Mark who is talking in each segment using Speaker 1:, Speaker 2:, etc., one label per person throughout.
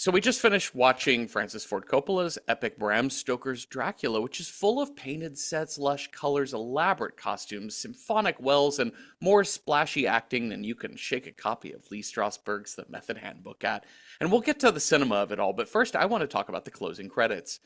Speaker 1: So we just finished watching Francis Ford Coppola's epic Bram Stoker's Dracula, which is full of painted sets, lush colors, elaborate costumes, symphonic wells, and more splashy acting than you can shake a copy of Lee Strasberg's The Method Handbook at. And we'll get to the cinema of it all, but first I want to talk about the closing credits.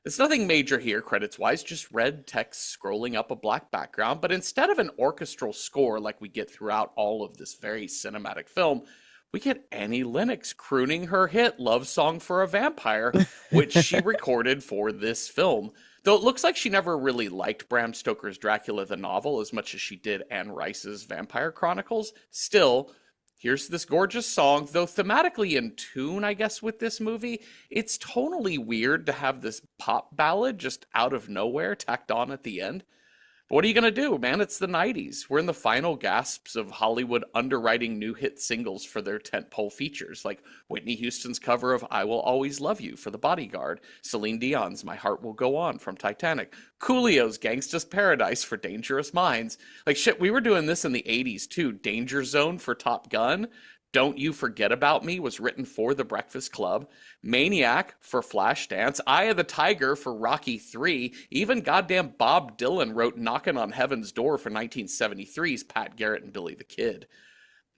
Speaker 1: There's nothing major here, credits-wise, just red text scrolling up a black background, but instead of an orchestral score like we get throughout all of this very cinematic film, we get Annie Lennox crooning her hit Love Song for a Vampire, which she recorded for this film. Though it looks like she never really liked Bram Stoker's Dracula the novel as much as she did Anne Rice's Vampire Chronicles, still, here's this gorgeous song, though thematically in tune, I guess, with this movie. It's tonally weird to have this pop ballad just out of nowhere tacked on at the end. But what are you going to do, man? It's the 90s. We're in the final gasps of Hollywood underwriting new hit singles for their tentpole features, like Whitney Houston's cover of I Will Always Love You for The Bodyguard, Celine Dion's My Heart Will Go On from Titanic, Coolio's Gangsta's Paradise for Dangerous Minds. Like, shit, we were doing this in the 80s, too. Danger Zone for Top Gun. Don't You Forget About Me was written for The Breakfast Club. Maniac for Flashdance. Eye of the Tiger for Rocky 3. Even goddamn Bob Dylan wrote Knockin' on Heaven's Door for 1973's Pat Garrett and Billy the Kid.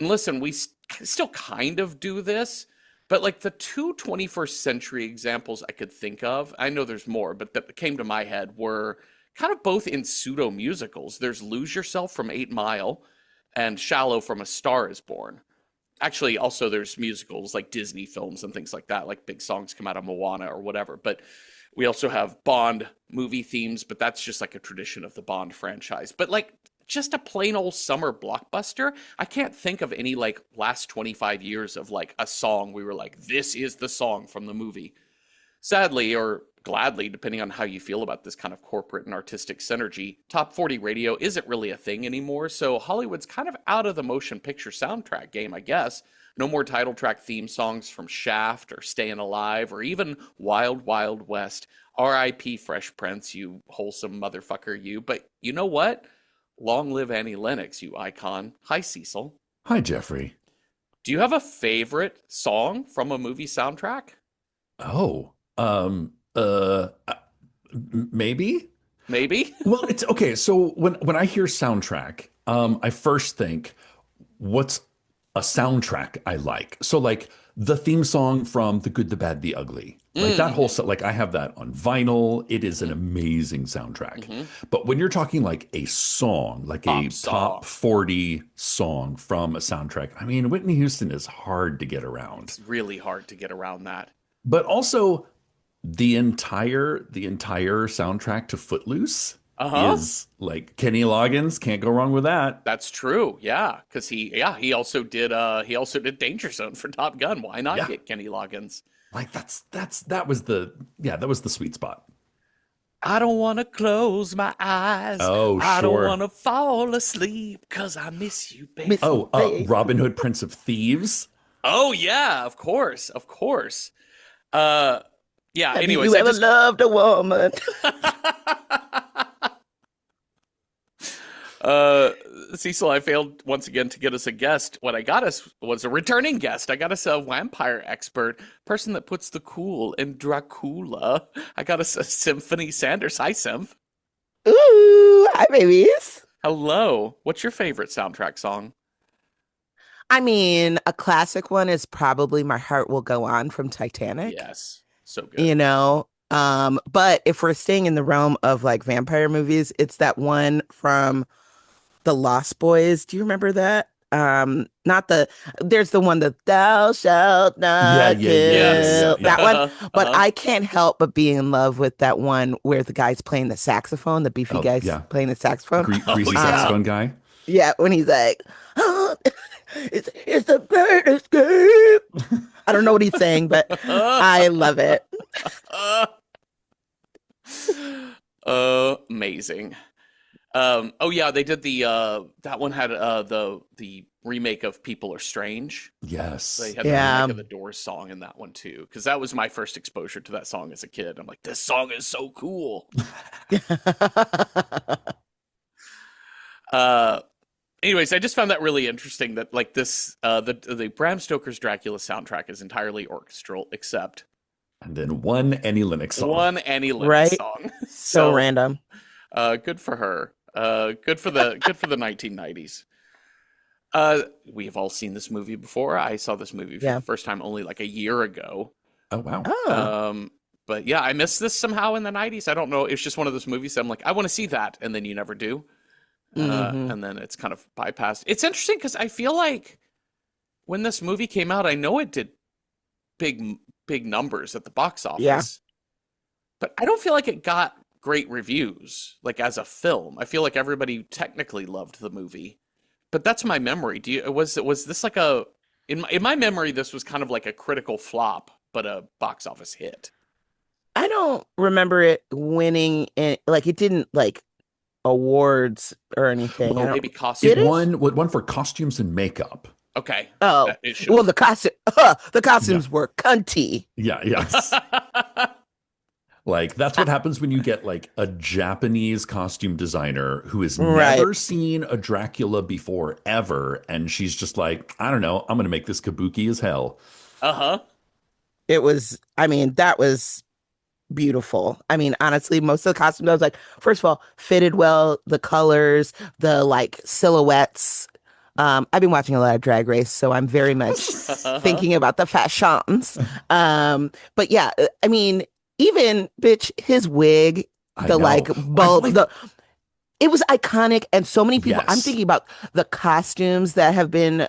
Speaker 1: And listen, we still kind of do this, but like the two 21st century examples I could think of, I know there's more, but that came to my head were kind of both in pseudo musicals. There's Lose Yourself from 8 Mile and Shallow from A Star Is Born. Actually, also there's musicals like Disney films and things like that, like big songs come out of Moana or whatever. But we also have Bond movie themes, but that's just like a tradition of the Bond franchise. But like just a plain old summer blockbuster, I can't think of any like last 25 years of like a song we were like, this is the song from the movie. Sadly, or gladly, depending on how you feel about this kind of corporate and artistic synergy, top 40 radio isn't really a thing anymore, so Hollywood's kind of out of the motion picture soundtrack game, I guess. No more title track theme songs from Shaft or Stayin' Alive or even Wild Wild West. R.I.P. Fresh Prince, you wholesome motherfucker, you. But you know what? Long live Annie Lennox, you icon. Hi, Cecil.
Speaker 2: Hi, Jeffrey.
Speaker 1: Do you have a favorite song from a movie soundtrack?
Speaker 2: Oh, uh, maybe.
Speaker 1: Maybe?
Speaker 2: Well, it's okay. So when I hear soundtrack, I first think, what's a soundtrack I like? So like the theme song from The Good, the Bad, the Ugly, like that whole set. Like I have that on vinyl. It is an amazing soundtrack. But when you're talking like a song, like
Speaker 1: Pop
Speaker 2: a
Speaker 1: song.
Speaker 2: top 40 song from a soundtrack, I mean, Whitney Houston is hard to get around.
Speaker 1: It's really hard to get around that.
Speaker 2: But also the entire soundtrack to Footloose is like Kenny Loggins. Can't go wrong with that.
Speaker 1: That's true. Yeah, because he also did Danger Zone for Top Gun. Why not
Speaker 2: Yeah.
Speaker 1: get Kenny Loggins?
Speaker 2: Like that was the sweet spot.
Speaker 1: I don't want to close my eyes.
Speaker 2: Oh,
Speaker 1: I don't
Speaker 2: sure.
Speaker 1: want to fall asleep because I miss you, baby.
Speaker 3: Miss-
Speaker 2: Oh,
Speaker 3: Hey.
Speaker 2: Robin Hood, Prince of Thieves.
Speaker 1: Oh yeah, of course, of course. Yeah.
Speaker 3: Have
Speaker 1: Anyways,
Speaker 3: you
Speaker 1: I
Speaker 3: ever
Speaker 1: just
Speaker 3: loved a woman?
Speaker 1: Cecil, I failed once again to get us a guest. What I got us was a returning guest. I got us a vampire expert, person that puts the cool in Dracula. I got us a Symphony Sanders. Hi, Symph.
Speaker 3: Ooh, hi, babies.
Speaker 1: Hello. What's your favorite soundtrack song?
Speaker 3: I mean, a classic one is probably My Heart Will Go On from Titanic.
Speaker 1: Yes. So good.
Speaker 3: You know, but if we're staying in the realm of like vampire movies, it's that one from The Lost Boys. Do you remember that? Not the there's the one that thou shalt not
Speaker 2: Yeah, yeah, yeah,
Speaker 3: kill.
Speaker 2: yeah,
Speaker 3: That one. But I can't help but be in love with that one where the guy's playing the saxophone, the beefy
Speaker 2: Oh,
Speaker 3: guy's
Speaker 2: yeah.
Speaker 3: playing the saxophone.
Speaker 2: Greasy
Speaker 1: yeah.
Speaker 2: saxophone guy.
Speaker 3: Yeah, when he's like, "Oh, it's the bird escape." I don't know what he's saying, but I love it.
Speaker 1: Amazing. Oh yeah, they did the that one had the remake of People Are Strange.
Speaker 2: Yes.
Speaker 1: They had the
Speaker 3: Yeah.
Speaker 1: remake of the Doors song in that one too, because that was my first exposure to that song as a kid. I'm like, this song is so cool. Anyways, I just found that really interesting that like this the Bram Stoker's Dracula soundtrack is entirely orchestral except
Speaker 2: And then one Annie Lennox song.
Speaker 1: one Annie Lennox
Speaker 3: Right?
Speaker 1: song.
Speaker 3: So
Speaker 1: So
Speaker 3: random.
Speaker 1: good for her. Good for the 1990s. We've all seen this movie before. I saw this movie for the
Speaker 3: Yeah.
Speaker 1: first time only like a year ago.
Speaker 2: Oh wow.
Speaker 3: Oh.
Speaker 1: But yeah, I missed this somehow in the 90s. I don't know. It's just one of those movies that I'm like, I want to see that, and then you never do.
Speaker 3: Hmm.
Speaker 1: And then it's kind of bypassed. It's interesting because I feel like when this movie came out, I know it did big numbers at the box
Speaker 3: Yeah.
Speaker 1: office, but I don't feel like it got great reviews like as a film. I feel like everybody technically loved the movie, but that's my memory. Was this like a in my memory this was kind of like a critical flop, but a box office hit.
Speaker 3: I don't remember it winning like it didn't like awards or anything. I
Speaker 1: Oh,
Speaker 3: don't
Speaker 1: maybe
Speaker 3: did
Speaker 2: It
Speaker 1: costume.
Speaker 3: it?
Speaker 2: won for costumes and makeup.
Speaker 1: Okay,
Speaker 3: Oh.
Speaker 1: it should
Speaker 3: Well,
Speaker 1: have.
Speaker 3: the
Speaker 2: Yeah.
Speaker 3: costumes were cunty.
Speaker 2: Yeah, yes. Like that's what happens when you get like a Japanese costume designer who has
Speaker 3: Right.
Speaker 2: never seen a Dracula before ever, and she's just like, I don't know, I'm gonna make this kabuki as hell.
Speaker 1: Uh-huh.
Speaker 3: It was, I mean, that was beautiful. I mean, honestly, most of the costumes, I was like, first of all, fitted well, the colors, the like silhouettes. I've been watching a lot of Drag Race, so I'm very much
Speaker 1: Uh-huh.
Speaker 3: thinking about the fashions. But yeah, I mean, even bitch, his wig,
Speaker 2: I
Speaker 3: the like
Speaker 2: know. I feel
Speaker 3: bulb,
Speaker 2: like
Speaker 3: it was iconic, and so many people. I'm
Speaker 2: yes.
Speaker 3: thinking about the costumes that have been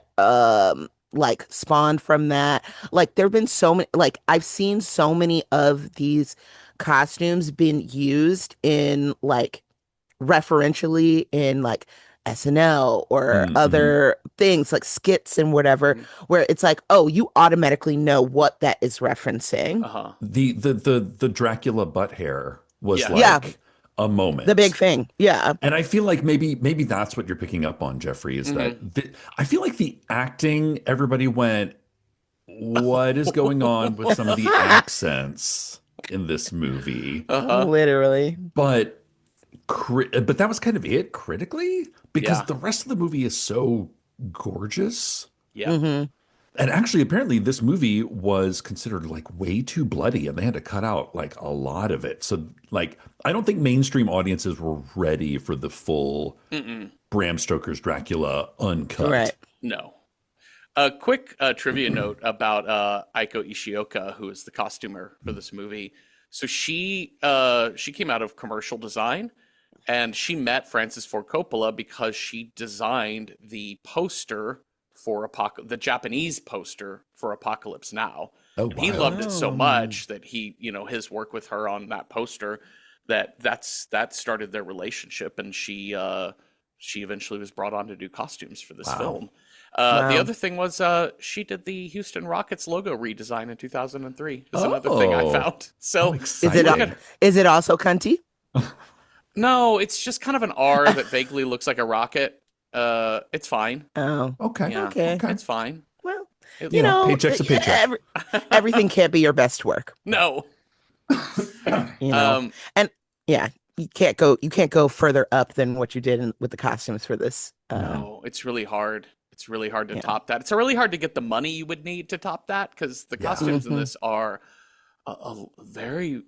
Speaker 3: like spawned from that. Like there have been so many. Like I've seen so many of these costumes been used in like referentially in like SNL or
Speaker 2: Mm-hmm.
Speaker 3: other things like skits and whatever, where it's like, oh, you automatically know what that is referencing.
Speaker 1: Uh-huh.
Speaker 2: The Dracula butt hair was
Speaker 1: Yeah.
Speaker 3: Yeah,
Speaker 2: like a
Speaker 3: the big
Speaker 2: moment.
Speaker 3: thing. Yeah.
Speaker 2: And I feel like maybe that's what you're picking up on, Jeffrey, is that
Speaker 1: Hmm.
Speaker 2: I feel like the acting, everybody went, what is going on with some of the accents in this movie?
Speaker 1: Uh-huh.
Speaker 3: Literally.
Speaker 2: But but that was kind of it critically, because
Speaker 1: Yeah.
Speaker 2: the rest of the movie is so gorgeous.
Speaker 1: Yeah.
Speaker 3: Hmm.
Speaker 2: And actually, apparently, this movie was considered like way too bloody, and they had to cut out like a lot of it. So, like, I don't think mainstream audiences were ready for the full
Speaker 1: Mm-mm.
Speaker 2: Bram Stoker's Dracula
Speaker 3: Right.
Speaker 2: uncut.
Speaker 1: No. A quick trivia note about Aiko Ishioka, who is the costumer for this movie. So she came out of commercial design, and she met Francis Ford Coppola because she designed the poster for the Japanese poster for Apocalypse Now.
Speaker 2: Oh,
Speaker 1: And he
Speaker 2: wild.
Speaker 1: loved it so
Speaker 3: Oh.
Speaker 1: much that his work with her on that poster that started their relationship, and she eventually was brought on to do costumes for this
Speaker 2: Wow.
Speaker 1: film. The
Speaker 3: Wow.
Speaker 1: other thing was she did the Houston Rockets logo redesign in 2003. Is another thing I
Speaker 2: Oh,
Speaker 1: found.
Speaker 2: how
Speaker 1: So
Speaker 3: Is it
Speaker 1: look at
Speaker 2: exciting.
Speaker 3: is it also cunty?
Speaker 1: no, it's just kind of an R that vaguely looks like a rocket. It's fine.
Speaker 3: Oh.
Speaker 2: Okay.
Speaker 1: Yeah,
Speaker 3: Okay.
Speaker 2: Okay.
Speaker 1: it's fine.
Speaker 3: Well,
Speaker 1: It,
Speaker 3: you
Speaker 2: You know,
Speaker 3: know,
Speaker 2: paycheck's a paycheck.
Speaker 3: everything can't be your best work,
Speaker 1: no.
Speaker 3: you know.
Speaker 1: Um,
Speaker 3: And yeah, you can't go further up than what you did with the costumes for this.
Speaker 1: no, it's really hard. It's really hard to
Speaker 3: Yeah.
Speaker 1: top that. It's really hard to get the money you would need to top that because the
Speaker 2: Yeah.
Speaker 1: costumes in
Speaker 3: Hmm.
Speaker 1: this are very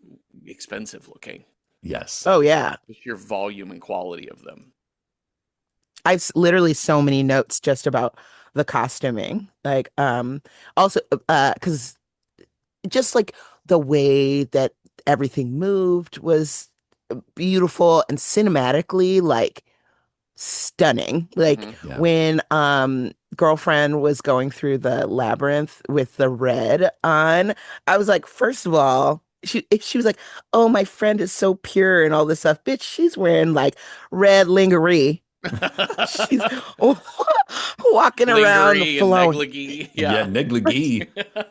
Speaker 1: expensive looking.
Speaker 2: Yes.
Speaker 3: Oh yeah.
Speaker 1: Just your volume and quality of them.
Speaker 3: Literally so many notes just about the costuming. Like also cuz just like the way that everything moved was beautiful and cinematically like stunning. Like
Speaker 1: Hmm.
Speaker 2: Yeah.
Speaker 3: when girlfriend was going through the labyrinth with the red on, I was like, first of all, she was like, "Oh, my friend is so pure and all this stuff." Bitch, she's wearing like red lingerie. She's walking around
Speaker 1: Lingerie and
Speaker 3: flowing
Speaker 1: negligee.
Speaker 2: Yeah.
Speaker 1: Yeah.
Speaker 2: Negligee.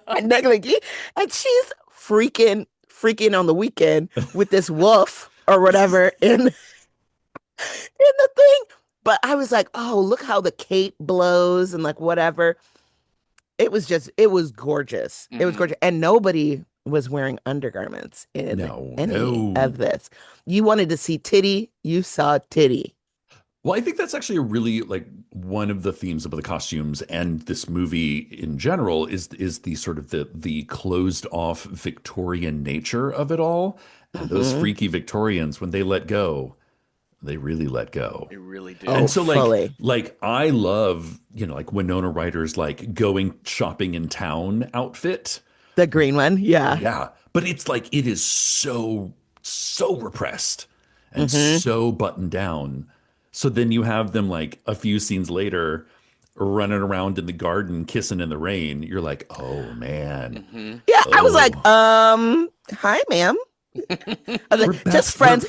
Speaker 3: and negligee, and she's freaking on the weekend with this wolf or whatever in the thing. But I was like, oh, look how the cape blows and like whatever. It was gorgeous. It was
Speaker 1: Hmm.
Speaker 3: gorgeous. And nobody was wearing undergarments in
Speaker 2: No,
Speaker 3: any
Speaker 2: no.
Speaker 3: of this. You wanted to see titty, you saw titty.
Speaker 2: Well, I think that's actually a really like one of the themes of the costumes and this movie in general is the sort of the closed off Victorian nature of it all. And those
Speaker 3: Hmm.
Speaker 2: freaky Victorians, when they let go, they really let go.
Speaker 1: They really
Speaker 3: Oh,
Speaker 2: And
Speaker 1: do.
Speaker 2: so
Speaker 3: fully.
Speaker 2: like I love, like Winona Ryder's like going shopping in town outfit.
Speaker 3: The green one. Yeah.
Speaker 2: Yeah. But it's like it is so repressed and
Speaker 3: Hmm.
Speaker 2: so buttoned down. So then you have them like a few scenes later running around in the garden kissing in the rain. You're like, "Oh man.
Speaker 1: Hmm.
Speaker 3: Yeah. I was like,
Speaker 2: Oh,
Speaker 3: hi, ma'am. I was
Speaker 2: we're
Speaker 3: like, just
Speaker 2: best
Speaker 3: friends.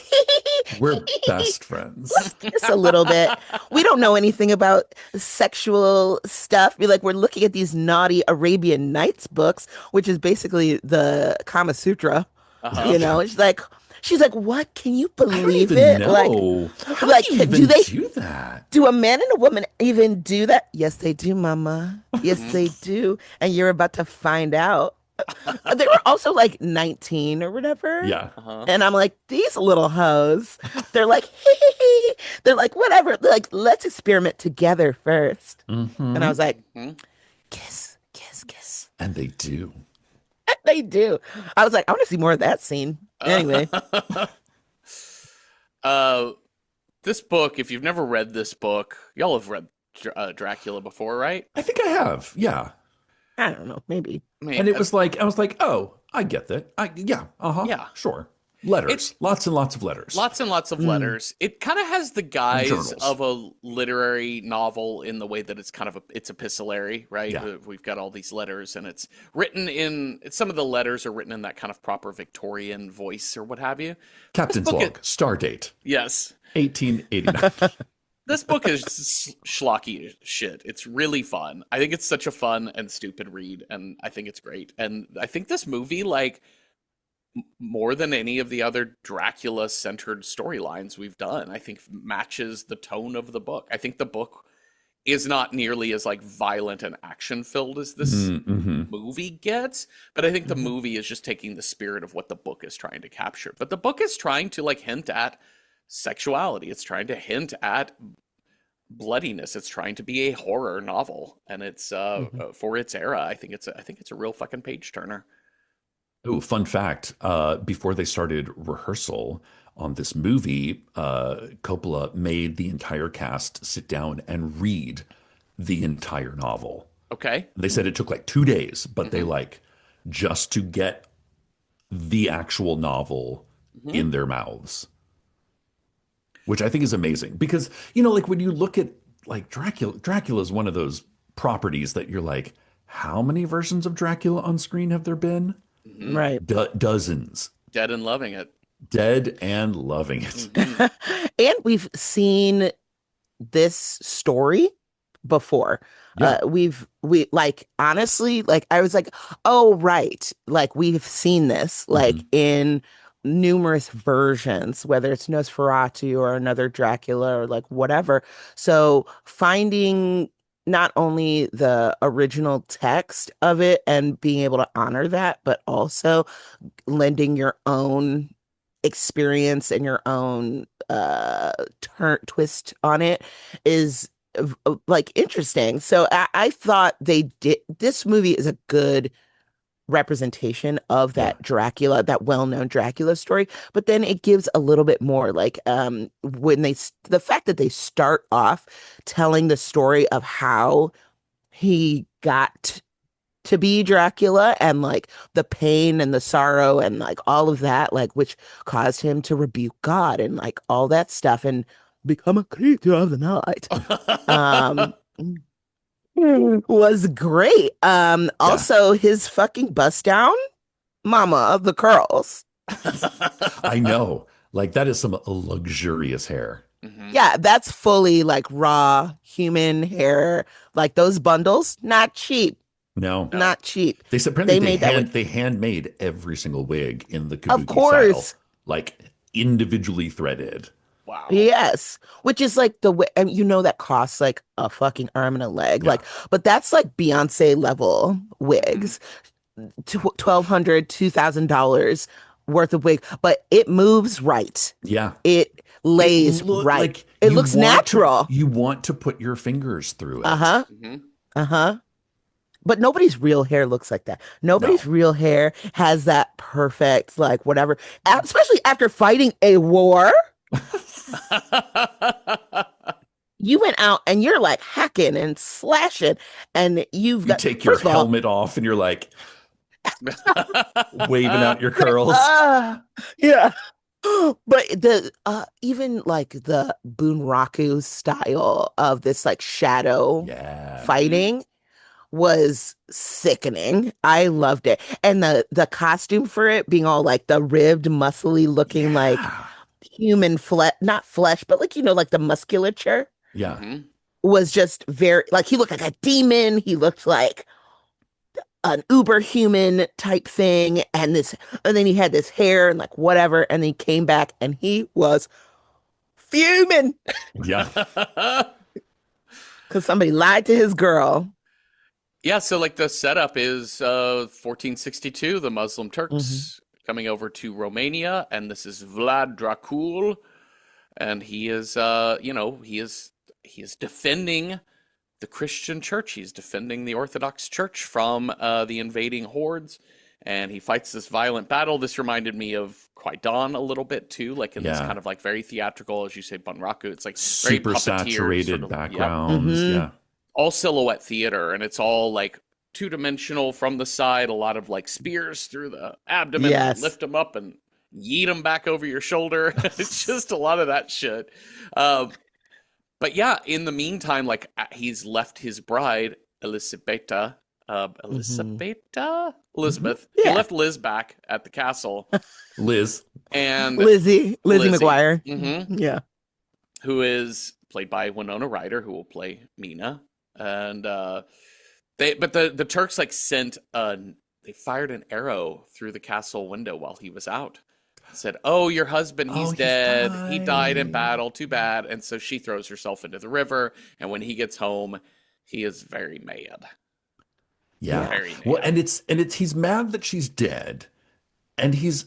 Speaker 2: we're best friends."
Speaker 3: Let's kiss a little bit. We don't know anything about sexual stuff. We're like, we're looking at these naughty Arabian Nights books, which is basically the Kama Sutra.
Speaker 1: Uh-huh.
Speaker 3: She's like, what? Can you
Speaker 2: I don't
Speaker 3: believe
Speaker 2: even
Speaker 3: it?
Speaker 2: know. How do
Speaker 3: Like,
Speaker 2: you
Speaker 3: do
Speaker 2: even
Speaker 3: they,
Speaker 2: do that?
Speaker 3: do a man and a woman even do that? Yes, they do, mama. Yes,
Speaker 1: Hmm.
Speaker 3: they do. And you're about to find out. They were also like 19 or whatever.
Speaker 2: Yeah.
Speaker 1: Uh-huh.
Speaker 3: And I'm like, these little hoes. They're like, they're like, whatever. They're like, let's experiment together first. And I
Speaker 2: Hmm.
Speaker 3: was like,
Speaker 1: Hmm.
Speaker 3: kiss, kiss, kiss.
Speaker 2: And they do.
Speaker 3: They do. I was like, I want to see more of that scene. Anyway,
Speaker 1: uh, this book, if you've never read this book, y'all have read Dracula before, right?
Speaker 2: I think I have. Yeah.
Speaker 3: I don't know, maybe.
Speaker 1: I mean,
Speaker 2: And it was like I was like, "Oh, I get that. Yeah. Uh-huh.
Speaker 1: yeah.
Speaker 2: Sure."
Speaker 1: It
Speaker 2: Letters. Lots and lots of letters.
Speaker 1: lots and lots of
Speaker 3: Mm.
Speaker 1: letters. It kind of has the
Speaker 2: And
Speaker 1: guise
Speaker 2: journals.
Speaker 1: of a literary novel in the way that it's kind of it's epistolary, right?
Speaker 2: Yeah.
Speaker 1: We've got all these letters, and it's written in. Some of the letters are written in that kind of proper Victorian voice or what have you. This
Speaker 2: Captain's
Speaker 1: book,
Speaker 2: log. Star date.
Speaker 1: yes,
Speaker 2: 1889.
Speaker 1: this book is schlocky shit. It's really fun. I think it's such a fun and stupid read, and I think it's great. And I think this movie, like more than any of the other Dracula centered storylines we've done, I think matches the tone of the book. I think the book is not nearly as like violent and action filled as this
Speaker 2: Mm-hmm.
Speaker 1: movie gets, but I think the
Speaker 3: Mhm.
Speaker 1: movie is just taking the spirit of what the book is trying to capture. But the book is trying to like hint at sexuality. It's trying to hint at bloodiness. It's trying to be a horror novel, and it's
Speaker 3: Mhm.
Speaker 1: for its era. I think it's a real fucking page turner.
Speaker 2: Oh, fun fact. Before they started rehearsal on this movie, Coppola made the entire cast sit down and read the entire novel.
Speaker 1: Okay.
Speaker 2: They said it took like 2 days, but they
Speaker 1: Hmm.
Speaker 2: like just to get the actual novel
Speaker 1: Hmm.
Speaker 2: in their mouths, which I think is amazing because, like when you look at like Dracula is one of those properties that you're like, how many versions of Dracula on screen have there been?
Speaker 1: Hmm.
Speaker 3: Right.
Speaker 2: Dozens.
Speaker 1: Dead and loving it.
Speaker 2: Dead and loving it.
Speaker 1: Hmm.
Speaker 3: And we've seen this story before.
Speaker 2: Yeah.
Speaker 3: We like honestly, like I was like, oh right, like we've seen this like
Speaker 2: Mhm.
Speaker 3: in numerous versions, whether it's Nosferatu or another Dracula or like whatever. So finding not only the original text of it and being able to honor that, but also lending your own experience and your own turn twist on it is like interesting. So I thought they did this movie is a good representation of
Speaker 2: Yeah.
Speaker 3: that Dracula, that well-known Dracula story, but then it gives a little bit more like when the fact that they start off telling the story of how he got to be Dracula and like the pain and the sorrow and like all of that, like which caused him to rebuke God and like all that stuff and become a creature of the night. Um, was great.
Speaker 2: Yeah.
Speaker 3: Also his fucking bust down, mama of the curls.
Speaker 2: I know. Like that is some luxurious hair.
Speaker 1: Hmm.
Speaker 3: Yeah, that's fully like raw human hair. Like those bundles, not cheap,
Speaker 2: No.
Speaker 1: No.
Speaker 3: not cheap.
Speaker 2: They said apparently
Speaker 3: They made that with,
Speaker 2: they handmade every single wig in the
Speaker 3: of
Speaker 2: kabuki style,
Speaker 3: course.
Speaker 2: like individually threaded.
Speaker 1: Wow.
Speaker 3: Yes, which is like the way, and you know that costs like a fucking arm and a leg,
Speaker 2: Yeah.
Speaker 3: like, but that's like Beyonce level
Speaker 1: Hmm.
Speaker 3: wigs, $1,200, $2,000 worth of wig, but it moves right,
Speaker 2: Yeah.
Speaker 3: it
Speaker 2: It
Speaker 3: lays
Speaker 2: looked
Speaker 3: right. It looks natural.
Speaker 2: You want to put your fingers through it.
Speaker 3: Uh-huh. Uh-huh. But nobody's real hair looks like that. Nobody's
Speaker 2: No.
Speaker 3: real hair has that perfect, like, whatever. Especially after fighting a war, you went out and you're like hacking and slashing, and you've
Speaker 2: You
Speaker 3: got,
Speaker 2: take your
Speaker 3: first of all,
Speaker 2: helmet off and you're like waving out your curls.
Speaker 3: yeah. But the even like the Bunraku style of this like shadow
Speaker 2: Yeah.
Speaker 3: fighting was sickening. I loved it. And the costume for it being all like the ribbed, muscly looking like
Speaker 2: Yeah.
Speaker 3: human flesh, not flesh, but like, like the musculature
Speaker 2: Yeah.
Speaker 3: was just very like he looked like a demon. He looked like an uber human type thing. And then he had this hair and like whatever. And then he came back and he was fuming
Speaker 2: Yeah.
Speaker 3: because somebody lied to his girl.
Speaker 1: Yeah, so like the setup is 1462, the Muslim Turks coming over to Romania, and this is Vlad Dracul, and he is he is defending the Christian church. He's defending the Orthodox Church from the invading hordes, and he fights this violent battle. This reminded me of Kwaidan a little bit too, like in this kind of like very theatrical, as you say, Bunraku. It's like very
Speaker 2: Super saturated
Speaker 1: sort of,
Speaker 2: backgrounds. Yeah.
Speaker 1: all silhouette theater, and it's all like two-dimensional from the side, a lot of like spears through the abdomen, lift them up and yeet them back over your shoulder. It's just a lot of that shit. But yeah, in the meantime, like he's left his bride, Elizabeth. He left Liz back at the castle.
Speaker 2: Liz.
Speaker 1: And
Speaker 3: Lizzie McGuire. Yeah.
Speaker 1: Who is played by Winona Ryder, who will play Mina. And the Turks like they fired an arrow through the castle window while he was out. Said, "Oh, your husband, he's dead. He died in battle. Too bad." And so she throws herself into the river. And when he gets home, he is very mad.
Speaker 2: Yeah.
Speaker 1: Very mad.
Speaker 2: Well, and it's he's mad that she's dead, and he's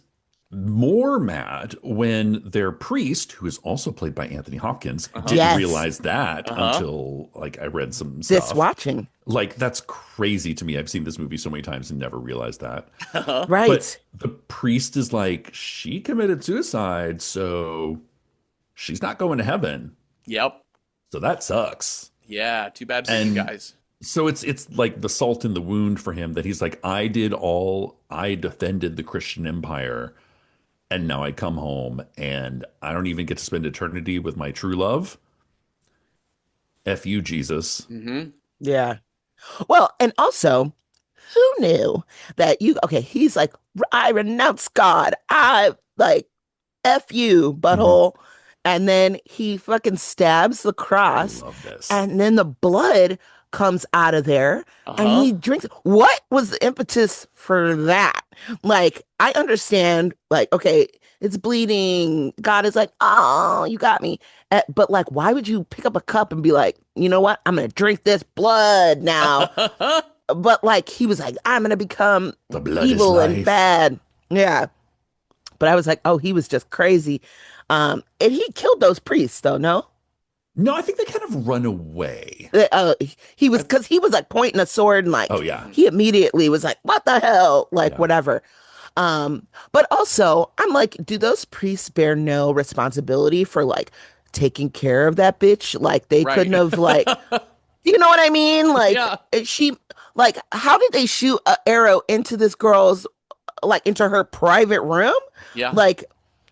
Speaker 2: more mad when their priest, who is also played by Anthony Hopkins, didn't realize that until like I read some stuff.
Speaker 3: This watching.
Speaker 2: Like, that's crazy to me. I've seen this movie so many times and never realized that.
Speaker 3: Right.
Speaker 2: But the priest is like, she committed suicide, so she's not going to heaven.
Speaker 1: Yep.
Speaker 2: So that sucks.
Speaker 1: Yeah, too bad for you guys.
Speaker 2: So it's like the salt in the wound for him that he's like, I defended the Christian empire, and now I come home and I don't even get to spend eternity with my true love. F you, Jesus.
Speaker 3: Yeah. Well, and also, who knew that he's like, I renounce God. I like F you, butthole. And then he fucking stabs the cross.
Speaker 2: I love this.
Speaker 3: And then the blood comes out of there and he drinks. What was the impetus for that? Like, I understand, like, okay, it's bleeding. God is like, oh, you got me. But like, why would you pick up a cup and be like, you know what? I'm going to drink this blood now. But like, he was like, I'm going to become
Speaker 2: the blood
Speaker 3: evil
Speaker 2: is
Speaker 3: and
Speaker 2: life.
Speaker 3: bad. Yeah. But I was like, oh, he was just crazy. And he killed those priests though, no?
Speaker 2: No, I think they kind of run away.
Speaker 3: He was, because he was like pointing a sword and like,
Speaker 2: oh yeah,
Speaker 3: he immediately was like, what the hell? Like, whatever. But also I'm like, do those priests bear no responsibility for like taking care of that bitch? Like, they couldn't have like, you know what I mean? Like, like, how did they shoot an arrow into this girl's, like, into her private room?
Speaker 1: Yeah.
Speaker 3: Like,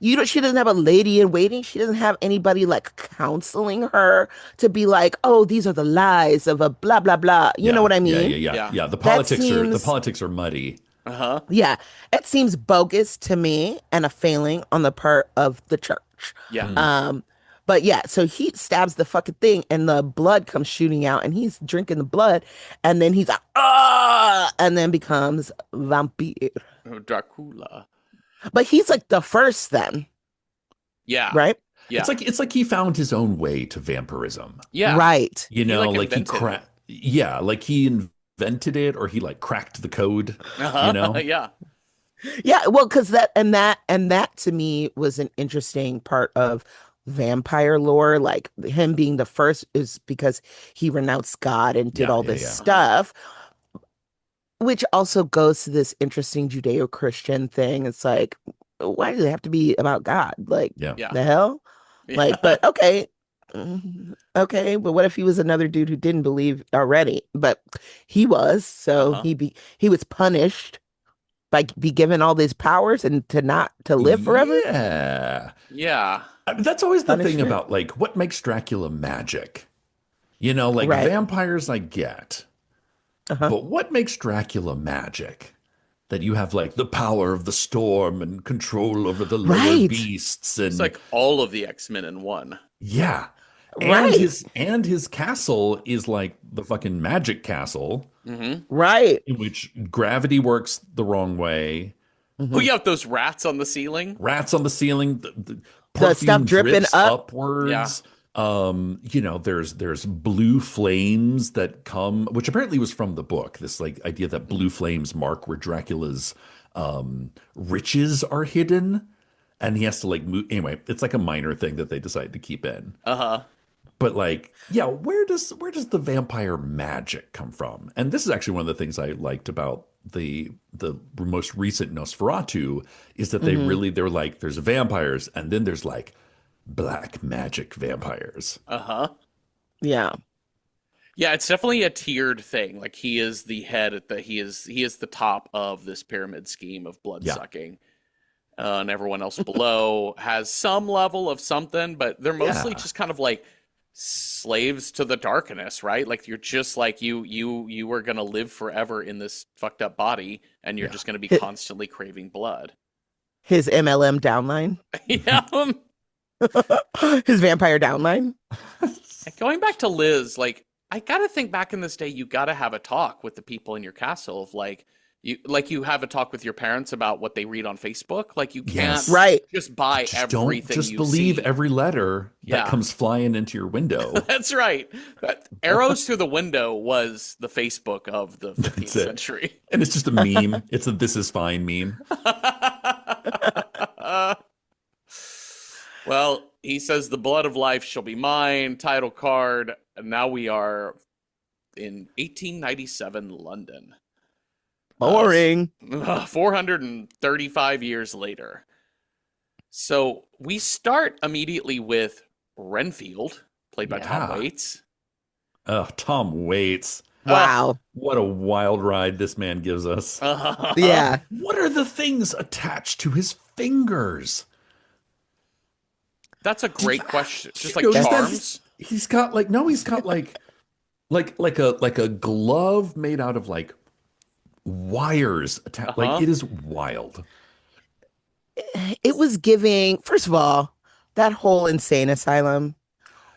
Speaker 3: she doesn't have a lady in waiting. She doesn't have anybody like counseling her to be like, oh, these are the lies of a blah blah blah. You know what I mean?
Speaker 2: Yeah. The politics are muddy.
Speaker 3: Yeah, it seems bogus to me and a failing on the part of the church.
Speaker 1: Yeah.
Speaker 3: But yeah, so he stabs the fucking thing and the blood comes shooting out and he's drinking the blood and then he's like, and then becomes vampire.
Speaker 1: Dracula.
Speaker 3: But he's like the first then.
Speaker 1: Yeah.
Speaker 3: Right?
Speaker 1: Yeah.
Speaker 2: It's like he found his own way to vampirism.
Speaker 1: Yeah.
Speaker 3: Right.
Speaker 2: You know, like he
Speaker 1: invented
Speaker 2: like he invented it, or he like cracked the code. You know?
Speaker 1: Yeah.
Speaker 3: Yeah, well, because that to me was an interesting part of vampire lore, like him being the first is because he renounced God and did
Speaker 2: Yeah,
Speaker 3: all
Speaker 2: yeah,
Speaker 3: this
Speaker 2: yeah.
Speaker 3: stuff, which also goes to this interesting Judeo-Christian thing. It's like, why does it have to be about God? Like,
Speaker 2: Yeah.
Speaker 1: Yeah.
Speaker 3: the hell? Like,
Speaker 1: Yeah.
Speaker 3: but okay. Okay, but what if he was another dude who didn't believe already? But he was, so
Speaker 1: Uh-huh.
Speaker 3: he was punished by be given all these powers and to not to live forever.
Speaker 2: Yeah.
Speaker 1: Yeah.
Speaker 2: I mean, that's always the thing
Speaker 3: Punishment.
Speaker 2: about like what makes Dracula magic. You know, like
Speaker 3: Right.
Speaker 2: vampires I get,
Speaker 3: Uh-huh.
Speaker 2: but what makes Dracula magic? That you have like the power of the storm and control over the lower
Speaker 3: Right.
Speaker 2: beasts
Speaker 1: He's
Speaker 2: and
Speaker 1: like all of the X-Men in one.
Speaker 2: yeah.
Speaker 3: Right.
Speaker 2: And his castle is like the fucking magic castle
Speaker 1: Mm-hmm.
Speaker 3: Right.
Speaker 2: in which gravity works the wrong way.
Speaker 1: Oh,
Speaker 3: Mhm.
Speaker 1: you have those rats on the ceiling?
Speaker 2: Rats on the ceiling, the
Speaker 3: The stuff
Speaker 2: perfume
Speaker 3: dripping
Speaker 2: drips
Speaker 3: up.
Speaker 1: Yeah.
Speaker 2: upwards. You know, there's blue flames that come, which apparently was from the book. This like idea that blue flames mark where Dracula's riches are hidden, and he has to like move. Anyway, it's like a minor thing that they decide to keep in.
Speaker 1: Uh-huh.
Speaker 2: But like, yeah, where does the vampire magic come from? And this is actually one of the things I liked about the most recent Nosferatu is that
Speaker 3: Hmm.
Speaker 2: they're like there's vampires and then there's like black magic vampires.
Speaker 1: Uh-huh.
Speaker 3: Yeah.
Speaker 1: Yeah, it's definitely a tiered thing. Like he is the head at the he is the top of this pyramid scheme of blood
Speaker 2: Yeah.
Speaker 1: sucking. And everyone else below has some level of something, but they're mostly
Speaker 2: Yeah.
Speaker 1: just kind of like slaves to the darkness, right? Like you're just like you are gonna live forever in this fucked up body, and you're
Speaker 2: Yeah.
Speaker 1: just gonna be
Speaker 3: Hi-
Speaker 1: constantly craving blood.
Speaker 3: His MLM downline.
Speaker 1: Yeah.
Speaker 3: His vampire downline.
Speaker 1: Going back to Liz, like I gotta think back in this day, you gotta have a talk with the people in your castle of like you have a talk with your parents about what they read on Facebook. Like you can't
Speaker 2: Yes.
Speaker 3: Right.
Speaker 1: just buy
Speaker 2: Just don't
Speaker 1: everything
Speaker 2: just
Speaker 1: you
Speaker 2: believe
Speaker 1: see.
Speaker 2: every letter that
Speaker 1: Yeah.
Speaker 2: comes flying into your window.
Speaker 1: That's right. Arrows through the window was the Facebook of the 15th
Speaker 2: That's it.
Speaker 1: century.
Speaker 2: And it's just a meme. It's a this is fine meme.
Speaker 1: Well, he says the blood of life shall be mine, title card. And now we are in 1897 London.
Speaker 3: Boring.
Speaker 1: 435 years later. So we start immediately with Renfield, played by Tom
Speaker 2: Yeah.
Speaker 1: Waits.
Speaker 2: Oh, Tom Waits.
Speaker 3: Wow.
Speaker 2: What a wild ride this man gives us.
Speaker 3: Yeah.
Speaker 2: What are the things attached to his fingers?
Speaker 1: That's a great question. Just
Speaker 2: You
Speaker 1: like
Speaker 2: notice that
Speaker 1: charms.
Speaker 2: he's got like no, he's got like a glove made out of like wires attached.
Speaker 1: Uh-huh.
Speaker 2: Like it is wild.
Speaker 3: It was giving, first of all, that whole insane asylum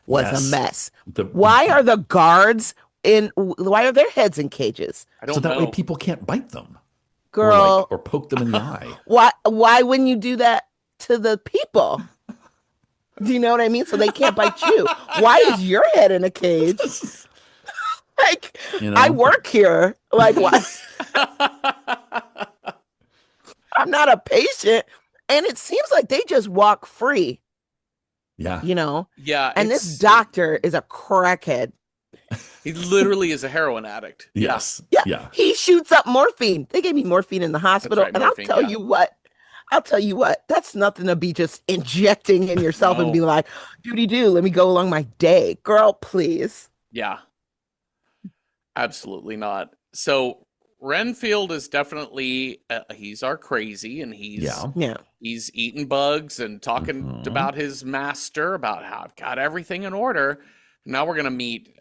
Speaker 3: was
Speaker 2: Yes.
Speaker 3: a mess.
Speaker 2: The,
Speaker 3: Why are the guards why are their heads in cages?
Speaker 1: I
Speaker 2: so
Speaker 1: don't
Speaker 2: that way
Speaker 1: know.
Speaker 2: people can't bite them
Speaker 3: Girl,
Speaker 2: or poke them in the eye.
Speaker 3: why wouldn't you do that to the people? Do you know what I mean? So they can't bite you. Why is your head in a cage? Like,
Speaker 2: You know?
Speaker 3: I work here. Like, why? I'm not a patient. And it seems like they just walk free,
Speaker 2: Yeah.
Speaker 3: you know?
Speaker 1: Yeah,
Speaker 3: And this doctor is a crackhead.
Speaker 1: he literally is a heroin addict.
Speaker 2: Yes.
Speaker 3: Yeah.
Speaker 2: Yeah.
Speaker 3: He shoots up morphine. They gave me morphine in the hospital.
Speaker 1: right,
Speaker 3: and
Speaker 1: morphine,
Speaker 3: I'll tell
Speaker 1: yeah.
Speaker 3: you what. I'll tell you what, that's nothing to be just injecting in yourself and
Speaker 1: No.
Speaker 3: be like, doody do, let me go along my day. Girl, please.
Speaker 1: Yeah. Absolutely not. So Renfield is definitely he's our crazy, and
Speaker 2: Yeah.
Speaker 3: Yeah.
Speaker 1: he's eating bugs and talking
Speaker 2: Mhm.
Speaker 1: about his master, about how I've got everything in order. Now we're gonna meet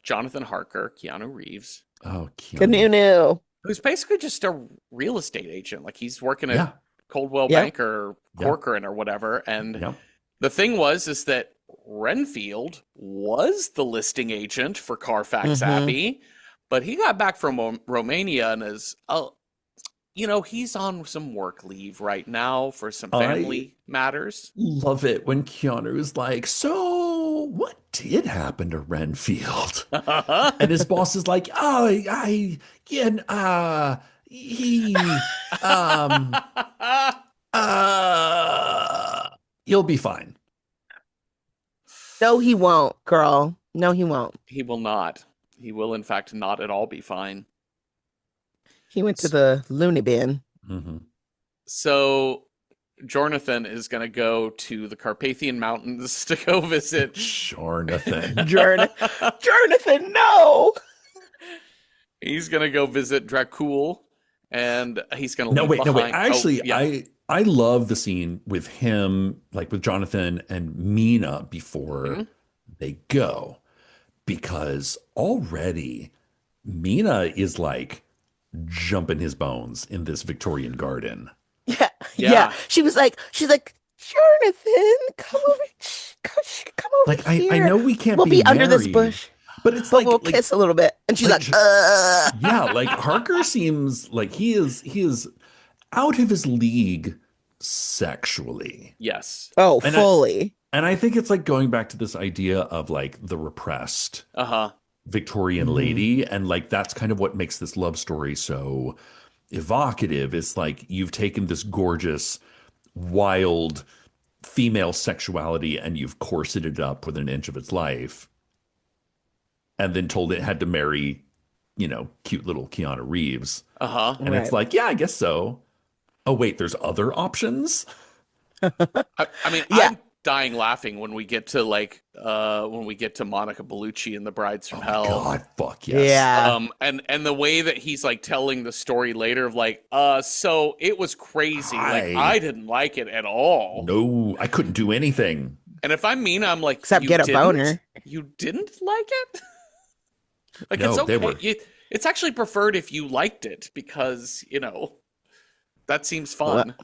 Speaker 1: Jonathan Harker, Keanu Reeves,
Speaker 2: Oh, Keanu.
Speaker 3: Canoe.
Speaker 1: who's basically just a real estate agent. Like he's working at
Speaker 2: Yeah.
Speaker 1: Coldwell
Speaker 3: Yeah.
Speaker 1: Banker or
Speaker 2: Yeah.
Speaker 1: Corcoran or whatever. And
Speaker 2: Yeah.
Speaker 1: the thing is that Renfield was the listing agent for Carfax
Speaker 3: Mhm.
Speaker 1: Abbey, but he got back from Romania and is, he's on some work leave right now for some family matters.
Speaker 2: Love it when Keanu is like, so what did happen to Renfield? And his boss is like, oh, he, um, you'll be fine.
Speaker 3: No, he won't, girl. No, he won't.
Speaker 1: He will not. He will, in fact, not at all be fine.
Speaker 3: He went to the loony bin.
Speaker 2: Mm-hmm.
Speaker 1: So Jonathan is going to go to the Carpathian Mountains to go visit
Speaker 2: Jonathan.
Speaker 3: Jonathan, no.
Speaker 1: He's going to go visit Dracula, and he's going to
Speaker 2: No,
Speaker 1: leave
Speaker 2: wait, no, wait.
Speaker 1: behind.
Speaker 2: Actually,
Speaker 1: Oh, yeah.
Speaker 2: I love the scene with him, like with Jonathan and Mina before
Speaker 1: Mhm.
Speaker 2: they go, because already Mina is like jumping his bones in this Victorian garden.
Speaker 3: Yeah,
Speaker 1: Yeah.
Speaker 3: yeah. She's like, Jonathan, come over, come over
Speaker 2: Like I
Speaker 3: here.
Speaker 2: know we can't
Speaker 3: We'll be under this
Speaker 2: married,
Speaker 3: bush,
Speaker 2: but it's
Speaker 3: but
Speaker 2: like
Speaker 3: we'll kiss a little bit. And she's
Speaker 2: like,
Speaker 3: like,
Speaker 2: yeah, like Harker seems like he is out of his league sexually.
Speaker 1: Yes.
Speaker 3: oh,
Speaker 2: And
Speaker 3: fully.
Speaker 2: And I think it's like going back to this idea of like the repressed
Speaker 1: Uh-huh.
Speaker 2: Victorian
Speaker 3: Mhm.
Speaker 2: lady. And like that's kind of what makes this love story so evocative. It's like you've taken this gorgeous, wild female sexuality and you've corseted it up within an inch of its life. And then told it had to marry, cute little Keanu Reeves.
Speaker 1: Uh-huh.
Speaker 2: And it's like, yeah, I guess so. Oh, wait, there's other options?
Speaker 1: I mean,
Speaker 3: Yeah.
Speaker 1: I'm dying laughing when we get to Monica Bellucci and the Brides from Hell.
Speaker 2: God, fuck yes.
Speaker 3: Yeah.
Speaker 1: And the way that he's like telling the story later of like, so it was crazy. Like I didn't like it at all.
Speaker 2: No, I couldn't do anything.
Speaker 1: And if I'm Mina, I'm like,
Speaker 3: Except
Speaker 1: "You
Speaker 3: get a
Speaker 1: didn't?
Speaker 3: boner."
Speaker 1: You didn't like it? Like
Speaker 2: No,
Speaker 1: it's
Speaker 2: they
Speaker 1: okay.
Speaker 2: were-
Speaker 1: It's actually preferred if you liked it because, that seems fun.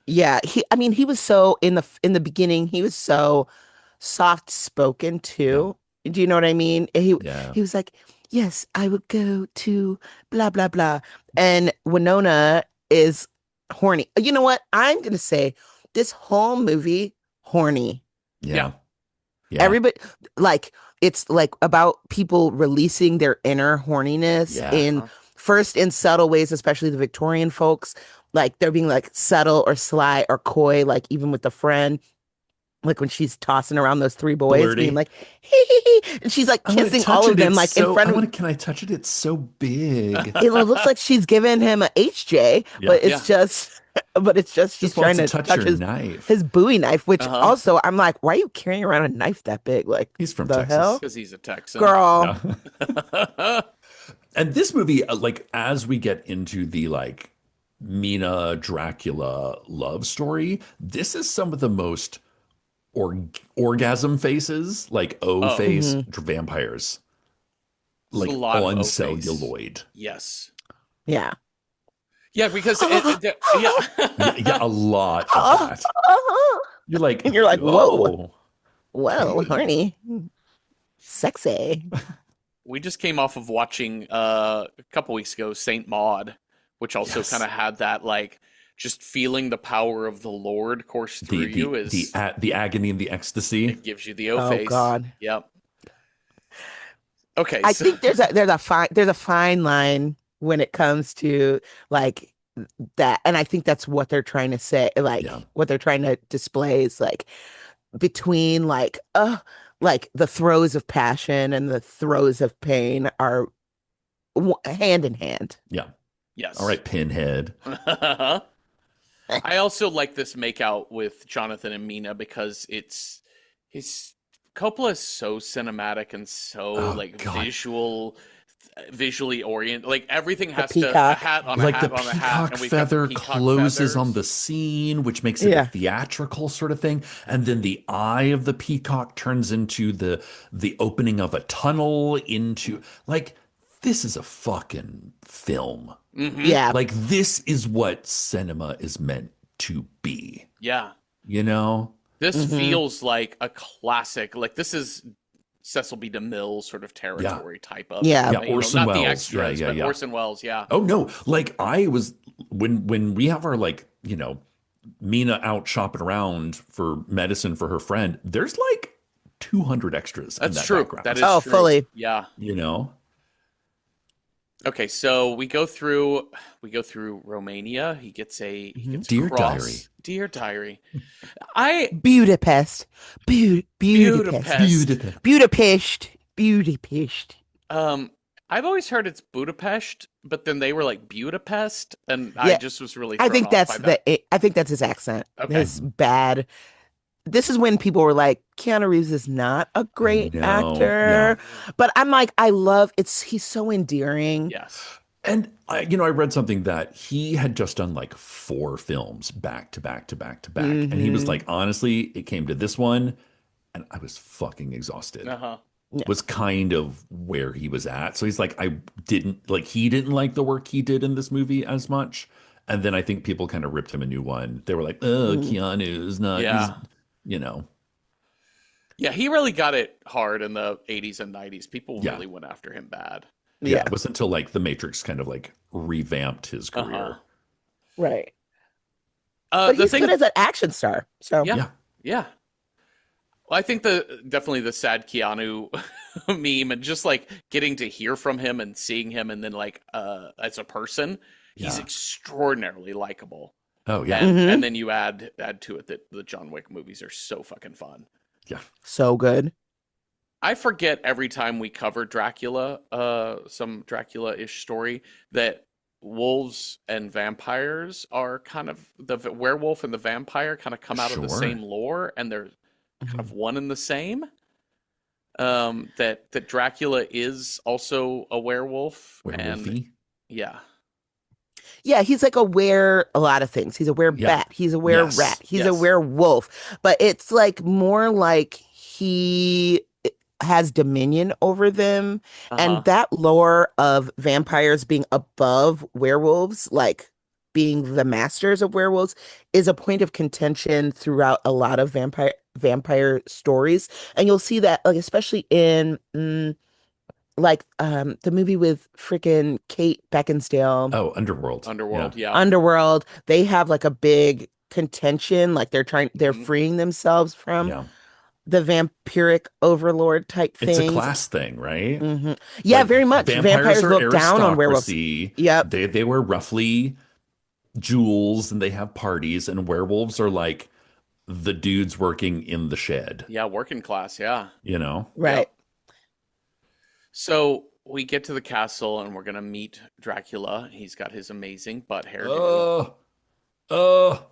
Speaker 3: Yeah, he was so in the beginning, he was so soft spoken too. Do you know what I mean?
Speaker 2: Yeah.
Speaker 3: He was like, "Yes, I would go to blah blah blah." And Winona is horny. You know what? I'm gonna say this whole movie horny.
Speaker 2: Yeah.
Speaker 3: Everybody like it's like about people releasing their inner horniness
Speaker 2: Yeah.
Speaker 3: in first in subtle ways, especially the Victorian folks. Like they're being like subtle or sly or coy, like even with the friend. Like when she's tossing around those three boys,
Speaker 2: Flirty.
Speaker 3: being like, hee, and she's like
Speaker 2: I wanna
Speaker 3: kissing
Speaker 2: touch
Speaker 3: all of
Speaker 2: it,
Speaker 3: them,
Speaker 2: it's
Speaker 3: like in
Speaker 2: so-
Speaker 3: front of.
Speaker 2: Can I touch it? It's so big.
Speaker 3: It looks like she's giving him a HJ,
Speaker 2: Yeah.
Speaker 3: but it's just she's
Speaker 2: Just
Speaker 3: trying
Speaker 2: wants
Speaker 3: to
Speaker 2: to touch
Speaker 3: touch
Speaker 2: your
Speaker 3: his
Speaker 2: knife.
Speaker 3: Bowie knife, which
Speaker 1: Uh-huh.
Speaker 3: also I'm like, why are you carrying around a knife that big? Like
Speaker 2: He's from
Speaker 3: the
Speaker 2: Texas.
Speaker 3: hell,
Speaker 1: Because he's a Texan.
Speaker 3: girl.
Speaker 2: Yeah. And this movie, like, as we get into the like Mina Dracula love story, this is some of the most orgasm faces, like O face vampires,
Speaker 1: There's
Speaker 2: like
Speaker 1: a lot of
Speaker 2: on
Speaker 1: O-face.
Speaker 2: celluloid.
Speaker 1: Yes.
Speaker 3: Yeah.
Speaker 1: Yeah, because yeah.
Speaker 2: Yeah, a lot of that. You're like,
Speaker 3: And you're like, whoa.
Speaker 2: "Oh."
Speaker 3: Well,
Speaker 2: Okay.
Speaker 3: horny, sexy.
Speaker 1: We just came off of watching a couple weeks ago Saint Maud, which also
Speaker 2: Yes.
Speaker 1: kind of had that like just feeling the power of the Lord course through you is
Speaker 2: the agony and the ecstasy.
Speaker 1: it gives you the O
Speaker 3: Oh
Speaker 1: face.
Speaker 3: God.
Speaker 1: Yep. Okay,
Speaker 3: I
Speaker 1: so
Speaker 3: think there's a fine line when it comes to like that, and I think that's what they're trying to say. Like
Speaker 2: Yeah.
Speaker 3: what they're trying to display is like between like the throes of passion and the throes of pain are hand in hand.
Speaker 2: Yeah.
Speaker 1: yes.
Speaker 2: All right, Pinhead.
Speaker 1: I also like this makeout with Jonathan and Mina because Coppola is so cinematic and so
Speaker 2: Oh,
Speaker 1: like
Speaker 2: God.
Speaker 1: visually oriented. Like everything has to a
Speaker 3: peacock.
Speaker 1: hat on
Speaker 2: Like
Speaker 1: a
Speaker 2: the
Speaker 1: hat on a hat,
Speaker 2: peacock
Speaker 1: and we've got the
Speaker 2: feather
Speaker 1: peacock
Speaker 2: closes on
Speaker 1: feathers.
Speaker 2: the scene, which makes it
Speaker 3: Yeah.
Speaker 2: a theatrical sort of thing. And then the eye of the peacock turns into the opening of a tunnel into like this is a fucking film.
Speaker 1: Mhm.
Speaker 3: Yeah.
Speaker 2: Like this is what cinema is meant to be.
Speaker 1: Yeah.
Speaker 2: You know?
Speaker 1: This
Speaker 3: Mhm.
Speaker 1: feels like a classic. Like this is Cecil B. DeMille sort of territory type of.
Speaker 3: Yeah.
Speaker 2: Yeah, Orson
Speaker 1: not
Speaker 2: Welles.
Speaker 1: the extras,
Speaker 2: Yeah,
Speaker 1: but
Speaker 2: yeah.
Speaker 1: Orson Welles. Yeah.
Speaker 2: Oh no, like I was when we have our like, Mina out shopping around for medicine for her friend, there's like 200 extras in
Speaker 1: That's
Speaker 2: that
Speaker 1: true.
Speaker 2: background.
Speaker 1: That is
Speaker 3: Oh,
Speaker 1: true.
Speaker 3: fully.
Speaker 1: Yeah.
Speaker 2: You know?
Speaker 1: Okay, so we go through Romania. He
Speaker 3: Mhm.
Speaker 1: gets a
Speaker 2: Dear Diary.
Speaker 1: cross. Dear Diary. I
Speaker 3: Budapest. Budapest.
Speaker 1: Budapest.
Speaker 2: Budapest.
Speaker 3: Budapest. Budapest.
Speaker 1: Um, I've always heard it's Budapest, but then they were like Budapest, and I
Speaker 3: Yeah,
Speaker 1: just was really
Speaker 3: I
Speaker 1: thrown
Speaker 3: think
Speaker 1: off by that.
Speaker 3: I think that's his accent.
Speaker 1: Okay.
Speaker 3: His bad. This is when people were like, Keanu Reeves is not a
Speaker 2: I
Speaker 3: great
Speaker 2: know. Yeah.
Speaker 3: actor. But I'm like, I love it's he's so endearing.
Speaker 1: Yes.
Speaker 2: And I read something that he had just done like 4 films back to back to back to back. And he was
Speaker 3: Hmm.
Speaker 2: like, honestly, it came to this one and I was fucking exhausted.
Speaker 1: Uh-huh.
Speaker 3: Yeah.
Speaker 2: Was kind of where he was at. So he's like, he didn't like the work he did in this movie as much. And then I think people kind of ripped him a new one. They were like, oh,
Speaker 3: Mhm.
Speaker 2: Keanu is not, he's,
Speaker 1: Yeah.
Speaker 2: you know,
Speaker 1: Yeah, he really got it hard in the 80s and 90s. People
Speaker 2: yeah.
Speaker 1: really went after him bad.
Speaker 2: Yeah.
Speaker 3: Yeah,
Speaker 2: It wasn't until like The Matrix kind of like revamped his
Speaker 1: Uh-huh.
Speaker 2: career.
Speaker 3: right. But
Speaker 1: The
Speaker 3: he's good
Speaker 1: thing,
Speaker 3: as an action star. So
Speaker 1: yeah,
Speaker 2: Yeah.
Speaker 1: yeah. Well, I think definitely the sad Keanu meme and just like getting to hear from him and seeing him and then like as a person, he's
Speaker 2: Yeah.
Speaker 1: extraordinarily likable.
Speaker 2: Oh, yeah.
Speaker 1: And
Speaker 3: Mhm.
Speaker 1: and then you add to it that the John Wick movies are so fucking fun.
Speaker 2: Yeah.
Speaker 3: so good.
Speaker 1: I forget every time we cover Dracula, some Dracula-ish story, that wolves and vampires are kind of werewolf and the vampire kind of come out of the
Speaker 2: Sure.
Speaker 1: same lore, and they're kind of
Speaker 3: Mhm.
Speaker 1: one and the same. That Dracula is also a werewolf, and
Speaker 2: Werewolfy.
Speaker 1: yeah,
Speaker 3: Yeah, he's like aware a lot of things. He's aware
Speaker 2: Yeah.
Speaker 3: bat. He's aware rat.
Speaker 2: Yes.
Speaker 3: He's
Speaker 1: yes,
Speaker 3: aware wolf. But it's like more like he has dominion over them. And
Speaker 1: uh-huh,
Speaker 3: that lore of vampires being above werewolves, like being the masters of werewolves, is a point of contention throughout a lot of vampire stories. And you'll see that like especially in like the movie with freaking Kate Beckinsale,
Speaker 2: Oh, Underworld. Yeah.
Speaker 1: Underworld, yeah,
Speaker 3: Underworld, they have like a big contention, like they're
Speaker 1: mhm,
Speaker 3: freeing themselves from
Speaker 2: Yeah.
Speaker 3: the vampiric overlord type
Speaker 2: It's a
Speaker 3: things.
Speaker 2: class thing, right?
Speaker 3: Yeah,
Speaker 2: Like
Speaker 3: very much.
Speaker 2: vampires
Speaker 3: Vampires
Speaker 2: are
Speaker 3: look down on werewolves.
Speaker 2: aristocracy.
Speaker 3: Yep.
Speaker 2: They were roughly jewels and they have parties, and werewolves are like the dudes working in the shed,
Speaker 1: yeah, working class, yeah,
Speaker 2: you know?
Speaker 3: Right.
Speaker 1: yep. So we get to the castle and we're gonna meet Dracula. He's got his amazing butt hairdo.
Speaker 2: Oh, oh,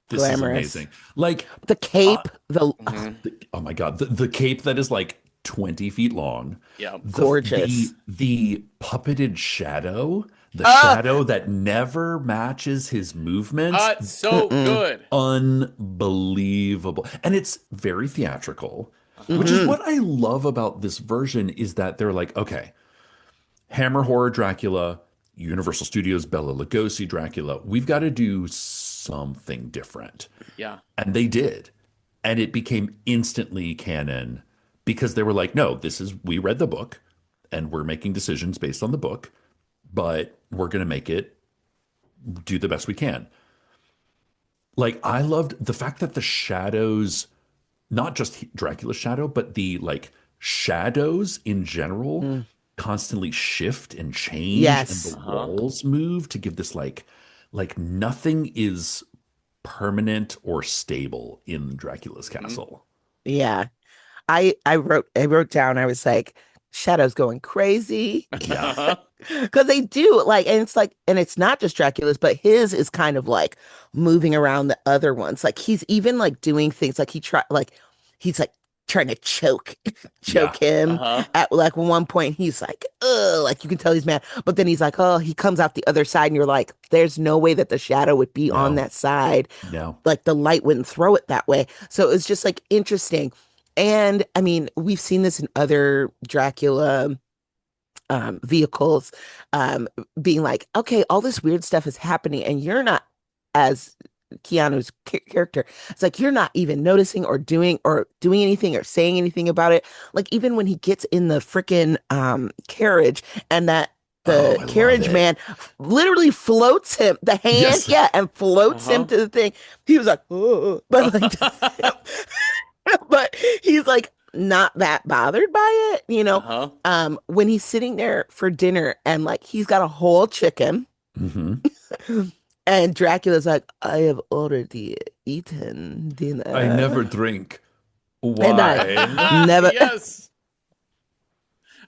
Speaker 2: this is
Speaker 3: Glamorous.
Speaker 2: amazing. Like,
Speaker 3: The cape,
Speaker 1: Mhm,
Speaker 2: oh my God, the cape that is like 20 feet long,
Speaker 1: yeah,
Speaker 3: gorgeous.
Speaker 2: the puppeted shadow, the
Speaker 3: Uh,
Speaker 2: shadow that never matches his movements,
Speaker 1: it's so
Speaker 3: mm-mm.
Speaker 1: good.
Speaker 2: unbelievable. And it's very theatrical, which is
Speaker 3: Mhm.
Speaker 2: what I love about this version is that they're like, okay, Hammer Horror Dracula, Universal Studios Bela Lugosi Dracula, we've got to do something different.
Speaker 1: Yeah,
Speaker 2: And they did. And it became instantly canon because they were like, no, we read the book and we're making decisions based on the book, but we're going to make it do the best we can. Like, I loved the fact that the shadows, not just Dracula's shadow, but the like shadows in general
Speaker 3: Mm.
Speaker 2: constantly shift and change and
Speaker 3: Yes.
Speaker 2: the
Speaker 1: uh-huh.
Speaker 2: walls move to give this like nothing is permanent or stable in Dracula's
Speaker 1: Mhm.
Speaker 2: castle.
Speaker 3: Yeah. I wrote down, I was like, Shadow's going crazy.
Speaker 2: Yeah.
Speaker 3: Because they do like, and it's like, and it's not just Dracula's, but his is kind of like moving around the other ones. Like he's even like doing things like he's like trying to choke him
Speaker 1: Uh-huh.
Speaker 3: at like one point. He's like, ugh, like you can tell he's mad, but then he's like, oh, he comes out the other side, and you're like, there's no way that the shadow would be on
Speaker 2: No.
Speaker 3: that side.
Speaker 2: No.
Speaker 3: Like the light wouldn't throw it that way. So it's just like interesting. And I mean, we've seen this in other Dracula vehicles, being like, okay, all this weird stuff is happening, and you're not, as Keanu's character, it's like you're not even noticing or doing anything or saying anything about it. Like even when he gets in the freaking carriage, and that
Speaker 2: Oh,
Speaker 3: the
Speaker 2: I love
Speaker 3: carriage
Speaker 2: it.
Speaker 3: man literally floats him, the hand,
Speaker 2: Yes.
Speaker 3: yeah, and floats him
Speaker 1: Uh-huh.
Speaker 3: to the thing. He was like, oh, but like, but he's like not that bothered by it,
Speaker 1: Uh-huh.
Speaker 3: when he's sitting there for dinner and like he's got a whole chicken
Speaker 2: Hmm.
Speaker 3: and Dracula's like, I have already eaten
Speaker 2: I never
Speaker 3: dinner.
Speaker 2: drink
Speaker 3: And I
Speaker 2: wine.
Speaker 3: never
Speaker 1: Yes.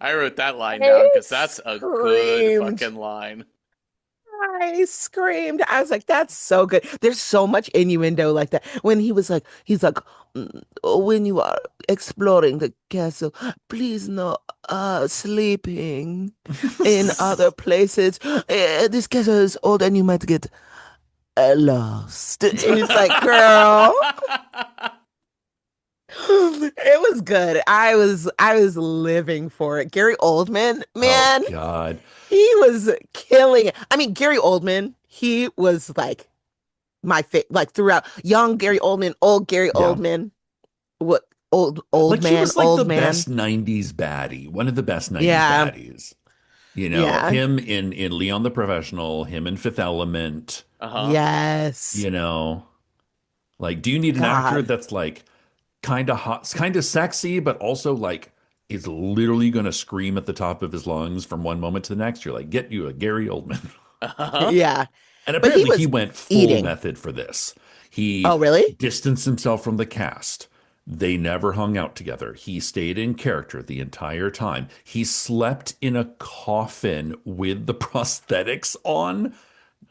Speaker 1: I wrote that line down
Speaker 3: I
Speaker 1: because that's a good
Speaker 3: screamed.
Speaker 1: fucking line.
Speaker 3: I screamed. I was like, that's so good. There's so much innuendo like that. When he's like, when you are exploring the castle, please no sleeping in other places. This castle is old and you might get lost. And it's like, girl, it was good. I was living for it. Gary Oldman,
Speaker 2: Oh
Speaker 3: man.
Speaker 2: God.
Speaker 3: He was killing it. I mean, Gary Oldman, he was like my fit, like throughout young Gary Oldman, old Gary
Speaker 2: Yeah.
Speaker 3: Oldman, what old
Speaker 2: Like he
Speaker 3: man,
Speaker 2: was like the
Speaker 3: old man.
Speaker 2: best 90s baddie, one of the best 90s
Speaker 3: Yeah,
Speaker 2: baddies. You know,
Speaker 3: yeah,
Speaker 2: him in Leon the Professional, him in Fifth Element,
Speaker 1: Uh-huh.
Speaker 3: yes.
Speaker 2: you know. Like, do you need an actor
Speaker 3: God.
Speaker 2: that's like kind of hot, kind of sexy, but also like is literally going to scream at the top of his lungs from one moment to the next? You're like, get you a Gary Oldman.
Speaker 1: Uh-huh.
Speaker 3: Yeah.
Speaker 2: And
Speaker 3: But he
Speaker 2: apparently he
Speaker 3: was
Speaker 2: went full
Speaker 3: eating.
Speaker 2: method for this. He
Speaker 3: Oh, really?
Speaker 2: distanced himself from the cast. They never hung out together. He stayed in character the entire time. He slept in a coffin with the prosthetics on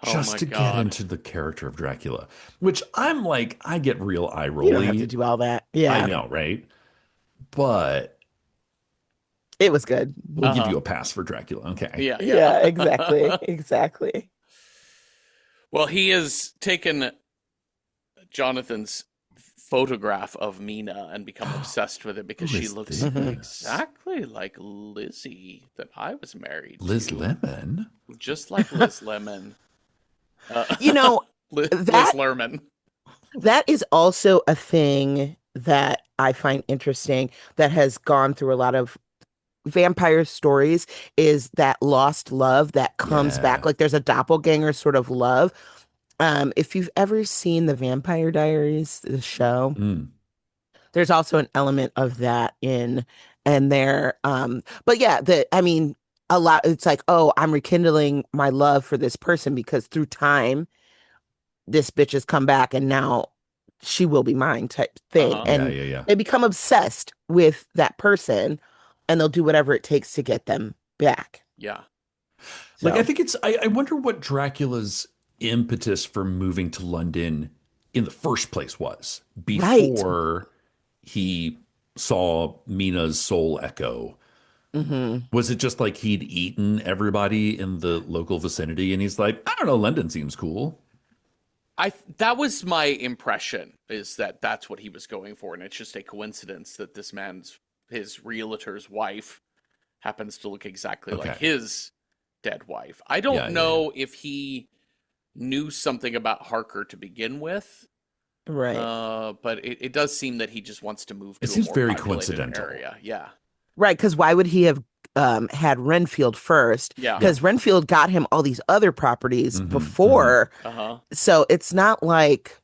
Speaker 1: Oh
Speaker 2: just
Speaker 1: my
Speaker 2: to get
Speaker 1: God.
Speaker 2: into the character of Dracula, which I'm like, I get real eye
Speaker 3: You don't have to
Speaker 2: rolly.
Speaker 3: do all that.
Speaker 2: I
Speaker 3: Yeah.
Speaker 2: know, right? But
Speaker 3: It was good.
Speaker 2: we'll give
Speaker 1: Uh-huh.
Speaker 2: you a pass for Dracula. Okay.
Speaker 1: Yeah,
Speaker 3: Yeah, exactly.
Speaker 1: yeah.
Speaker 3: Exactly.
Speaker 1: Well, he has taken Jonathan's photograph of Mina and become obsessed with it because
Speaker 2: Who
Speaker 1: she
Speaker 2: is
Speaker 1: looks
Speaker 3: Mhm.
Speaker 2: this?
Speaker 1: exactly like Lizzie that I was married
Speaker 2: Liz
Speaker 1: to.
Speaker 2: Lemon?
Speaker 1: Just like Liz Lemon.
Speaker 3: You know,
Speaker 1: Liz
Speaker 3: that
Speaker 1: Lerman.
Speaker 3: that is also a thing that I find interesting that has gone through a lot of vampire stories is that lost love that comes back.
Speaker 2: Yeah.
Speaker 3: Like there's a doppelganger sort of love. If you've ever seen the Vampire Diaries, the show,
Speaker 2: Mm.
Speaker 3: there's also an element of that in and there. But yeah, I mean, a lot it's like, oh, I'm rekindling my love for this person because through time, this bitch has come back and now she will be mine type thing.
Speaker 1: Uh-huh.
Speaker 2: Yeah,
Speaker 3: And
Speaker 2: yeah, yeah.
Speaker 3: they become obsessed with that person and they'll do whatever it takes to get them back.
Speaker 1: Yeah.
Speaker 2: Like, I
Speaker 3: So,
Speaker 2: think I wonder what Dracula's impetus for moving to London in the first place was
Speaker 3: right.
Speaker 2: before he saw Mina's soul echo.
Speaker 3: Hmm.
Speaker 2: Was it just like he'd eaten everybody in the local vicinity and he's like, I don't know, London seems cool.
Speaker 1: That was my impression is that that's what he was going for, and it's just a coincidence that this man's his realtor's wife happens to look exactly like
Speaker 2: Okay.
Speaker 1: his dead wife. I
Speaker 2: Yeah,
Speaker 1: don't
Speaker 2: yeah, yeah.
Speaker 1: know if he knew something about Harker to begin with,
Speaker 3: Right.
Speaker 1: but it does seem that he just wants to move
Speaker 2: It
Speaker 1: to a
Speaker 2: seems
Speaker 1: more
Speaker 2: very
Speaker 1: populated
Speaker 2: coincidental.
Speaker 1: area. Yeah,
Speaker 3: Right. Because why would he have had Renfield first?
Speaker 1: yeah,
Speaker 2: Yeah.
Speaker 3: Because Renfield got him all these other properties
Speaker 2: Hmm. Hmm.
Speaker 3: before.
Speaker 1: uh huh,
Speaker 3: So it's not like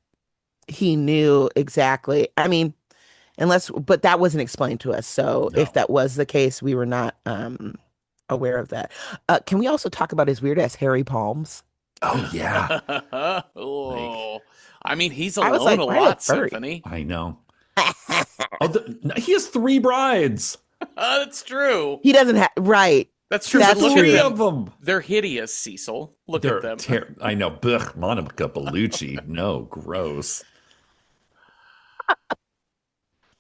Speaker 3: he knew exactly. I mean, but that wasn't explained to us. So if
Speaker 2: No.
Speaker 3: that was the case, we were not aware of that. Can we also talk about his weird ass hairy palms?
Speaker 2: Oh yeah. Like,
Speaker 1: oh, I mean, he's
Speaker 3: I was
Speaker 1: alone
Speaker 3: like,
Speaker 1: a
Speaker 3: why are they
Speaker 1: lot,
Speaker 3: furry?
Speaker 1: Symphony.
Speaker 2: I know. Oh, he has three brides.
Speaker 1: That's true.
Speaker 3: He doesn't have, right.
Speaker 1: That's true. But
Speaker 3: That's
Speaker 1: look at
Speaker 2: Three
Speaker 3: true.
Speaker 1: them.
Speaker 2: of them.
Speaker 1: They're hideous, Cecil. Look at them.
Speaker 2: I know. Ugh, Monica Bellucci. No, gross.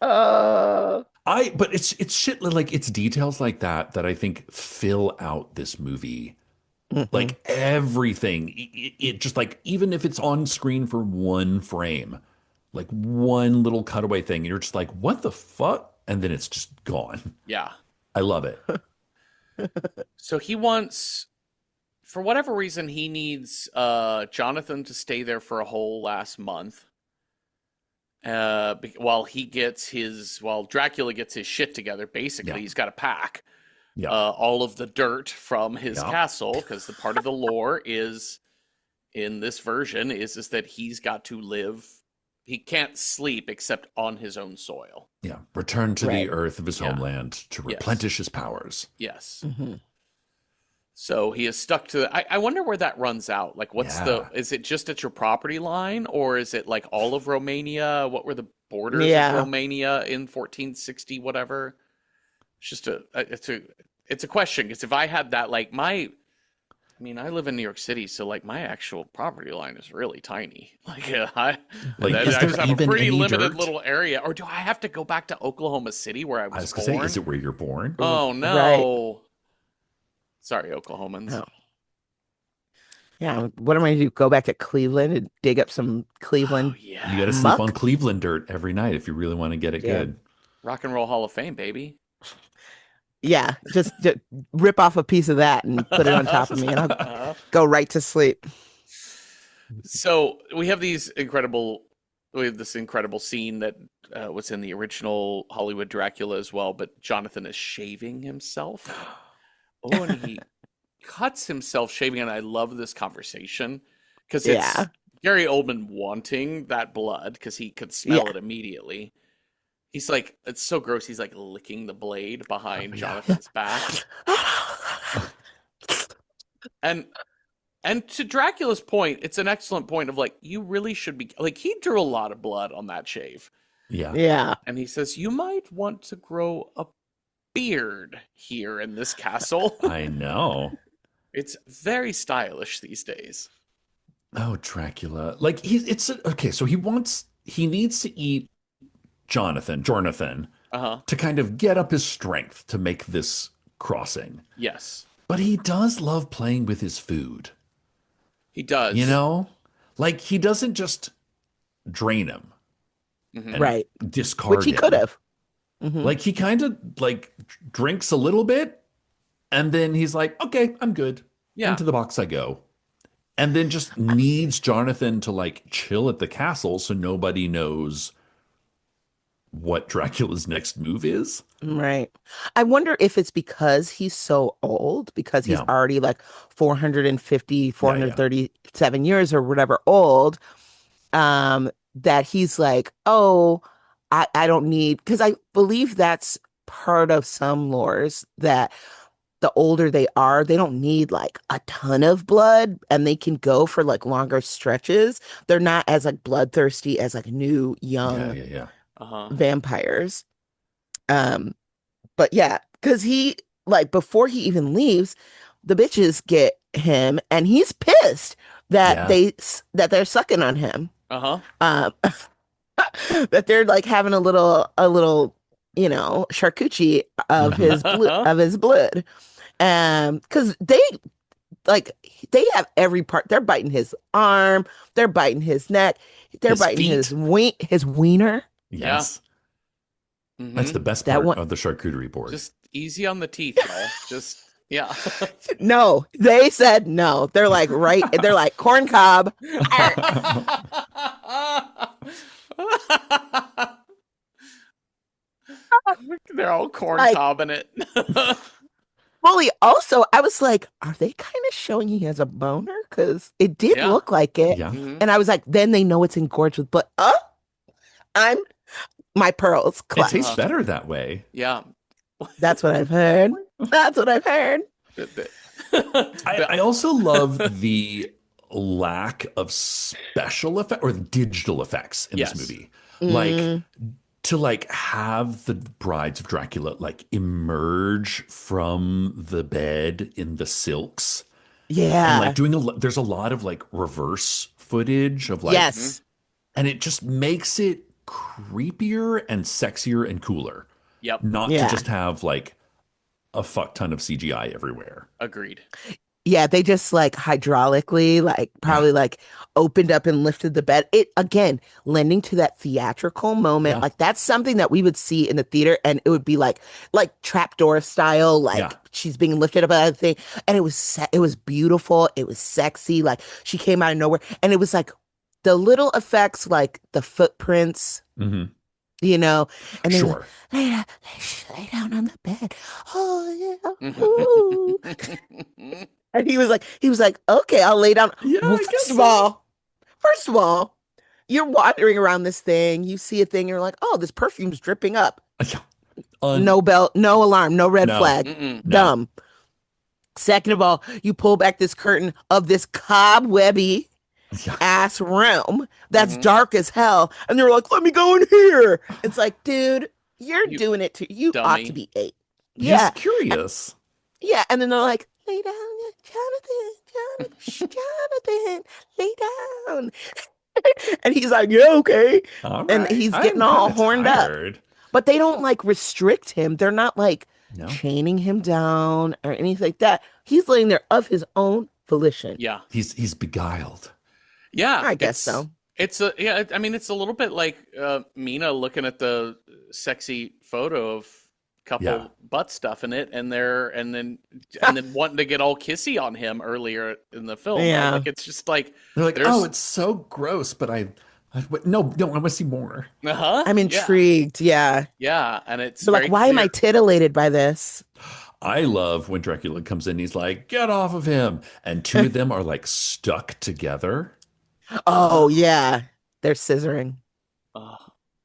Speaker 3: Uh,
Speaker 2: But it's shit like it's details like that that I think fill out this movie.
Speaker 3: mhm.
Speaker 2: Like everything, it just like even if it's on screen for one frame, like one little cutaway thing, and you're just like, what the fuck? And then it's just gone.
Speaker 1: Yeah.
Speaker 2: I love it.
Speaker 1: So he wants, for whatever reason, he needs Jonathan to stay there for a whole last month. While Dracula gets his shit together, basically,
Speaker 2: Yeah.
Speaker 1: he's got to pack
Speaker 2: Yeah.
Speaker 1: all of the dirt from his
Speaker 2: Yeah.
Speaker 1: castle because the part of the lore is in this version is that he's got to live he can't sleep except on his own soil.
Speaker 2: Yeah. Return to
Speaker 3: Right.
Speaker 2: the earth of his
Speaker 1: Yeah.
Speaker 2: homeland to
Speaker 1: Yes.
Speaker 2: replenish his powers.
Speaker 1: Yes.
Speaker 3: Mm-hmm.
Speaker 1: So he is stuck to I wonder where that runs out. Like, what's
Speaker 2: Yeah.
Speaker 1: is it just at your property line, or is it like all of Romania? What were the borders
Speaker 3: Yeah.
Speaker 1: of Romania in 1460, whatever? It's just it's a question, because if I had that, like I live in New York City, so like my actual property line is really tiny. Like, I
Speaker 2: Is
Speaker 1: just
Speaker 2: there
Speaker 1: have a
Speaker 2: even
Speaker 1: pretty
Speaker 2: any
Speaker 1: limited
Speaker 2: dirt?
Speaker 1: little area. Or do I have to go back to Oklahoma City where I
Speaker 2: I
Speaker 1: was
Speaker 2: was going to say,
Speaker 1: born?
Speaker 2: is it where you're born?
Speaker 1: Oh no.
Speaker 3: Right.
Speaker 1: Sorry, Oklahomans.
Speaker 3: Oh. Yeah. What am I going to do? Go back to Cleveland and dig up some
Speaker 1: Oh
Speaker 3: Cleveland?
Speaker 1: yeah.
Speaker 2: You got to sleep
Speaker 3: Muck?
Speaker 2: on Cleveland dirt every night if you really want to get it
Speaker 3: Yeah.
Speaker 2: good.
Speaker 1: Rock and Roll Hall of Fame, baby.
Speaker 3: Yeah. Just rip off a piece of that and put it on top of me, and I'll go right to sleep.
Speaker 1: So we have this incredible scene that was in the original Hollywood Dracula as well, but Jonathan is shaving himself. Oh, and he cuts himself shaving, and I love this conversation because it's
Speaker 3: Yeah.
Speaker 1: Gary Oldman wanting that blood because he could smell
Speaker 3: Yeah.
Speaker 1: it immediately. He's like, it's so gross. He's like licking the blade behind
Speaker 2: Yeah.
Speaker 1: Jonathan's back. And to Dracula's point, it's an excellent point of like, you really should be like, he drew a lot of blood on that shave.
Speaker 2: Yeah.
Speaker 3: Yeah.
Speaker 1: And he says, you might want to grow a beard here in this castle.
Speaker 2: I know.
Speaker 1: It's very stylish these days.
Speaker 2: Oh, Dracula. Like okay, so he needs to eat Jonathan
Speaker 1: Uh-huh.
Speaker 2: to kind of get up his strength to make this crossing.
Speaker 1: Yes,
Speaker 2: But he does love playing with his food.
Speaker 1: he does.
Speaker 2: You know? Like he doesn't just drain him
Speaker 1: Mhm.
Speaker 2: and
Speaker 3: Right.
Speaker 2: discard
Speaker 3: Which he
Speaker 2: him.
Speaker 3: could have. Mhm.
Speaker 2: Like he kind of like drinks a little bit and then he's like, okay, I'm good.
Speaker 1: Yeah.
Speaker 2: Into the box I go. And then just needs Jonathan to like chill at the castle so nobody knows what Dracula's next move is.
Speaker 3: Right. I wonder if it's because he's so old, because he's
Speaker 2: Yeah.
Speaker 3: already like 450, 437 years or whatever old, that he's like, oh, I don't need, because I believe that's part of some lores that the older they are, they don't need like a ton of blood and they can go for like longer stretches. They're not as like bloodthirsty as like new young
Speaker 2: Yeah.
Speaker 1: Uh-huh.
Speaker 3: vampires. But yeah, because he like before he even leaves, the bitches get him and he's pissed that
Speaker 2: Yeah.
Speaker 3: they're sucking on him.
Speaker 1: Uh-huh.
Speaker 3: That they're like having a little charcuterie of his blood. Because they have every part. They're biting his arm, they're biting his neck, they're
Speaker 2: His
Speaker 3: biting
Speaker 2: feet.
Speaker 3: his wiener.
Speaker 2: Yes.
Speaker 1: Mhm.
Speaker 2: That's the best
Speaker 3: That
Speaker 2: part
Speaker 3: one-
Speaker 2: of the charcuterie board.
Speaker 1: Just easy on the teeth, y'all. Just, yeah.
Speaker 3: No, they said no. They're like they're like corn cob.
Speaker 1: They're all corn
Speaker 3: Like-
Speaker 1: cobbing it.
Speaker 3: Fully. Also, I was like, are they kind of showing he has a boner? Because it did
Speaker 1: Yeah.
Speaker 3: look like it.
Speaker 2: Yeah.
Speaker 1: Mhm.
Speaker 3: And I was like, then they know it's engorged with blood. I'm my pearls
Speaker 2: It
Speaker 3: clutch.
Speaker 2: tastes better that way.
Speaker 1: Yeah.
Speaker 3: That's what I've heard. That's what I've heard.
Speaker 2: I also love the lack of special effect or digital effects in
Speaker 1: Yes.
Speaker 2: this movie. Like
Speaker 3: Mm,
Speaker 2: to like have the brides of Dracula like emerge from the bed in the silks
Speaker 3: yeah.
Speaker 2: and like doing there's a lot of like reverse footage of like
Speaker 3: Yes.
Speaker 2: and it just makes it creepier and sexier and cooler.
Speaker 1: Yep.
Speaker 2: Not
Speaker 3: Yeah.
Speaker 2: to just have like a fuck ton of CGI everywhere.
Speaker 1: Agreed.
Speaker 3: Yeah, they just like hydraulically, like probably like opened up and lifted the bed. It again, lending to that theatrical moment.
Speaker 2: Yeah.
Speaker 3: Like that's something that we would see in the theater, and it would be like trapdoor style, like
Speaker 2: Yeah.
Speaker 3: she's being lifted up out of the thing. And it was beautiful, it was sexy, like she came out of nowhere. And it was like the little effects, like the footprints,
Speaker 2: hmm
Speaker 3: and then
Speaker 2: Sure.
Speaker 3: lay down on the bed. Oh yeah. Ooh. And he was like, okay, I'll lay down.
Speaker 2: Yeah,
Speaker 3: Well,
Speaker 2: I guess
Speaker 3: first of all, you're wandering around this thing, you see a thing, you're like, oh, this perfume's dripping up.
Speaker 2: Yeah. Un
Speaker 3: No bell, no alarm, no red
Speaker 2: no,
Speaker 3: flag.
Speaker 1: Mm-mm.
Speaker 2: no.
Speaker 3: Dumb. Second of all, you pull back this curtain of this cobwebby
Speaker 2: Yeah.
Speaker 3: ass room that's
Speaker 1: Hmm.
Speaker 3: dark as hell. And they're like, let me go in here. It's like, dude, you're
Speaker 1: You
Speaker 3: doing it to you ought to
Speaker 1: dummy.
Speaker 3: be eight.
Speaker 2: He's
Speaker 3: Yeah.
Speaker 2: curious.
Speaker 3: Yeah. And then they're like, lay down, Jonathan, Jonathan, shh, Jonathan, lay down. And he's like, yeah, okay.
Speaker 2: All
Speaker 3: And
Speaker 2: right.
Speaker 3: he's getting
Speaker 2: I'm kind
Speaker 3: all
Speaker 2: of
Speaker 3: horned up.
Speaker 2: tired.
Speaker 3: But they don't like restrict him. They're not like
Speaker 2: No.
Speaker 3: chaining him down or anything like that. He's laying there of his own volition.
Speaker 1: Yeah.
Speaker 2: He's beguiled.
Speaker 1: Yeah.
Speaker 3: I guess so.
Speaker 1: I mean, it's a little bit like Mina looking at the sexy photo of couple
Speaker 2: Yeah.
Speaker 1: butt stuff in it, and then wanting to get all kissy on him earlier in the film. Right?
Speaker 3: Yeah.
Speaker 1: Like it's just like
Speaker 2: They're like,
Speaker 1: there's
Speaker 2: oh, it's so gross, but no, I want to see more.
Speaker 1: uh-huh.
Speaker 3: I'm
Speaker 1: Yeah.
Speaker 3: intrigued. Yeah.
Speaker 1: Yeah, and it's
Speaker 3: They're like,
Speaker 1: very
Speaker 3: why am I
Speaker 1: clear.
Speaker 3: titillated by this?
Speaker 2: I love when Dracula comes in, he's like, get off of him. And two of them are like stuck together.
Speaker 3: Oh, yeah. They're scissoring.
Speaker 1: Oh,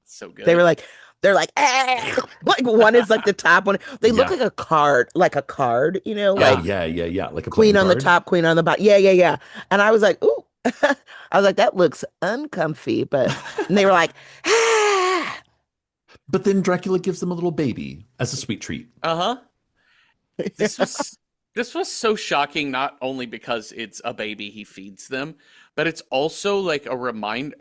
Speaker 1: so good.
Speaker 3: They were like, they're like, ah! Like one is like the top one. They look
Speaker 2: Yeah.
Speaker 3: like a card, you know,
Speaker 1: Yeah.
Speaker 3: like
Speaker 2: Yeah. Like a
Speaker 3: queen
Speaker 2: playing
Speaker 3: on the
Speaker 2: card.
Speaker 3: top, queen on the bottom. Yeah. And I was like, ooh. I was like, that looks uncomfy. But and they were like, ah.
Speaker 2: But then Dracula gives them a little baby as a sweet treat.
Speaker 1: Uh-huh. This was so shocking, not only because it's a baby he feeds them, but it's also like a reminder.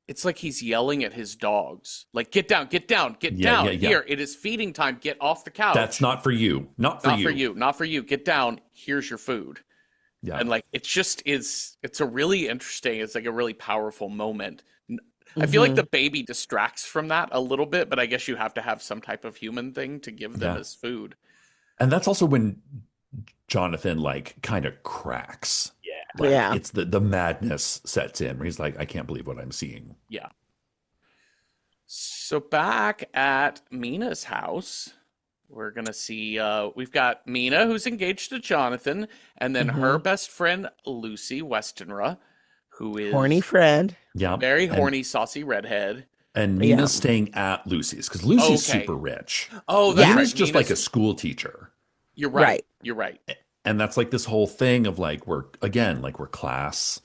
Speaker 1: It's like he's yelling at his dogs, like get down, get down, get
Speaker 2: Yeah,
Speaker 1: down.
Speaker 2: yeah.
Speaker 1: Here, it is feeding time. Get off the couch.
Speaker 2: That's not for you. Not for
Speaker 1: not
Speaker 2: you.
Speaker 1: for you, not for you. Get down. Here's your food.
Speaker 2: Yeah.
Speaker 1: And like it's a really interesting. It's like a really powerful moment. I feel like
Speaker 3: Mhm.
Speaker 1: the baby distracts from that a little bit, but I guess you have to have some type of human thing to give them
Speaker 2: Yeah.
Speaker 1: as food.
Speaker 2: And that's also when Jonathan like kind of cracks.
Speaker 1: Yeah.
Speaker 2: Like
Speaker 3: Yeah.
Speaker 2: it's the madness sets in where he's like, I can't believe what I'm seeing.
Speaker 1: Yeah. So back at Mina's house, we're gonna see we've got Mina who's engaged to Jonathan, and then her best friend Lucy Westenra, who is
Speaker 3: Horny friend.
Speaker 2: Yeah.
Speaker 1: very
Speaker 2: And-
Speaker 1: horny, saucy redhead.
Speaker 2: And
Speaker 3: Yeah.
Speaker 2: Mina's staying at Lucy's because Lucy's
Speaker 1: Okay.
Speaker 2: super rich.
Speaker 1: Oh, that's
Speaker 3: Yeah.
Speaker 2: Mina's
Speaker 1: right.
Speaker 2: just like a
Speaker 1: Mina's-
Speaker 2: school teacher.
Speaker 1: You're right.
Speaker 3: Right.
Speaker 1: You're right.
Speaker 2: And that's like this whole thing of like we're class,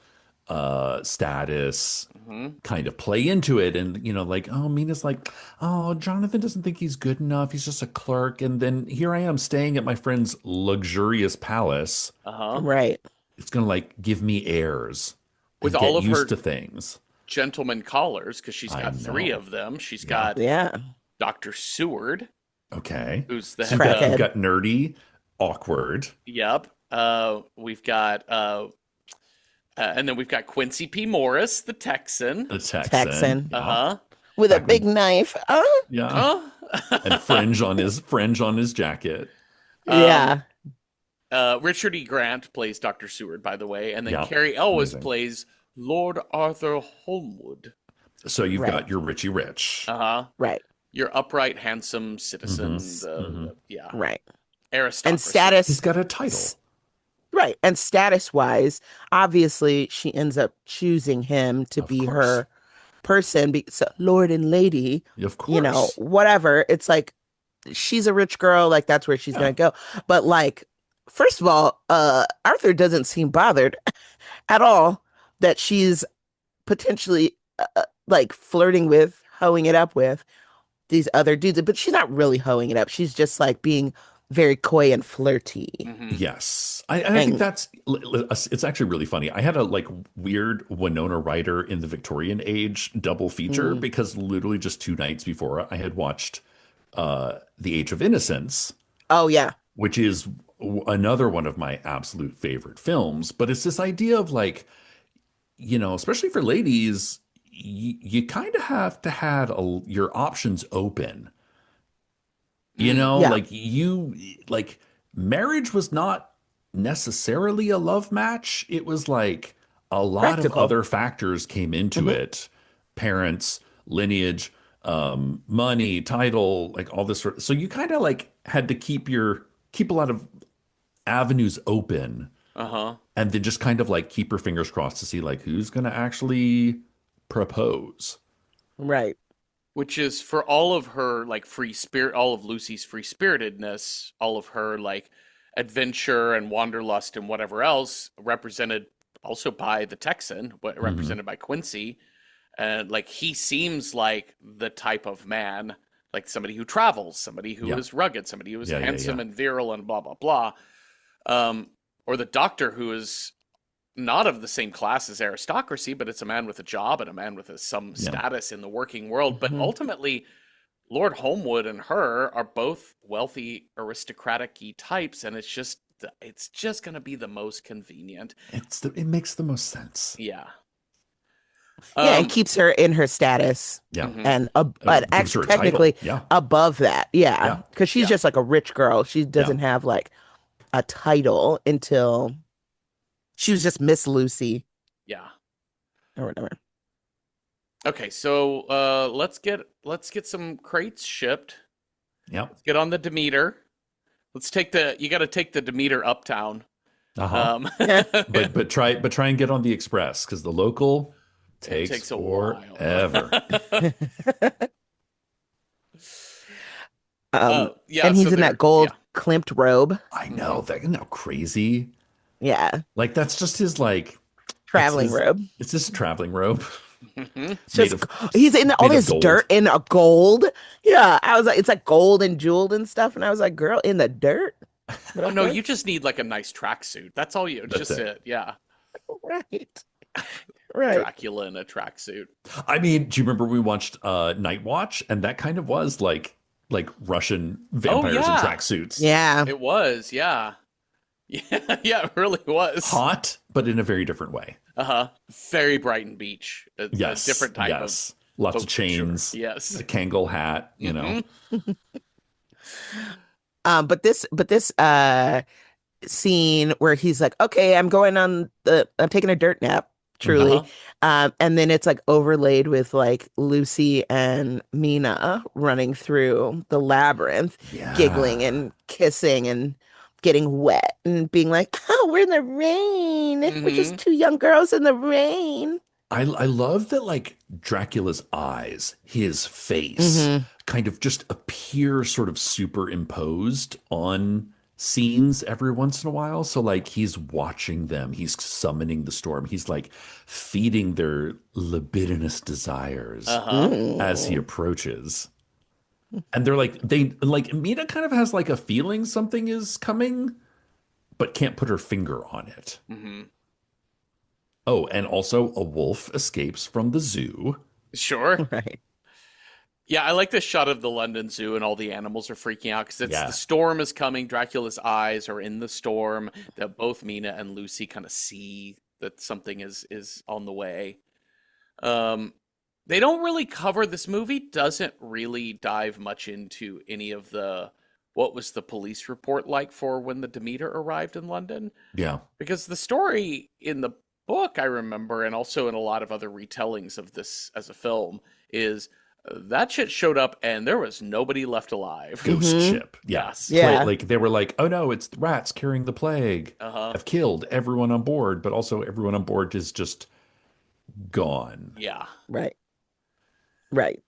Speaker 2: status,
Speaker 1: Hmm.
Speaker 2: kind of play into it. And like, oh, Mina's like, oh, Jonathan doesn't think he's good enough. He's just a clerk. And then here I am staying at my friend's luxurious palace.
Speaker 1: Uh-huh.
Speaker 3: Right.
Speaker 2: It's gonna like give me airs
Speaker 1: With
Speaker 2: and
Speaker 1: all
Speaker 2: get
Speaker 1: of
Speaker 2: used
Speaker 1: her
Speaker 2: to things.
Speaker 1: gentleman callers, because she's
Speaker 2: I
Speaker 1: got three
Speaker 2: know.
Speaker 1: of them. She's
Speaker 2: Yeah.
Speaker 1: got
Speaker 3: Yeah.
Speaker 1: Dr. Seward,
Speaker 2: Okay.
Speaker 1: who's the
Speaker 2: So
Speaker 1: head
Speaker 3: Crackhead.
Speaker 2: we've got nerdy, awkward.
Speaker 1: Yep. We've got and then we've got Quincy P. Morris, the Texan.
Speaker 2: The Texan.
Speaker 3: Texan.
Speaker 2: Yeah.
Speaker 1: Uh-huh.
Speaker 3: With a
Speaker 2: Back
Speaker 3: big
Speaker 2: when-
Speaker 3: knife.
Speaker 2: Yeah.
Speaker 1: Oh.
Speaker 2: And fringe on his jacket.
Speaker 3: Yeah.
Speaker 1: Richard E. Grant plays Dr. Seward, by the way, and then
Speaker 2: Yeah,
Speaker 1: Carrie Elwes
Speaker 2: amazing.
Speaker 1: plays Lord Arthur Holmwood.
Speaker 2: So you've
Speaker 3: Right.
Speaker 2: got your Richie Rich.
Speaker 1: Uh-huh.
Speaker 3: Right.
Speaker 1: Your upright, handsome citizen.
Speaker 2: Mhm.
Speaker 1: Yeah.
Speaker 3: Right.
Speaker 1: Aristocracy.
Speaker 3: And status.
Speaker 2: He's got a title.
Speaker 3: Right. And status wise, obviously, she ends up choosing him to
Speaker 2: Of
Speaker 3: be
Speaker 2: course.
Speaker 3: her person. So, Lord and Lady,
Speaker 2: Of course.
Speaker 3: whatever. It's like she's a rich girl. Like, that's where she's
Speaker 2: Yeah.
Speaker 3: going to go. But, like, first of all, Arthur doesn't seem bothered at all that she's potentially like flirting with, hoeing it up with these other dudes. But she's not really hoeing it up. She's just like being very coy and flirty.
Speaker 1: Mhm.
Speaker 2: Yes. I think
Speaker 3: And-
Speaker 2: that's it's actually really funny. I had a like weird Winona Ryder in the Victorian age double feature because literally just 2 nights before I had watched The Age of Innocence,
Speaker 3: Oh, yeah.
Speaker 2: which is another one of my absolute favorite films. But it's this idea of like, especially for ladies, you kind of have to have your options open.
Speaker 3: Yeah.
Speaker 2: Like marriage was not necessarily a love match. It was like a lot
Speaker 3: Practical.
Speaker 2: of other factors came into it. Parents, lineage, money, title, like all this sort. So you kind of like had to keep a lot of avenues open
Speaker 1: Uh-huh.
Speaker 2: and then just kind of like keep her fingers crossed to see like who's going to actually propose.
Speaker 3: Right.
Speaker 1: Which is for all of her like free spirit, all of Lucy's free spiritedness, all of her like adventure and wanderlust and whatever else, represented also by the Texan,
Speaker 2: Hmm.
Speaker 1: represented by Quincy. And like he seems like the type of man, like somebody who travels, somebody who
Speaker 2: Yeah.
Speaker 1: is rugged, somebody who is
Speaker 2: Yeah. Yeah.
Speaker 1: handsome
Speaker 2: Yeah.
Speaker 1: and virile and blah blah blah. Or the doctor who is not of the same class as aristocracy, but it's a man with a job and a man with some
Speaker 2: Yeah.
Speaker 1: status in the working world. But
Speaker 3: Mhm.
Speaker 1: ultimately, Lord Homewood and her are both wealthy, aristocratic-y types, and it's just gonna be the most convenient.
Speaker 2: It makes the most sense.
Speaker 1: Yeah.
Speaker 3: Yeah, and
Speaker 1: Um.
Speaker 3: keeps her in her status
Speaker 2: Yeah.
Speaker 1: Mhm.
Speaker 3: and but
Speaker 2: Gives her
Speaker 3: actually
Speaker 2: a title.
Speaker 3: technically
Speaker 2: Yeah.
Speaker 3: above that. Yeah,
Speaker 2: Yeah.
Speaker 3: because she's
Speaker 1: Yeah.
Speaker 3: just like a rich girl. She
Speaker 2: Yeah.
Speaker 3: doesn't have like a title until she was just Miss Lucy
Speaker 1: Yeah.
Speaker 3: or whatever.
Speaker 1: Okay. So let's get some crates shipped.
Speaker 2: Yeah.
Speaker 1: Let's get on the Demeter. You got to take the Demeter uptown.
Speaker 2: Uh-huh. But try and get on the express because the local
Speaker 1: It
Speaker 2: takes
Speaker 1: takes a while.
Speaker 2: forever.
Speaker 1: Yeah.
Speaker 3: And
Speaker 1: So
Speaker 3: he's in that gold klimt robe.
Speaker 2: I know that, isn't that crazy?
Speaker 3: Yeah,
Speaker 2: Like that's just his like
Speaker 3: traveling robe.
Speaker 2: it's his traveling robe
Speaker 1: Mhm.
Speaker 3: It's
Speaker 2: made
Speaker 3: just
Speaker 2: of
Speaker 3: he's in all
Speaker 2: made of
Speaker 3: this
Speaker 2: gold.
Speaker 3: dirt in a gold. Yeah, I was like, it's like gold and jeweled and stuff, and I was like, girl, in the dirt. But
Speaker 1: Oh no,
Speaker 3: okay,
Speaker 1: you just need like a nice tracksuit. That's all you.
Speaker 2: That's
Speaker 1: Just
Speaker 2: it.
Speaker 1: it. Yeah.
Speaker 3: right, right.
Speaker 1: Dracula in a tracksuit.
Speaker 2: I mean, do you remember we watched Night Watch and that kind of was like Russian
Speaker 1: Oh
Speaker 2: vampires in
Speaker 1: yeah,
Speaker 2: tracksuits.
Speaker 3: Yeah,
Speaker 1: it was. Yeah. Yeah. Yeah. It really was.
Speaker 2: Hot, but in a very different way.
Speaker 1: Uh-huh. Very Brighton Beach. A
Speaker 2: Yes.
Speaker 1: different type
Speaker 2: Yes. Lots of
Speaker 1: of sure.
Speaker 2: chains,
Speaker 1: Yes.
Speaker 2: a Kangol hat, you know.
Speaker 1: Mhm.
Speaker 3: but this scene where he's like, okay, I'm taking a dirt nap,
Speaker 2: Mhm.
Speaker 3: truly.
Speaker 1: Uh-huh.
Speaker 3: And then it's like overlaid with like Lucy and Mina running through the labyrinth, giggling
Speaker 2: Yeah.
Speaker 3: and kissing and getting wet and being like, oh, we're in the rain. We're just
Speaker 1: Mhm.
Speaker 3: two young girls in the rain.
Speaker 2: I love that like Dracula's eyes, his face
Speaker 3: Hmm.
Speaker 2: kind of just appear sort of superimposed on scenes every once in a while. So like he's watching them, he's summoning the storm, he's like feeding their libidinous desires
Speaker 1: Uh-huh.
Speaker 2: as he approaches. And they like Mina kind of has like a feeling something is coming, but can't put her finger on it.
Speaker 1: Mhm.
Speaker 2: Oh, and also a wolf escapes from the zoo.
Speaker 1: Sure.
Speaker 3: Right.
Speaker 1: Yeah, I like this shot of the London Zoo and all the animals are freaking out because it's the
Speaker 2: Yeah.
Speaker 1: storm is coming. Dracula's eyes are in the storm. That both Mina and Lucy kind of see that something is on the way. Um, they don't really cover this movie. Doesn't really dive much into any of the what was the police report like for when the Demeter arrived in London
Speaker 2: Yeah.
Speaker 1: because the story in the book I remember and also in a lot of other retellings of this as a film is that shit showed up and there was nobody left alive.
Speaker 2: Ghost
Speaker 3: Hmm.
Speaker 2: ship. Yeah.
Speaker 1: Yes.
Speaker 3: Yeah.
Speaker 2: Like they were like, oh no, it's the rats carrying the plague.
Speaker 1: Uh-huh.
Speaker 2: I've killed everyone on board, but also everyone on board is just gone.
Speaker 1: Yeah.
Speaker 3: Right. Right.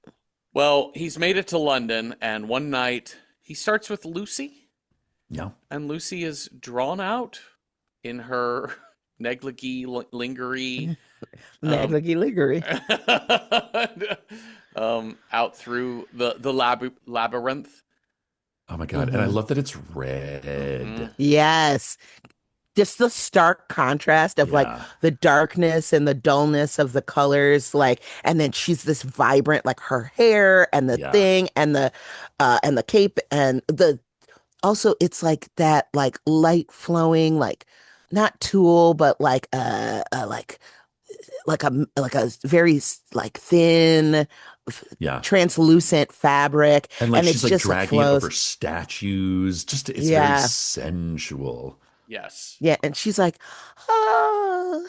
Speaker 1: Well, he's made it to London and one night he starts with Lucy
Speaker 2: Yeah.
Speaker 1: and Lucy is drawn out in her negligee lingerie um,
Speaker 3: Nagley Liggery.
Speaker 1: out through the labyrinth.
Speaker 2: Oh my God. And I
Speaker 3: Hmm.
Speaker 2: love that it's red.
Speaker 1: Mhm.
Speaker 3: Yes. Just the stark contrast of like
Speaker 2: Yeah.
Speaker 3: the darkness and the dullness of the colors, like, and then she's this vibrant, like her hair and the
Speaker 2: Yeah.
Speaker 3: thing and the cape and the also it's like that like light flowing, like not tulle, but like a very like thin
Speaker 2: Yeah.
Speaker 3: translucent fabric,
Speaker 2: And like
Speaker 3: and
Speaker 2: she's
Speaker 3: it's
Speaker 2: like
Speaker 3: just like
Speaker 2: dragging it over
Speaker 3: flows.
Speaker 2: statues. Just it's very
Speaker 3: Yeah.
Speaker 2: sensual.
Speaker 1: Yes.
Speaker 3: Yeah, and she's like, oh,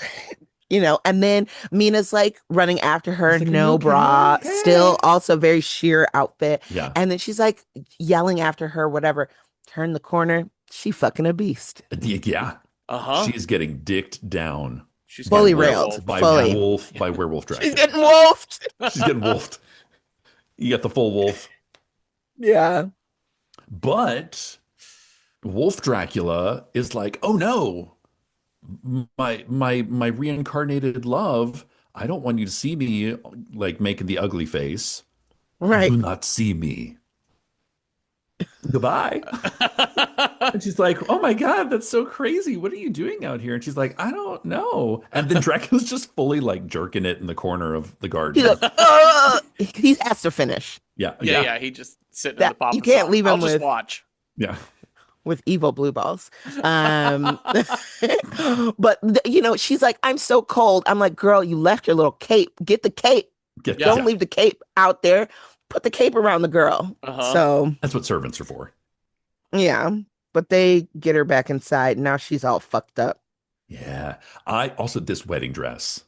Speaker 3: and then Mina's like running after her,
Speaker 2: He's like, are you
Speaker 3: no bra,
Speaker 2: okay?
Speaker 3: still
Speaker 2: Hey.
Speaker 3: also very sheer outfit.
Speaker 2: Yeah.
Speaker 3: And then she's like yelling after her, whatever. Turn the corner, she fucking a beast.
Speaker 2: Yeah.
Speaker 1: Uh-huh.
Speaker 2: She is getting dicked down
Speaker 1: She's
Speaker 3: Fully
Speaker 1: getting
Speaker 2: by
Speaker 3: railed.
Speaker 1: werewolf.
Speaker 3: Fully.
Speaker 2: by werewolf
Speaker 3: She's
Speaker 2: Dracula.
Speaker 3: getting wolfed.
Speaker 2: She's getting wolfed. You got the full wolf.
Speaker 3: Yeah.
Speaker 2: But Wolf Dracula is like, oh no, my reincarnated love, I don't want you to see me like making the ugly face. Do
Speaker 3: Right.
Speaker 2: not see me. Goodbye. And she's like, oh my God, that's so crazy. What are you doing out here? And she's like, I don't know. And then Dracula's just fully like jerking it in the corner of the
Speaker 3: He's like,
Speaker 2: garden.
Speaker 3: he has to finish.
Speaker 2: Yeah,
Speaker 1: Yeah,
Speaker 2: yeah,
Speaker 1: yeah, he just sitting in the
Speaker 3: That
Speaker 1: papa
Speaker 3: you can't
Speaker 1: sock.
Speaker 3: leave
Speaker 1: I'll
Speaker 3: him
Speaker 1: just
Speaker 3: with
Speaker 1: watch.
Speaker 2: yeah.
Speaker 3: evil blue balls. But she's like, I'm so cold. I'm like, girl, you left your little cape. Get the cape.
Speaker 2: Get
Speaker 1: Yeah.
Speaker 3: Don't
Speaker 2: yeah.
Speaker 3: leave the cape out there. Put the cape around the girl.
Speaker 1: Uh-huh.
Speaker 3: So
Speaker 2: That's what servants are for.
Speaker 3: yeah, but they get her back inside. Now she's all fucked up.
Speaker 2: Yeah. I also this wedding dress.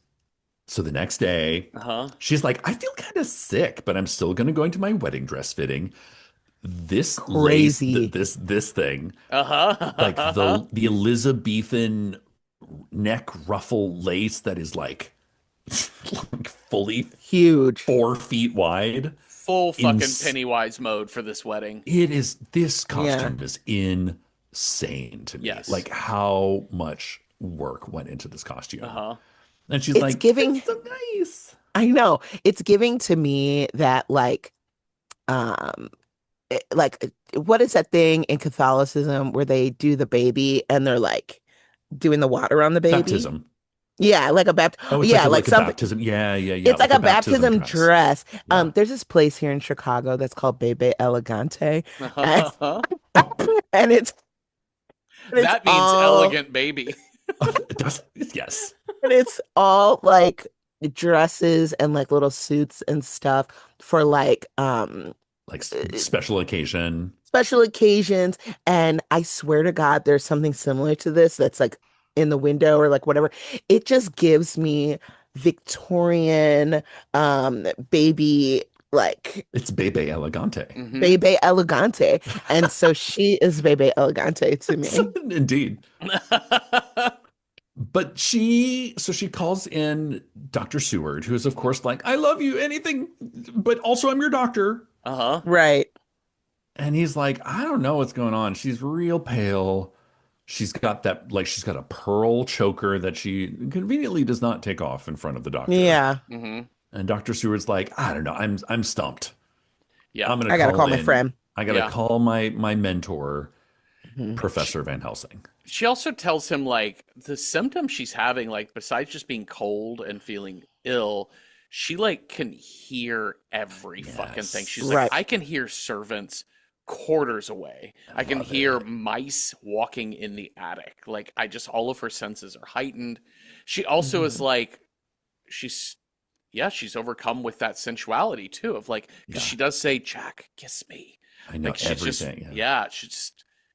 Speaker 2: So the next day,
Speaker 1: Uh-huh.
Speaker 2: she's like, I feel kind of sick, but I'm still gonna go into my wedding dress fitting. This lace,
Speaker 3: Crazy.
Speaker 2: this thing,
Speaker 1: Uh-huh.
Speaker 2: like the Elizabethan neck ruffle lace that is like fully
Speaker 3: Huge.
Speaker 2: 4 feet wide.
Speaker 1: Full fucking
Speaker 2: Ins-
Speaker 1: Pennywise mode for this wedding.
Speaker 2: This
Speaker 3: Yeah.
Speaker 2: costume is insane to me.
Speaker 1: Yes.
Speaker 2: Like how much work went into this costume.
Speaker 1: Uh-huh.
Speaker 2: And she's
Speaker 3: It's
Speaker 2: like,
Speaker 3: giving-
Speaker 2: it's so nice.
Speaker 3: I know. It's giving to me that um what is that thing in Catholicism where they do the baby and they're like doing the water on the baby?
Speaker 2: Baptism.
Speaker 3: Yeah, like a baptism.
Speaker 2: Oh, it's
Speaker 3: yeah,
Speaker 2: like a
Speaker 3: something.
Speaker 2: baptism. Yeah, yeah, yeah.
Speaker 3: It's like a baptism dress.
Speaker 2: Yeah.
Speaker 3: There's this place here in Chicago that's called Bebe Elegante,
Speaker 1: Uh-huh.
Speaker 3: and it's
Speaker 1: That means
Speaker 3: all,
Speaker 1: elegant baby.
Speaker 2: It does. Yes.
Speaker 3: and it's all like dresses and like little suits and stuff for like
Speaker 2: Like special occasion.
Speaker 3: special occasions. And I swear to God, there's something similar to this that's like in the window or like whatever. It just gives me Victorian baby like
Speaker 2: It's Bebe Elegante.
Speaker 1: Mhm.
Speaker 3: Bebe Elegante. And so she is Bebe Elegante to me.
Speaker 2: Indeed. But she calls in Dr. Seward, who is, of course, like, I love you, anything, but also I'm your doctor.
Speaker 1: Uh-huh.
Speaker 3: Right.
Speaker 2: And he's like, I don't know what's going on. She's real pale. She's got she's got a pearl choker that she conveniently does not take off in front of the doctor.
Speaker 3: Yeah.
Speaker 1: Mm-hmm.
Speaker 2: And Dr. Seward's like, I don't know. I'm stumped.
Speaker 1: Yeah.
Speaker 2: I'm gonna
Speaker 3: I gotta call my
Speaker 2: in.
Speaker 3: friend.
Speaker 2: I gotta
Speaker 1: Yeah.
Speaker 2: call my mentor,
Speaker 3: Mhm.
Speaker 2: Professor Van Helsing.
Speaker 1: She also tells him, like, the symptoms she's having, like, besides just being cold and feeling ill, she, like, can hear every fucking thing. She's like,
Speaker 3: Right.
Speaker 1: I can hear servants quarters away. I can
Speaker 2: love
Speaker 1: hear
Speaker 2: it.
Speaker 1: mice walking in the attic. Like, all of her senses are heightened. She also is like, she's overcome with that sensuality, too, of, like, because
Speaker 2: Yeah.
Speaker 1: she does say, Jack, kiss me.
Speaker 2: I know
Speaker 1: Like, she's just,
Speaker 2: everything.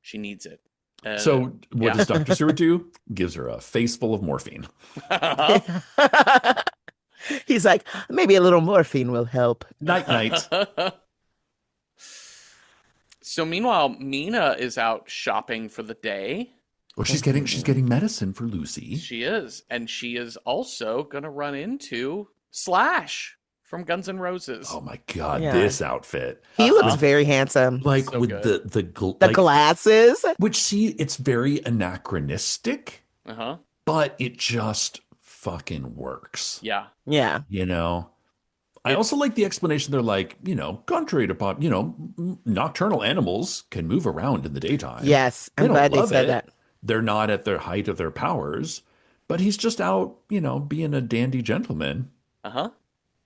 Speaker 1: she needs it. And,
Speaker 2: So what
Speaker 1: yeah.
Speaker 2: does Dr. Seward do? Gives her a face full of morphine.
Speaker 3: He's like, maybe a little morphine will help.
Speaker 2: Night night.
Speaker 1: So meanwhile, Mina is out shopping for the day.
Speaker 2: Well, she's getting medicine for Lucy.
Speaker 1: She is, and she is also gonna run into Slash from Guns N' Roses.
Speaker 2: Oh my God,
Speaker 3: Yeah.
Speaker 2: this outfit.
Speaker 3: He
Speaker 1: Uh-huh.
Speaker 3: looks very handsome.
Speaker 2: Like
Speaker 1: So
Speaker 2: with
Speaker 1: good.
Speaker 3: The glasses.
Speaker 2: which it's very anachronistic,
Speaker 1: Uh-huh.
Speaker 2: but it just fucking works.
Speaker 1: Yeah.
Speaker 3: Yeah.
Speaker 2: You know? I also like the explanation. They're like, contrary to nocturnal animals can move around in the daytime.
Speaker 3: Yes.
Speaker 2: They
Speaker 3: I'm
Speaker 2: don't
Speaker 3: glad they
Speaker 2: love
Speaker 3: said
Speaker 2: it.
Speaker 3: that.
Speaker 2: They're not at their height of their powers, but he's just out, being a dandy gentleman.
Speaker 1: Uh-huh.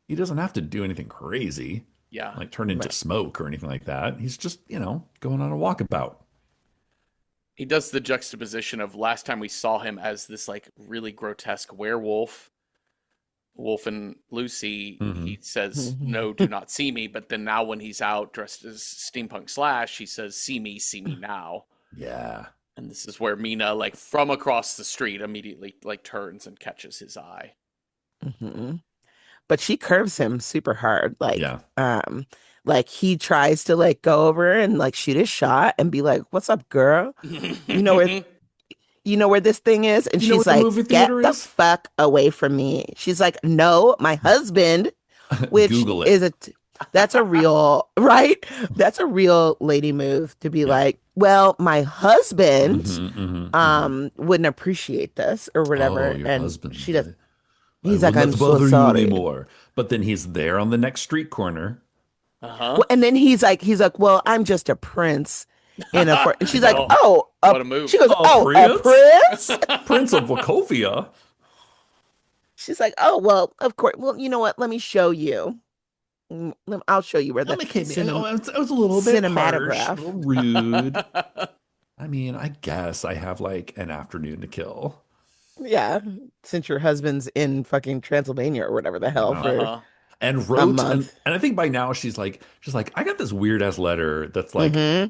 Speaker 2: He doesn't have to do anything crazy,
Speaker 1: Yeah.
Speaker 2: like turn into smoke or anything like that. He's just, going on a walkabout.
Speaker 1: He does the juxtaposition of last time we saw him as this like really grotesque werewolf. Wolf and Lucy,
Speaker 2: Mhm.
Speaker 1: he says, no, do not see me. But then now when he's out dressed as Steampunk Slash, he says, see me now.
Speaker 2: Yeah.
Speaker 1: And this is where Mina, like from across the street, immediately like turns and catches his eye.
Speaker 3: hmm But she curves him super hard.
Speaker 2: Yeah.
Speaker 3: Like he tries to like go over and like shoot his shot and be like, "What's up, girl? You know where you know where this thing is? And
Speaker 2: You know
Speaker 3: she's
Speaker 2: what the
Speaker 3: like,
Speaker 2: movie
Speaker 3: get
Speaker 2: theater
Speaker 3: the
Speaker 2: is?
Speaker 3: fuck away from me. She's like, no, my husband, which
Speaker 2: Google it.
Speaker 3: is that's a real, right? That's a real lady move to be
Speaker 2: Yeah.
Speaker 3: like, well, my husband
Speaker 2: Hmm.
Speaker 3: wouldn't appreciate this or
Speaker 2: Oh,
Speaker 3: whatever.
Speaker 2: your
Speaker 3: And
Speaker 2: husband.
Speaker 3: she does.
Speaker 2: I
Speaker 3: He's
Speaker 2: will
Speaker 3: like, I'm
Speaker 2: not
Speaker 3: so
Speaker 2: bother you
Speaker 3: sorry.
Speaker 2: anymore. But then he's there on the next street corner.
Speaker 1: Uh
Speaker 3: Well, and then he's like, well, I'm just a prince in a
Speaker 1: huh.
Speaker 3: fort. And she's like,
Speaker 2: Oh,
Speaker 3: oh,
Speaker 1: What a
Speaker 3: she
Speaker 1: move.
Speaker 3: goes,
Speaker 2: oh,
Speaker 3: oh, a
Speaker 2: Prince?
Speaker 3: prince?
Speaker 2: Prince of Wachovia.
Speaker 3: She's like, oh, well, of course. Well, you know what? Let me show you. I'll show you where
Speaker 2: That
Speaker 3: the
Speaker 2: became, oh, it was a little bit harsh, a
Speaker 3: cinematograph.
Speaker 2: little rude. I mean, I guess I have like an afternoon to kill.
Speaker 3: Yeah, since your husband's in fucking Transylvania or whatever the hell
Speaker 2: Yeah.
Speaker 3: for
Speaker 1: Uh-huh.
Speaker 2: And
Speaker 3: a
Speaker 2: wrote
Speaker 3: month.
Speaker 2: and I think by now she's like, I got this weird ass letter that's like
Speaker 3: Hmm.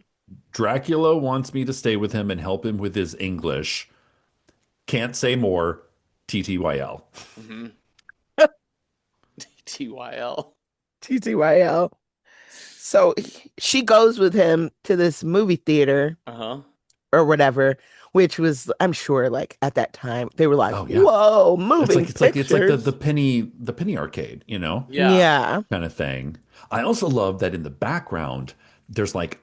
Speaker 2: Dracula wants me to stay with him and help him with his English. Can't say more. TTYL.
Speaker 1: Mm-hmm. TYL.
Speaker 3: TTYL. So she goes with him to this movie theater
Speaker 1: Uh-huh.
Speaker 3: or whatever, which was, I'm sure, like at that time, they were like,
Speaker 2: Oh yeah.
Speaker 3: whoa,
Speaker 2: It's
Speaker 3: moving
Speaker 2: like it's like the
Speaker 3: pictures.
Speaker 2: the penny arcade,
Speaker 1: Yeah.
Speaker 3: Yeah.
Speaker 2: kind of thing. I also love that in the background there's like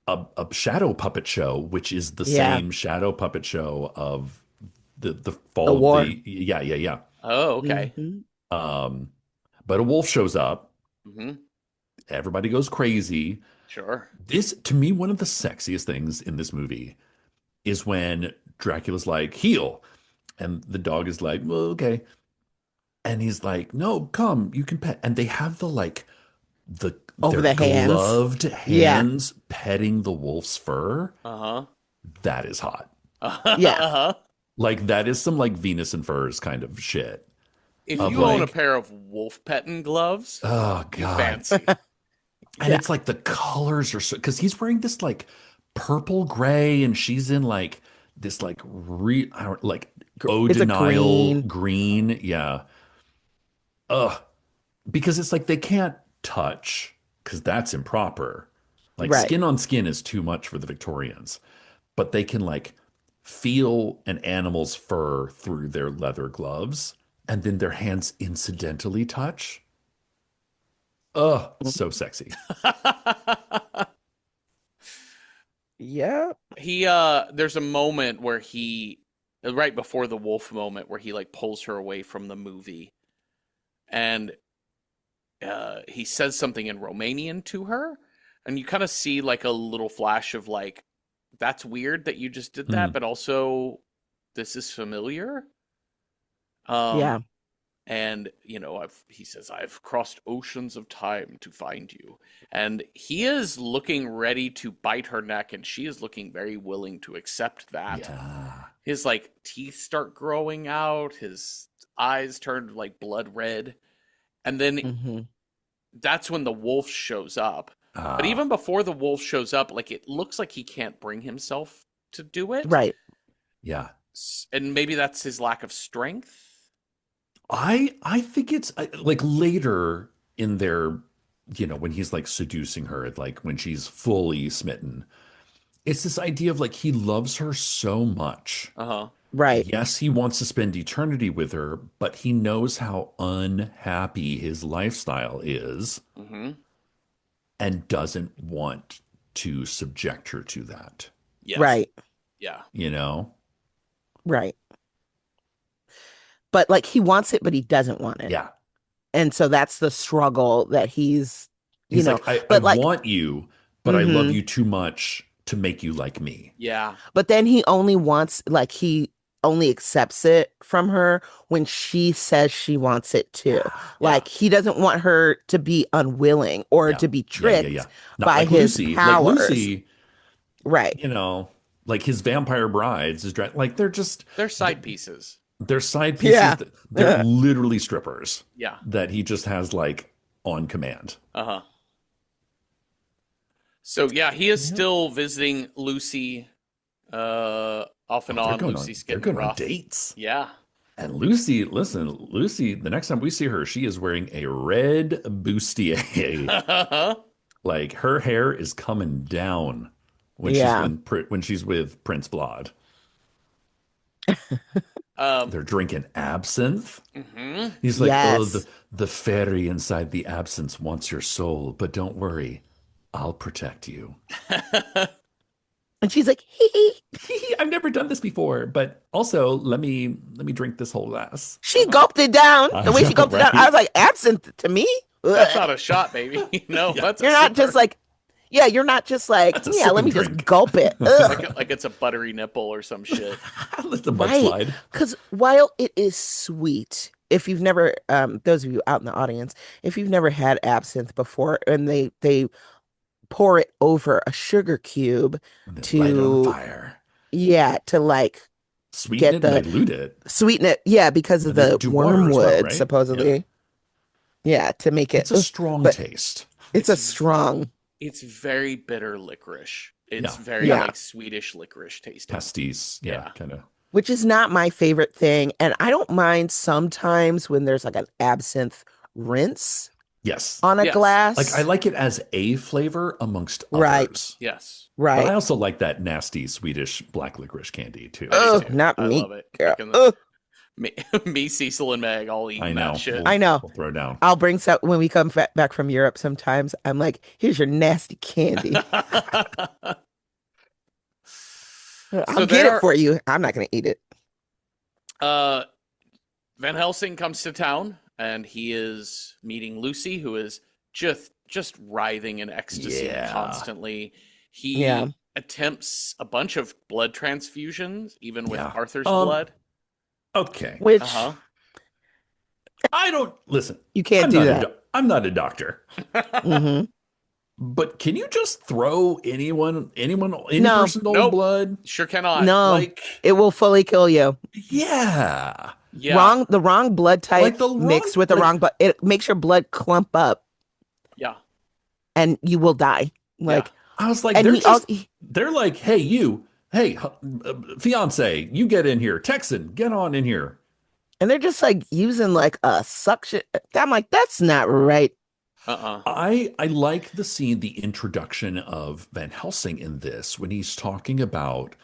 Speaker 2: a shadow puppet show, which is the
Speaker 3: Yeah.
Speaker 2: same shadow puppet show of the
Speaker 3: The
Speaker 2: fall of
Speaker 3: war.
Speaker 2: the yeah.
Speaker 1: Oh, okay.
Speaker 3: Hmm.
Speaker 2: Um, but a wolf shows up.
Speaker 1: Mm-hmm.
Speaker 2: Everybody goes crazy.
Speaker 1: Sure.
Speaker 2: This, to me, one of the sexiest things in this movie is when Dracula's like, heal. And the dog is like, well, okay. And he's like, no, come, you can pet. And they have
Speaker 3: Over
Speaker 2: their
Speaker 3: the hands.
Speaker 2: gloved
Speaker 3: Yeah.
Speaker 2: hands petting the wolf's fur.
Speaker 1: Uh-huh.
Speaker 2: That is hot.
Speaker 3: Yeah.
Speaker 1: Uh-huh.
Speaker 2: Like that is some like Venus and furs kind of shit.
Speaker 1: If
Speaker 2: Of
Speaker 1: you own a
Speaker 2: like,
Speaker 1: pair of wolf petting gloves,
Speaker 2: oh
Speaker 1: you
Speaker 2: God.
Speaker 1: fancy.
Speaker 2: And
Speaker 3: Yeah.
Speaker 2: it's like the colors are so because he's wearing this like purple gray and she's in like this like eau
Speaker 3: It's
Speaker 2: de
Speaker 3: a
Speaker 2: Nile
Speaker 3: green.
Speaker 2: green. Yeah. Ugh. Because it's like they can't touch because that's improper. Like
Speaker 3: Right.
Speaker 2: skin on skin is too much for the Victorians, but they can like feel an animal's fur through their leather gloves and then their hands incidentally touch. Ugh, so sexy.
Speaker 3: Yeah.
Speaker 1: There's a moment where he right before the wolf moment where he like pulls her away from the movie and he says something in Romanian to her and you kind of see like a little flash of like that's weird that you just did that
Speaker 2: Mm.
Speaker 1: but also this is familiar. Um
Speaker 3: Yeah.
Speaker 1: and he says I've crossed oceans of time to find you and he is looking ready to bite her neck and she is looking very willing to accept that.
Speaker 2: Yeah.
Speaker 1: His like teeth start growing out, his eyes turn like blood red, and then
Speaker 3: Hmm.
Speaker 1: that's when the wolf shows up. But
Speaker 2: Ah,
Speaker 1: even before the wolf shows up, like it looks like he can't bring himself to do it.
Speaker 3: Right.
Speaker 2: yeah.
Speaker 1: And maybe that's his lack of strength.
Speaker 2: I think it's like later in their, when he's like seducing her, like when she's fully smitten. It's this idea of like he loves her so much.
Speaker 1: Uh-huh.
Speaker 3: Right.
Speaker 2: Yes, he wants to spend eternity with her, but he knows how unhappy his lifestyle is
Speaker 1: Mm-hmm.
Speaker 2: and doesn't want to subject her to that,
Speaker 1: Yes.
Speaker 3: Right.
Speaker 1: Yeah.
Speaker 2: you know?
Speaker 3: Right. But like he wants it, but he doesn't want it.
Speaker 2: Yeah.
Speaker 3: And so that's the struggle that
Speaker 2: He's like, I
Speaker 3: but like,
Speaker 2: want you, but I love
Speaker 3: mhm.
Speaker 2: you too much to make you like me.
Speaker 1: Yeah.
Speaker 3: But then he only accepts it from her when she says she wants it too.
Speaker 2: Yeah.
Speaker 3: Like he doesn't want her to be unwilling or
Speaker 2: Yeah.
Speaker 3: to be
Speaker 2: Yeah.
Speaker 3: tricked
Speaker 2: Not
Speaker 3: by
Speaker 2: like
Speaker 3: his
Speaker 2: Lucy. Like
Speaker 3: powers.
Speaker 2: Lucy,
Speaker 3: Right.
Speaker 2: like his vampire brides like
Speaker 1: They're side pieces.
Speaker 2: they're side pieces.
Speaker 3: Yeah.
Speaker 2: They're literally strippers
Speaker 1: Yeah.
Speaker 2: that he just has like on command.
Speaker 1: Uh-huh. So yeah, he is
Speaker 3: Yeah.
Speaker 1: still visiting Lucy off and
Speaker 2: Oh,
Speaker 1: on. Lucy's
Speaker 2: they're
Speaker 1: getting
Speaker 2: going on
Speaker 1: rough.
Speaker 2: dates.
Speaker 1: Yeah.
Speaker 2: And Lucy, listen, Lucy, the next time we see her, she is wearing a red bustier.
Speaker 1: Uh-huh.
Speaker 2: Like her hair is coming down when
Speaker 3: Yeah.
Speaker 2: when she's with Prince Vlad.
Speaker 1: Um,
Speaker 2: They're drinking absinthe.
Speaker 1: mhm.
Speaker 2: He's like, oh,
Speaker 3: Yes.
Speaker 2: the fairy inside the absinthe wants your soul, but don't worry, I'll protect you.
Speaker 3: And she's like, hee hee.
Speaker 2: I've never done this before, but also let me drink this whole glass.
Speaker 3: She gulped it down.
Speaker 2: I
Speaker 3: The way she
Speaker 2: know,
Speaker 3: gulped it down, I
Speaker 2: right?
Speaker 3: was like, absinthe to me?
Speaker 1: That's
Speaker 3: Ugh.
Speaker 1: not a shot, baby. No,
Speaker 2: Yeah,
Speaker 1: that's a
Speaker 3: You're not just
Speaker 1: sipper.
Speaker 3: like, yeah, you're not just like,
Speaker 2: that's a
Speaker 3: yeah, let
Speaker 2: sipping
Speaker 3: me just
Speaker 2: drink.
Speaker 3: gulp it. Ugh.
Speaker 1: Like it's a buttery nipple or some shit.
Speaker 2: Let the
Speaker 3: Right.
Speaker 2: mudslide.
Speaker 3: Because while it is sweet, if you've never, those of you out in the audience, if you've never had absinthe before and they pour it over a sugar cube
Speaker 2: And then light it on
Speaker 3: to,
Speaker 2: fire.
Speaker 3: yeah, to like
Speaker 2: Sweeten
Speaker 3: get
Speaker 2: it and
Speaker 3: the
Speaker 2: dilute it.
Speaker 3: sweeten it, yeah, because of
Speaker 2: And they
Speaker 3: the
Speaker 2: do water as well,
Speaker 3: wormwood,
Speaker 2: right? Yeah.
Speaker 3: supposedly. Yeah, to make it,
Speaker 2: It's a strong
Speaker 3: but
Speaker 2: taste.
Speaker 3: it's a
Speaker 1: It's
Speaker 3: strong,
Speaker 1: it's very bitter licorice. It's
Speaker 2: Yeah.
Speaker 1: very
Speaker 3: yeah,
Speaker 1: like Swedish licorice tasting.
Speaker 2: Pastis. Yeah,
Speaker 1: Yeah.
Speaker 2: kind of.
Speaker 3: which is not my favorite thing. And I don't mind sometimes when there's like an absinthe rinse
Speaker 2: Yes.
Speaker 3: on a
Speaker 1: Yes.
Speaker 2: Like I
Speaker 3: glass.
Speaker 2: like it as a flavor amongst
Speaker 3: Right,
Speaker 2: others.
Speaker 1: Yes.
Speaker 2: But I
Speaker 3: right.
Speaker 2: also like that nasty Swedish black licorice candy too.
Speaker 1: I do
Speaker 3: Oh,
Speaker 2: So
Speaker 1: too.
Speaker 3: not
Speaker 1: I
Speaker 3: me,
Speaker 1: love it.
Speaker 3: girl.
Speaker 1: Fucking
Speaker 3: Ugh,
Speaker 1: me, me, Cecil, and Meg all
Speaker 2: I
Speaker 1: eating that
Speaker 2: know.
Speaker 1: shit.
Speaker 3: I know.
Speaker 2: We'll throw down.
Speaker 3: I'll bring some when we come back from Europe sometimes. I'm like, here's your nasty candy. I'll
Speaker 1: So
Speaker 3: get
Speaker 1: they
Speaker 3: it
Speaker 1: are
Speaker 3: for you. I'm not going to eat it.
Speaker 1: uh Van Helsing comes to town and he is meeting Lucy, who is just writhing in ecstasy
Speaker 2: Yeah.
Speaker 1: constantly.
Speaker 3: Yeah.
Speaker 1: He attempts a bunch of blood transfusions, even with
Speaker 2: Yeah.
Speaker 1: Arthur's blood.
Speaker 2: Okay.
Speaker 3: Which
Speaker 1: Uh-huh.
Speaker 2: I don't listen.
Speaker 3: you can't do that.
Speaker 2: I'm not a doctor.
Speaker 3: Hmm.
Speaker 2: But can you just throw any
Speaker 3: No,
Speaker 2: person old
Speaker 1: Nope.
Speaker 2: blood?
Speaker 1: Sure cannot.
Speaker 3: no,
Speaker 2: Like,
Speaker 3: it will fully kill you.
Speaker 2: yeah.
Speaker 1: Yeah.
Speaker 3: The wrong blood type
Speaker 2: Like the wrong
Speaker 3: mixed with the wrong, but it makes your blood clump up
Speaker 1: Yeah.
Speaker 3: and you will die. Like,
Speaker 2: I was like,
Speaker 3: and
Speaker 2: they're
Speaker 3: he also,
Speaker 2: just they're like, hey, fiance, you get in here. Texan, get on in here.
Speaker 3: and they're just like using like a suction. I'm like, that's not right.
Speaker 1: Uh-uh.
Speaker 2: I like the scene, the introduction of Van Helsing in this when he's talking about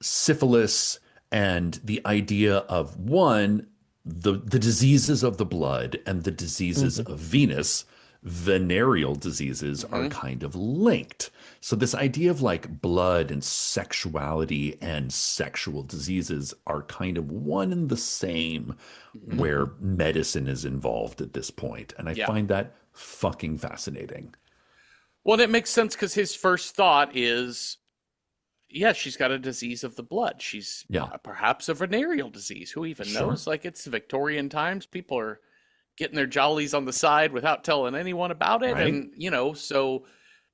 Speaker 2: syphilis and the idea of one, the diseases of the blood and the diseases
Speaker 3: Mhm.
Speaker 2: of Venus, venereal diseases are
Speaker 1: Mhm.
Speaker 2: kind of linked. So this idea of like blood and sexuality and sexual diseases are kind of one and the same
Speaker 1: Mhm.
Speaker 2: where medicine is involved at this point. And I
Speaker 1: Yeah.
Speaker 2: find that fucking fascinating.
Speaker 1: Well, and it makes sense because his first thought is, yeah, she's got a disease of the blood. She's
Speaker 2: Yeah.
Speaker 1: perhaps a venereal disease. Who even
Speaker 2: Sure.
Speaker 1: knows? Like, it's Victorian times. People are getting their jollies on the side without telling anyone about it.
Speaker 2: Right.
Speaker 1: And, so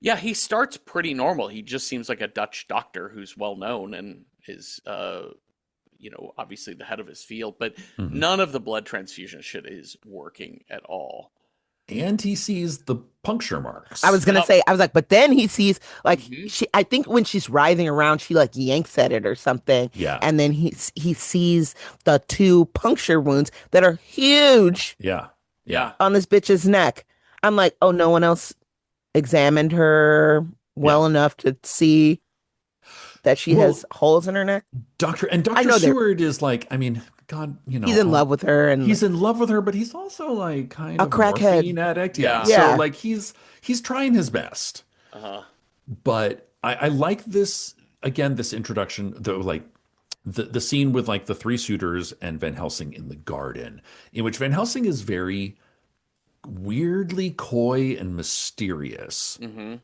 Speaker 1: yeah, he starts pretty normal. He just seems like a Dutch doctor who's well known and is, obviously the head of his field. But
Speaker 2: Mhm.
Speaker 1: none of the blood transfusion shit is working at all.
Speaker 2: And he sees the puncture marks.
Speaker 3: I was gonna
Speaker 1: Yep.
Speaker 3: say, I was like, but then he sees like
Speaker 1: Mhm.
Speaker 3: I think when she's writhing around, she like yanks at it or something,
Speaker 2: Yeah.
Speaker 3: and then he sees the two puncture wounds that are huge
Speaker 2: Yeah.
Speaker 1: Yeah.
Speaker 3: on this bitch's neck. I'm like, oh, no one else examined her well enough to see that she
Speaker 2: Well,
Speaker 3: has holes in her neck.
Speaker 2: Dr.
Speaker 3: I know
Speaker 2: Seward is like, I mean, God,
Speaker 3: he's in love with her, and
Speaker 2: he's in love with her, but he's also like kind
Speaker 3: a
Speaker 2: of
Speaker 3: crackhead.
Speaker 2: morphine addict. Yeah.
Speaker 1: Yeah.
Speaker 2: So
Speaker 3: Yeah.
Speaker 2: like he's trying his best.
Speaker 1: Uh-huh.
Speaker 2: But I like this again, this introduction, the scene with like the three suitors and Van Helsing in the garden, in which Van Helsing is very weirdly coy and mysterious.
Speaker 1: Mm-hmm.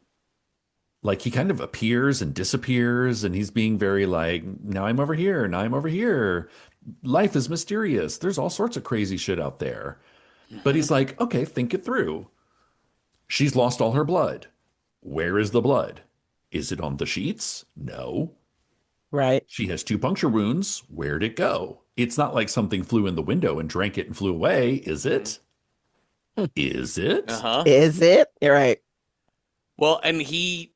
Speaker 2: Like he kind of appears and disappears, and he's being very like, now I'm over here, now I'm over here. Life is mysterious. There's all sorts of crazy shit out there. But he's like, okay, think it through. She's lost all her blood. Where is the blood? Is it on the sheets? No.
Speaker 3: right?
Speaker 2: She has two puncture wounds. Where'd it go? It's not like something flew in the window and drank it and flew away, is it? Is it?
Speaker 1: Uh-huh.
Speaker 3: Is it? You're right.
Speaker 1: Well, and he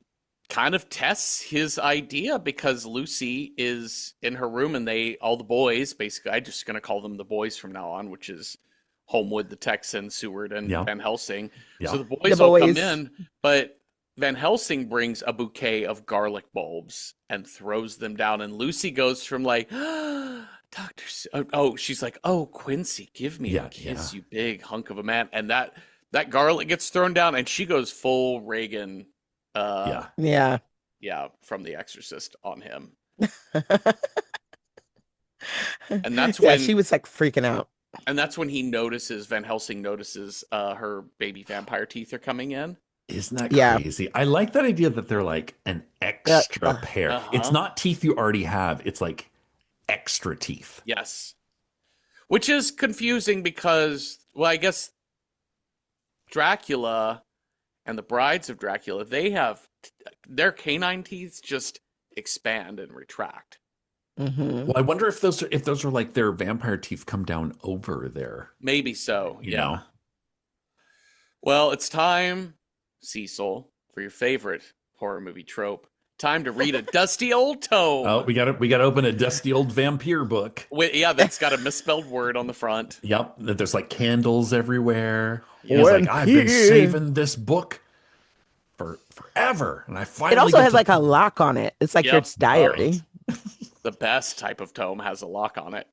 Speaker 1: kind of tests his idea because Lucy is in her room and all the boys, basically, I'm just going to call them the boys from now on, which is Homewood, the Texan, Seward, and
Speaker 2: Yeah.
Speaker 1: Van Helsing.
Speaker 2: Yeah.
Speaker 1: So the boys
Speaker 3: The
Speaker 1: all come
Speaker 3: boys.
Speaker 1: in, but Van Helsing brings a bouquet of garlic bulbs and throws them down, and Lucy goes from like, she's like, oh, Quincy, give me a kiss, you big hunk of a man, and that garlic gets thrown down, and she goes full Reagan, from The Exorcist on him, and that's when
Speaker 3: she was like freaking out,
Speaker 1: and that's when Van Helsing notices her baby vampire teeth are coming in.
Speaker 2: Isn't that crazy? I like that idea that they're like an extra pair. It's not teeth you already have. It's like extra teeth.
Speaker 1: Yes. Which is confusing because, well, I guess Dracula and the brides of Dracula, they have their canine teeth just expand and retract.
Speaker 3: Mm-hmm.
Speaker 2: Well, I wonder if those are like their vampire teeth come down over there.
Speaker 1: Maybe so.
Speaker 2: You know?
Speaker 1: Well, it's time, Cecil, for your favorite horror movie trope. Time to read a dusty old tome.
Speaker 2: Oh, we got to open a dusty old vampire book.
Speaker 1: That's got a misspelled word on the front.
Speaker 2: Yep, there's like candles everywhere.
Speaker 3: Yeah.
Speaker 2: He's like, I've been saving this book for forever, and I finally.
Speaker 3: It also has like a lock on it. It's like your diary.
Speaker 1: The best type of tome has a lock on it.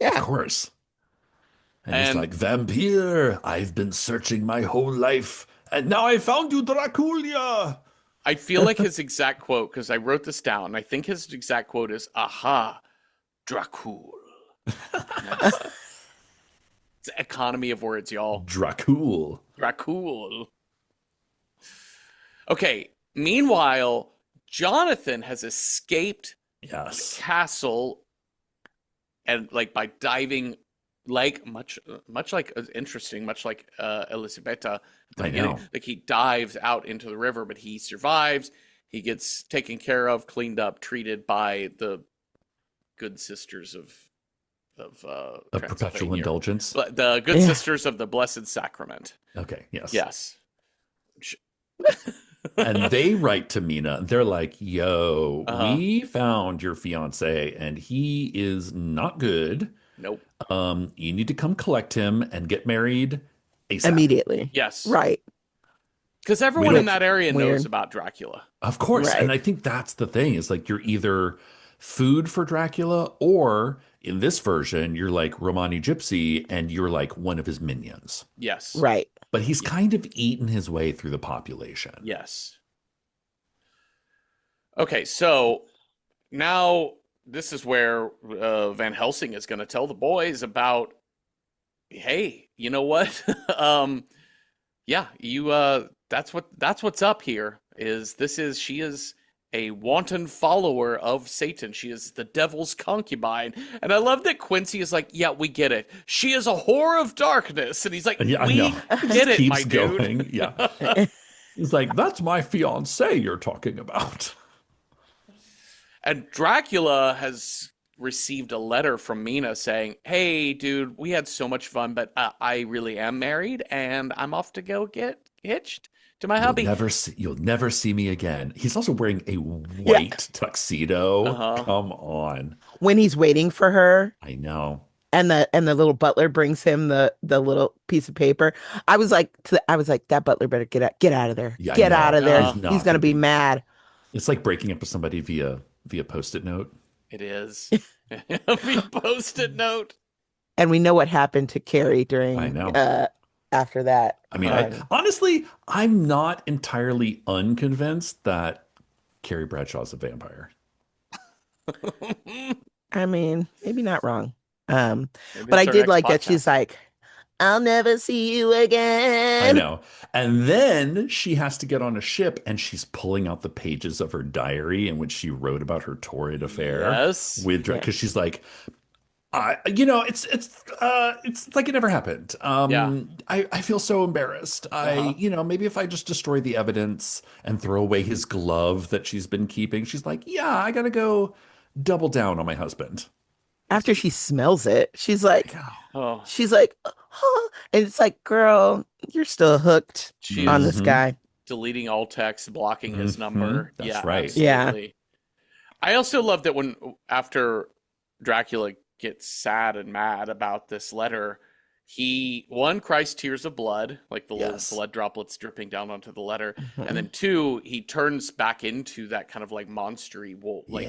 Speaker 3: Yeah,
Speaker 2: of course. And he's like, vampire, I've been searching my whole life, and now I found you, Dracula.
Speaker 1: I feel like his exact quote, because I wrote this down, I think his exact quote is, aha, Dracul. It's economy of words, y'all.
Speaker 2: Dracul.
Speaker 1: Dracul. Okay, meanwhile, Jonathan has escaped the castle, and like by diving, like much like Elisabetta.
Speaker 2: I know.
Speaker 1: Like he dives out into the river, but he survives. He gets taken care of, cleaned up, treated by the good sisters of
Speaker 2: perpetual indulgence.
Speaker 1: The good sisters of the Blessed Sacrament.
Speaker 2: Okay. Yes.
Speaker 1: Yes.
Speaker 2: And they write to Mina. They're like, "Yo, we found your fiance, and he is not good.
Speaker 1: Nope.
Speaker 2: You need to come collect him and get married ASAP.
Speaker 3: Immediately.
Speaker 1: Yes.
Speaker 3: Right.
Speaker 1: Because everyone in that area knows about Dracula.
Speaker 2: Of course. Right. And I think that's the thing, is like you're either food for Dracula, or in this version, you're like Romani Gypsy and you're like one of his minions.
Speaker 1: Yes.
Speaker 3: Right.
Speaker 2: But he's kind of eaten his way through the population.
Speaker 1: Yes. Okay, so now this is where Van Helsing is going to tell the boys about, hey, you know what? That's what's up here. She is a wanton follower of Satan. She is the devil's concubine. And I love that Quincy is like, yeah, we get it. She is a whore of darkness. And he's like, we get it, my dude.
Speaker 2: Yeah. He's like, that's my fiance you're talking about.
Speaker 1: And Dracula has received a letter from Mina saying, hey, dude, we had so much fun, but I really am married, and I'm off to go get hitched to my hubby.
Speaker 2: You'll never see me again. He's also wearing a white tuxedo. Come on.
Speaker 3: When he's waiting for her.
Speaker 2: I know.
Speaker 3: And the little butler brings him the little piece of paper. I was like, that butler better get out of there.
Speaker 2: Yeah,
Speaker 3: get out of there. He's gonna be mad.
Speaker 2: It's like breaking up with somebody via Post-it note.
Speaker 1: It is. Via Post-it note.
Speaker 3: And we know what happened to Carrie during after that.
Speaker 2: I mean, honestly, I'm not entirely unconvinced that Carrie Bradshaw's a vampire.
Speaker 3: I mean, maybe not wrong. But I did like that she's like, I'll never see you again.
Speaker 2: I know. And then she has to get on a ship, and she's pulling out the pages of her diary in which she wrote about her torrid affair with Dracula. Because she's like, it's like it never happened. I feel so embarrassed. Maybe if I just destroy the evidence and throw away his glove that she's been keeping. She's like, yeah, I gotta go double down on my husband.
Speaker 3: After she smells it, she's like, and it's like, girl, you're still hooked on this guy.
Speaker 1: Deleting all text, blocking his number.
Speaker 2: That's right.
Speaker 1: Absolutely. Yeah. I also love that after Dracula gets sad and mad about this letter, One cries tears of blood, like the little
Speaker 2: Yes.
Speaker 1: blood droplets dripping down onto the letter,
Speaker 3: Mhm.
Speaker 1: and then two, he turns back into that kind of like monstery wolf, like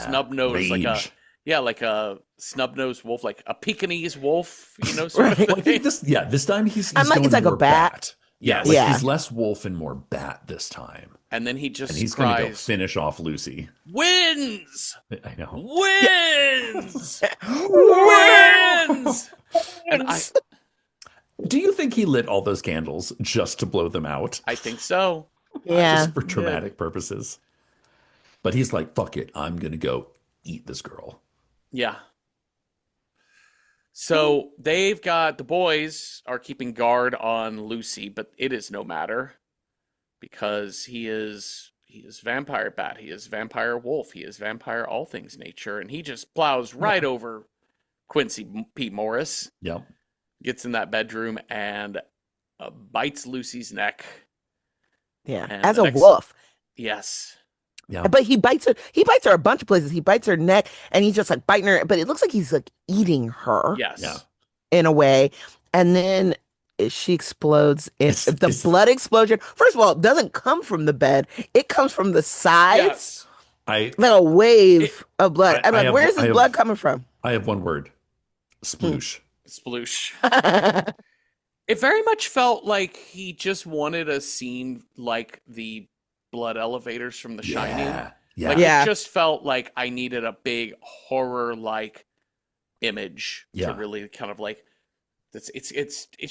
Speaker 1: snub nose, like a snub nosed wolf, like a Pekingese wolf, sort
Speaker 3: Right.
Speaker 1: of
Speaker 2: Well, I
Speaker 1: thing.
Speaker 2: think this time he's
Speaker 3: I'm like,
Speaker 2: going
Speaker 3: it's like a
Speaker 2: more
Speaker 3: bat.
Speaker 2: Yeah,
Speaker 1: Yes.
Speaker 2: like
Speaker 3: Yeah.
Speaker 2: he's less wolf and more bat this time.
Speaker 1: And then he just
Speaker 2: And he's going to go
Speaker 1: cries,
Speaker 2: finish off Lucy.
Speaker 1: "Wins!
Speaker 2: I know.
Speaker 1: Wins! Wins!" And
Speaker 2: Do you think he lit all those candles just to blow them out?
Speaker 1: I think so.
Speaker 3: Yeah.
Speaker 2: Just for dramatic purposes. But he's like, fuck it. I'm going to go eat this girl.
Speaker 1: Yeah. So the boys are keeping guard on Lucy, but it is no matter because he is vampire bat, he is vampire wolf, he is vampire all things nature, and he just plows right over Quincy Pete Morris,
Speaker 2: Yep.
Speaker 1: gets in that bedroom and bites Lucy's neck.
Speaker 3: Yeah.
Speaker 1: And
Speaker 3: As
Speaker 1: the
Speaker 3: a
Speaker 1: next-
Speaker 3: wolf.
Speaker 1: Yes.
Speaker 2: Yeah.
Speaker 3: But he bites her. He bites her a bunch of places. He bites her neck and he's just like biting her. But it looks like he's like eating her
Speaker 1: Yes.
Speaker 2: Yeah.
Speaker 3: in a way. And then she explodes. The
Speaker 2: It's-
Speaker 3: blood explosion, first of all, doesn't come from the bed. It comes from the sides.
Speaker 1: Yes.
Speaker 2: I
Speaker 3: Like a wave of blood.
Speaker 2: I
Speaker 3: I'm like,
Speaker 2: have-
Speaker 3: where's
Speaker 2: I
Speaker 3: this
Speaker 2: have-
Speaker 3: blood coming from?
Speaker 2: have one word. Sploosh.
Speaker 1: Sploosh. It very much felt like he just wanted a scene like the blood elevators from The Shining.
Speaker 2: Yeah.
Speaker 1: Like
Speaker 3: Yeah.
Speaker 1: it just felt like I needed a big horror like image
Speaker 2: Yeah.
Speaker 1: to really kind of like it's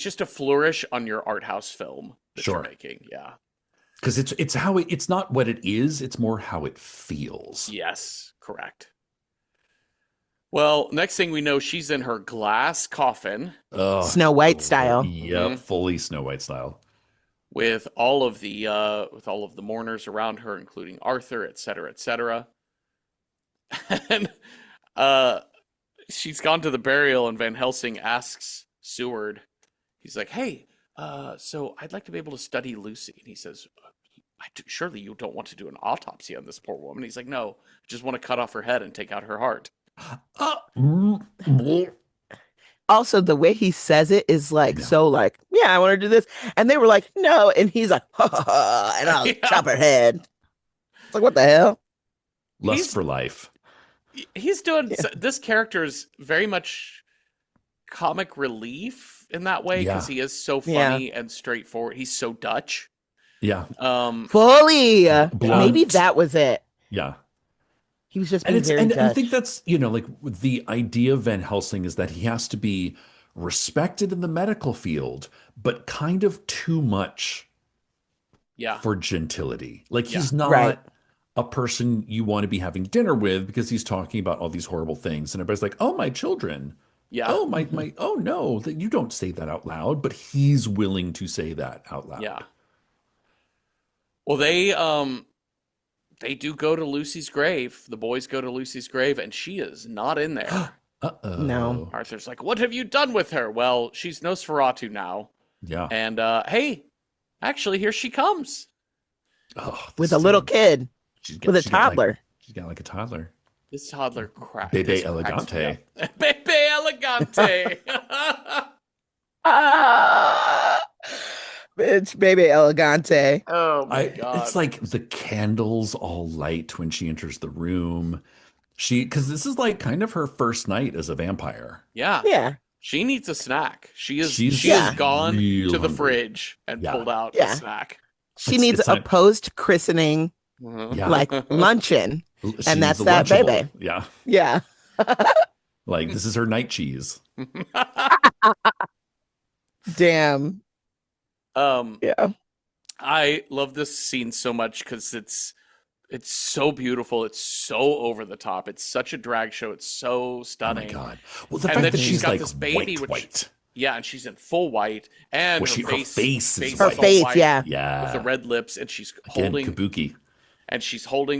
Speaker 1: just a flourish on your art house film that
Speaker 2: Sure.
Speaker 1: you're making. Yeah.
Speaker 2: Because it's how it's not what it is, it's more how it feels.
Speaker 1: Yes, correct. Well, next thing we know, she's in her glass coffin
Speaker 2: Ugh.
Speaker 3: Snow White style.
Speaker 2: Yep,
Speaker 1: Mhm.
Speaker 2: fully Snow White style.
Speaker 1: with all of the mourners around her, including Arthur, et cetera, et cetera. And she's gone to the burial, and Van Helsing asks Seward, he's like, "Hey, so I'd like to be able to study Lucy." And he says, "Surely you don't want to do an autopsy on this poor woman." He's like, "No, I just want to cut off her head and take out her heart."
Speaker 3: Also, the way he says it is like
Speaker 2: Yeah.
Speaker 3: so like, yeah, I want to do this. And they were like, no. And he's like, ha, ha, ha, and I'll
Speaker 1: Yeah.
Speaker 3: chop her head. It's like, what the hell?
Speaker 2: Lust
Speaker 1: He's-
Speaker 2: for life.
Speaker 1: He's doing
Speaker 3: Yeah.
Speaker 1: this character's very much comic relief in that way because he is so
Speaker 3: Yeah.
Speaker 1: funny and straightforward. He's so Dutch.
Speaker 2: Yeah.
Speaker 3: Fully.
Speaker 2: Blunt.
Speaker 3: Maybe that was it.
Speaker 2: Yeah.
Speaker 3: He was just
Speaker 2: And
Speaker 3: being
Speaker 2: it's
Speaker 3: very
Speaker 2: and I
Speaker 3: Dutch.
Speaker 2: think that's, like the idea of Van Helsing is that he has to be respected in the medical field, but kind of too much
Speaker 1: Yeah.
Speaker 2: for gentility. Like he's
Speaker 1: Yeah.
Speaker 2: not
Speaker 3: Right.
Speaker 2: a person you want to be having dinner with because he's talking about all these horrible things. And everybody's like, oh, my children.
Speaker 1: Yeah.
Speaker 2: Oh, my, oh no, that you don't say that out loud, but he's willing to say that out loud.
Speaker 1: Yeah. Well, they do go to Lucy's grave. The boys go to Lucy's grave, and she is not in there.
Speaker 2: Uh-oh.
Speaker 3: No.
Speaker 1: Arthur's like, "What have you done with her?" Well, she's Nosferatu now.
Speaker 2: Yeah.
Speaker 1: And hey, actually, here she comes.
Speaker 2: Oh,
Speaker 3: With
Speaker 2: this
Speaker 3: a little
Speaker 2: thing.
Speaker 3: kid, with a
Speaker 2: she's got
Speaker 3: toddler.
Speaker 2: She's got like a toddler.
Speaker 1: This toddler cracks.
Speaker 2: Bebe Elegante.
Speaker 1: Bebe Elegante.
Speaker 3: Ah, bitch, baby elegante.
Speaker 1: Oh my god.
Speaker 2: It's like the candles all light when she enters the room. Because this is like kind of her first night as a vampire.
Speaker 1: Yeah.
Speaker 3: Yeah.
Speaker 1: She needs a snack. She has
Speaker 2: She's
Speaker 1: gone
Speaker 2: real
Speaker 1: to the
Speaker 2: hungry.
Speaker 1: fridge and
Speaker 2: Yeah.
Speaker 1: pulled out
Speaker 3: Yeah.
Speaker 1: a snack.
Speaker 3: She
Speaker 2: It's-
Speaker 3: needs
Speaker 2: it's
Speaker 3: a
Speaker 2: not-
Speaker 3: post-christening,
Speaker 1: Mhm.
Speaker 2: Yeah.
Speaker 3: like luncheon.
Speaker 2: She's
Speaker 3: and that's
Speaker 2: a
Speaker 3: that
Speaker 2: Lunchable.
Speaker 3: baby.
Speaker 2: Yeah.
Speaker 3: Yeah.
Speaker 2: Like this is her night cheese.
Speaker 3: Damn.
Speaker 1: um
Speaker 3: Yeah.
Speaker 1: I love this scene so much because it's so beautiful. It's so over the top. It's such a drag show. It's so
Speaker 2: Oh my
Speaker 1: stunning.
Speaker 2: god. Well, the
Speaker 1: And
Speaker 2: fact
Speaker 1: then
Speaker 2: that
Speaker 1: she's
Speaker 2: she's
Speaker 1: got
Speaker 2: like
Speaker 1: this baby,
Speaker 2: white,
Speaker 1: which-
Speaker 2: white.
Speaker 1: Yeah, and she's in full white, and
Speaker 2: Well, her face is
Speaker 3: Her
Speaker 2: white.
Speaker 1: all
Speaker 3: face,
Speaker 1: white
Speaker 3: yeah.
Speaker 2: Yeah.
Speaker 1: with the red lips, and she's
Speaker 2: Again,
Speaker 1: holding
Speaker 2: kabuki.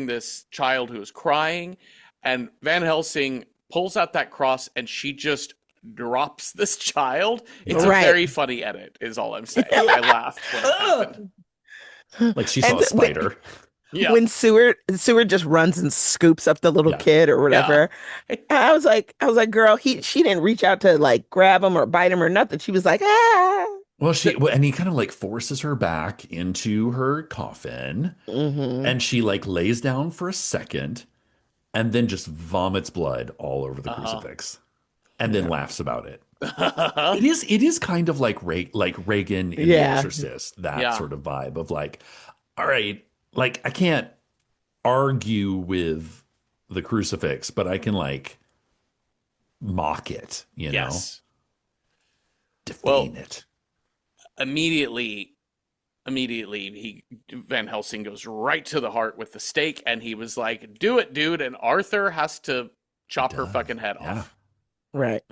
Speaker 1: this child who is crying, and Van Helsing pulls out that cross, and she just drops this child. It's
Speaker 3: Right.
Speaker 1: a very funny edit, is all I'm saying. I laughed when it happened.
Speaker 2: Like she saw
Speaker 3: And
Speaker 2: a spider.
Speaker 1: Yeah.
Speaker 3: when Seward just runs and scoops up the little
Speaker 2: Yeah.
Speaker 3: kid or whatever. I was like, girl, she didn't reach out to like grab him or bite him or nothing. She was like, ah.
Speaker 2: Well, and he kind of like forces her back into her coffin,
Speaker 3: Hmm.
Speaker 2: and she like lays down for a second, and then just vomits blood all over the crucifix, and then laughs about it. It is kind of like Reagan in The
Speaker 3: Yeah.
Speaker 2: Exorcist, that
Speaker 1: Yeah.
Speaker 2: sort of vibe of like, all right, like I can't argue with the crucifix, but I can like mock it,
Speaker 1: Yes.
Speaker 2: defame it.
Speaker 1: Immediately, Van Helsing goes right to the heart with the stake, and he was like, "Do it, dude!" And Arthur has to chop her fucking head off.
Speaker 3: Right.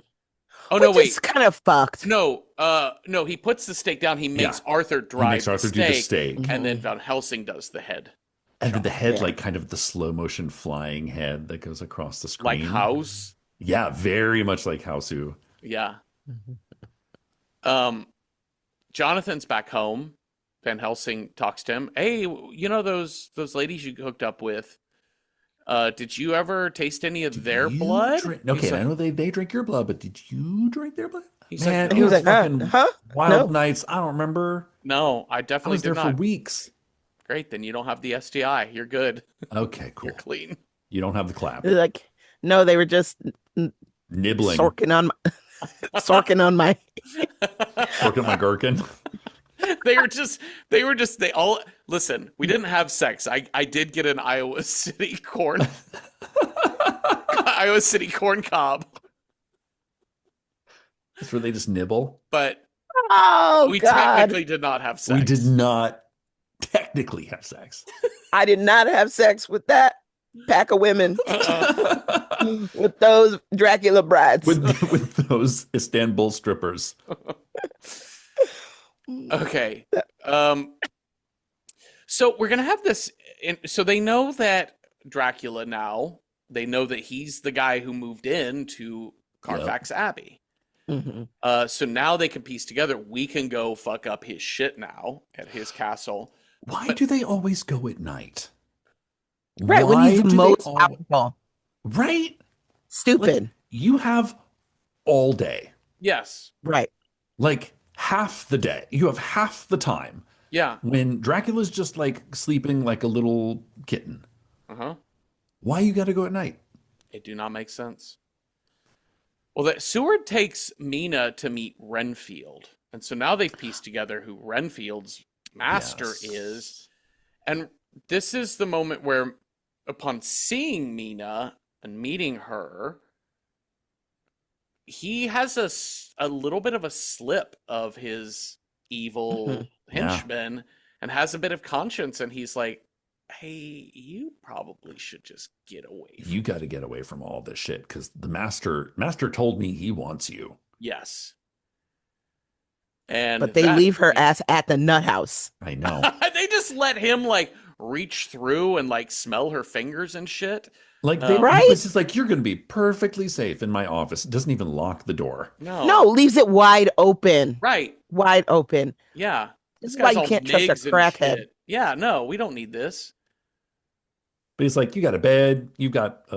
Speaker 1: Oh no,
Speaker 3: Which
Speaker 1: wait,
Speaker 3: is kind of fucked.
Speaker 1: no, no. He puts the stake down. He makes Arthur
Speaker 2: He
Speaker 1: drive
Speaker 2: makes Arthur
Speaker 1: the
Speaker 2: do the
Speaker 1: stake,
Speaker 2: stake,
Speaker 1: and then Van Helsing does the head,
Speaker 2: and then the head,
Speaker 3: Yeah.
Speaker 2: like kind of the slow motion flying head that goes across the
Speaker 1: like
Speaker 2: screen.
Speaker 1: House.
Speaker 2: Yeah, very much like Hausu.
Speaker 1: Yeah.
Speaker 3: Mhm.
Speaker 1: Jonathan's back home. Van Helsing talks to him. Hey, those ladies you hooked up with? Did you ever taste any of their
Speaker 2: You
Speaker 1: blood?
Speaker 2: Okay,
Speaker 1: He's
Speaker 2: I
Speaker 1: like-
Speaker 2: know they drink your blood, but did you drink their blood?
Speaker 1: He's
Speaker 2: Man,
Speaker 1: like,
Speaker 2: it
Speaker 3: He was
Speaker 2: was
Speaker 3: like,
Speaker 2: fucking
Speaker 3: huh?
Speaker 2: wild
Speaker 3: No.
Speaker 2: nights. I don't remember.
Speaker 1: No, I
Speaker 2: I
Speaker 1: definitely
Speaker 2: was there
Speaker 1: did
Speaker 2: for
Speaker 1: not.
Speaker 2: weeks.
Speaker 1: Great, then you don't have the STI. You're good.
Speaker 2: Okay, cool.
Speaker 1: You're clean.
Speaker 2: You don't have the clap.
Speaker 3: They're like, no, they were just
Speaker 2: Nibbling.
Speaker 3: sorking on my sorking on my
Speaker 2: Working my gherkin.
Speaker 1: They all listen, we didn't have sex. I did get an Iowa City corn cob,
Speaker 2: That's where they just nibble.
Speaker 1: but
Speaker 3: Oh
Speaker 1: we
Speaker 3: God.
Speaker 1: technically did not have sex.
Speaker 2: We did not technically have sex.
Speaker 3: I did not have sex with that pack of women with those Dracula brides.
Speaker 2: with those Istanbul strippers.
Speaker 1: Okay. So we're gonna have this. So they know that Dracula now. They know that he's the guy who moved in to Carfax Abbey.
Speaker 3: Mhm.
Speaker 1: So now they can piece together. We can go fuck up his shit now at his castle.
Speaker 2: Why do they always go at night?
Speaker 3: Right, when
Speaker 2: Why
Speaker 3: he's
Speaker 2: do they
Speaker 3: most
Speaker 2: al-
Speaker 3: powerful.
Speaker 2: Right?
Speaker 3: Stupid.
Speaker 2: Like, you have all day.
Speaker 1: Yes.
Speaker 3: Right.
Speaker 2: Like half the day. You have half the time
Speaker 1: Yeah.
Speaker 2: when Dracula's just like sleeping like a little kitten.
Speaker 1: Uh-huh.
Speaker 2: Why you got to go at night?
Speaker 1: It do not make sense. Well, that Seward takes Mina to meet Renfield. And so now they've pieced together who Renfield's master
Speaker 2: Yes.
Speaker 1: is. And this is the moment where, upon seeing Mina and meeting her, he has a little bit of a slip of his evil
Speaker 3: Mhm.
Speaker 2: Yeah.
Speaker 1: henchman and has a bit of conscience. And he's like, hey, you probably should just get away from
Speaker 2: You got to get away from all this shit because the master told me he wants you.
Speaker 1: Yes. And
Speaker 3: But they
Speaker 1: that-
Speaker 3: leave her ass at the nut house.
Speaker 2: I know.
Speaker 1: They just let him like reach through and like smell her fingers and shit.
Speaker 2: Like they
Speaker 3: Right?
Speaker 2: It's just like, you're going to be perfectly safe in my office. It doesn't even lock the door.
Speaker 1: No.
Speaker 3: No, leaves it wide open.
Speaker 1: Right.
Speaker 3: Wide open.
Speaker 1: Yeah.
Speaker 3: This is
Speaker 1: guy's
Speaker 3: why you
Speaker 1: all
Speaker 3: can't trust a
Speaker 1: nigs and
Speaker 3: crackhead.
Speaker 1: shit. Yeah, no, we don't need this.
Speaker 2: But he's like, you got a bed, you got I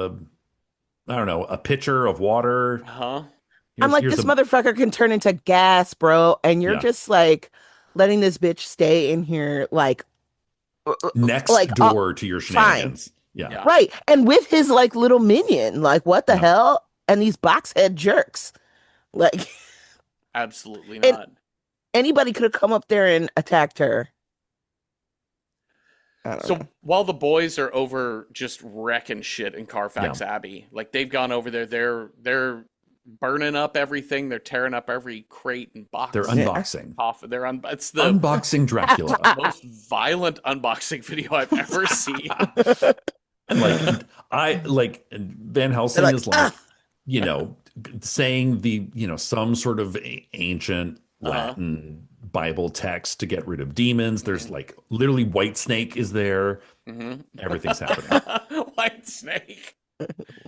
Speaker 2: don't know, a pitcher of water.
Speaker 1: Huh?
Speaker 3: I'm like,
Speaker 2: Here's
Speaker 3: this
Speaker 2: a-
Speaker 3: motherfucker can turn into gas, bro. And you're
Speaker 2: Yeah.
Speaker 3: just like letting this bitch stay in here, like,
Speaker 2: next
Speaker 3: like,
Speaker 2: door to your shenanigans. Yeah.
Speaker 1: Yeah.
Speaker 3: right. And with his like little minion, like, what the
Speaker 2: Yeah.
Speaker 3: hell? And these box head jerks. Like,
Speaker 1: Absolutely
Speaker 3: And-
Speaker 1: not.
Speaker 3: anybody could have come up there and attacked her. I don't
Speaker 1: So
Speaker 3: know.
Speaker 1: while the boys are over just wrecking shit in Carfax Abbey, like they've gone over there, they're burning up everything, they're tearing up every crate and box.
Speaker 2: They're unboxing.
Speaker 1: off. It's the
Speaker 2: Unboxing Dracula.
Speaker 1: most violent unboxing video I've ever seen.
Speaker 2: Van Helsing
Speaker 3: They're like,
Speaker 2: is like, saying some sort of ancient Latin Bible text to get rid of demons. There's like literally White Snake is there.
Speaker 1: hmm
Speaker 2: Everything's happening.
Speaker 1: White Snake.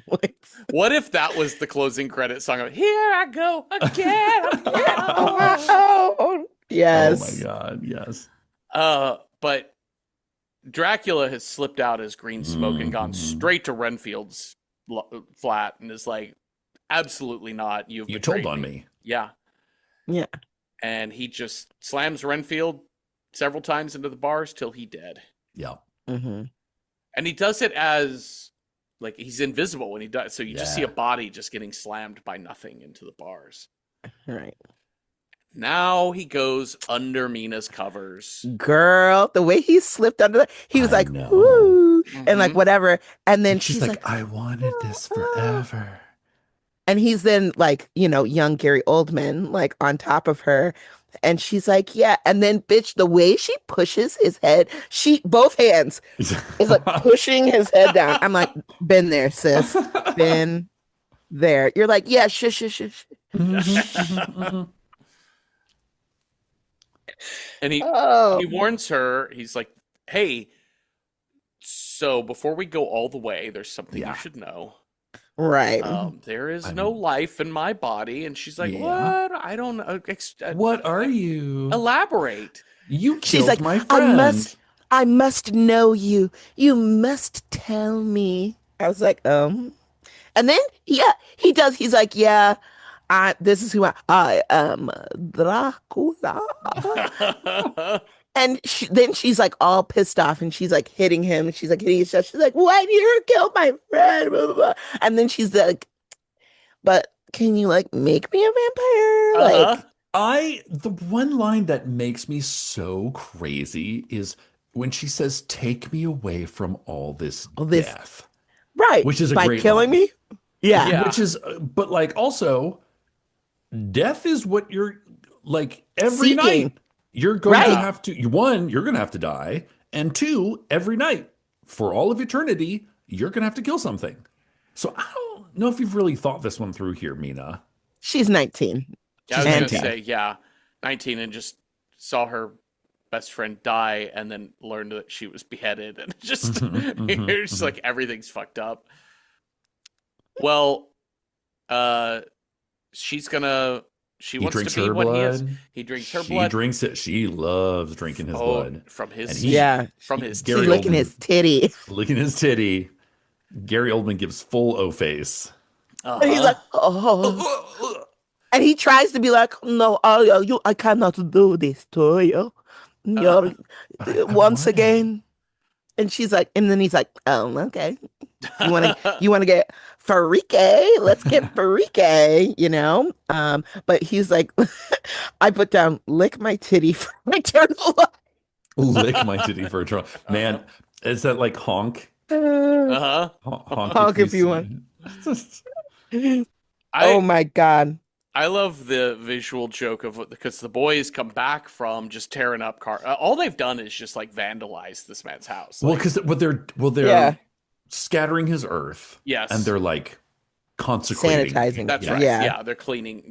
Speaker 3: Like,
Speaker 1: What if that was the closing credit song of "Here I Go Again"?
Speaker 3: oh, yes.
Speaker 2: Oh my God. Yes.
Speaker 1: But Dracula has slipped out as green smoke and gone
Speaker 2: Mhm.
Speaker 1: straight to Renfield's flat and is like, absolutely not. You've
Speaker 2: You told
Speaker 1: betrayed
Speaker 2: on
Speaker 1: me.
Speaker 2: me.
Speaker 1: Yeah.
Speaker 3: Yeah.
Speaker 1: And he just slams Renfield several times into the bars till he dead.
Speaker 2: Yeah.
Speaker 3: Mm-hmm.
Speaker 1: And he does it as like he's invisible when he does. So you just see a
Speaker 2: Yeah.
Speaker 1: body just getting slammed by nothing into the bars.
Speaker 3: Right.
Speaker 1: Now he goes under Mina's covers.
Speaker 3: Girl, the way he slipped under that, he was
Speaker 2: I
Speaker 3: like,
Speaker 2: know.
Speaker 3: whoo, and like
Speaker 1: Mhm.
Speaker 3: whatever. And then
Speaker 2: She's like, I wanted this forever.
Speaker 3: and he's then like, young Gary Oldman, like on top of her. And she's like, yeah. And then, bitch, the way she pushes his head, both hands is like pushing his head down. I'm like, been there, sis. Been there. You're like, yeah, shush, shush, shush.
Speaker 1: And he
Speaker 3: Oh,
Speaker 1: warns her, he's like, hey, so before we go all the way, there's something
Speaker 2: Yeah.
Speaker 1: you should know.
Speaker 3: right.
Speaker 1: There is no life in my body. And she's like,
Speaker 2: Yeah.
Speaker 1: what? I don't know.
Speaker 2: What are you?
Speaker 1: Elaborate.
Speaker 2: You
Speaker 3: She's
Speaker 2: killed
Speaker 3: like,
Speaker 2: my friend.
Speaker 3: I must know you. You must tell me. I was like, And then, yeah, he does. He's like, yeah, this is who I am, Dracula. And then she's like all pissed off and she's like hitting him. She's like hitting his chest. She's like, why did you kill my friend? Blah, blah, blah. And then she's like, but can you like make me a vampire? Like,
Speaker 2: The one line that makes me so crazy is when she says, take me away from all this
Speaker 3: this-
Speaker 2: death.
Speaker 3: right.
Speaker 2: Which is a
Speaker 3: by
Speaker 2: great
Speaker 3: killing
Speaker 2: line.
Speaker 3: me? Yeah.
Speaker 1: Yeah.
Speaker 2: Which is, but like also, death is what you're like every
Speaker 3: Seeking.
Speaker 2: night. You're going to
Speaker 3: Right.
Speaker 2: have to, one, you're going to have to die. And two, every night for all of eternity, you're going to have to kill something. So I don't know if you've really thought this one through here, Mina.
Speaker 3: She's 19.
Speaker 1: Yeah, I was going to
Speaker 2: 19.
Speaker 1: say, yeah, 19 and just saw her best friend die and then learned that she was beheaded. And just, you're just like, everything's fucked up. Well, she's going to, she
Speaker 2: He
Speaker 1: wants
Speaker 2: drinks
Speaker 1: to be
Speaker 2: her
Speaker 1: what
Speaker 2: blood.
Speaker 1: he is. He drinks her
Speaker 2: She
Speaker 1: blood.
Speaker 2: drinks it. She loves drinking his blood.
Speaker 1: From his,
Speaker 2: And he-
Speaker 3: Yeah.
Speaker 1: from his
Speaker 2: Gary
Speaker 3: She's licking
Speaker 2: Oldman.
Speaker 3: his titty.
Speaker 2: Licking his titty. Gary Oldman gives full O face.
Speaker 3: And he's like, oh. And he tries to be like, no, I cannot do this to you. You're, once
Speaker 2: wanna-
Speaker 3: again. And she's like, and then he's like, oh, okay. You want to get freaky? Let's get freaky, But he's like, I put down, lick my titty for eternal life.
Speaker 2: Lick my titty for a trial. Man, is that like honk?
Speaker 1: Uh-huh.
Speaker 3: Honk if you want.
Speaker 2: want.
Speaker 3: Oh my God.
Speaker 1: I love the visual joke of because the boys come back from just tearing up car. All they've done is just like vandalize this man's house.
Speaker 2: Well,
Speaker 1: Like,
Speaker 2: because they're
Speaker 3: Yeah.
Speaker 2: scattering his earth.
Speaker 1: yes,
Speaker 2: And they're like consecrating.
Speaker 3: Sanitizing.
Speaker 1: that's
Speaker 2: Yeah.
Speaker 1: right.
Speaker 3: Yeah.
Speaker 1: Yeah, they're cleaning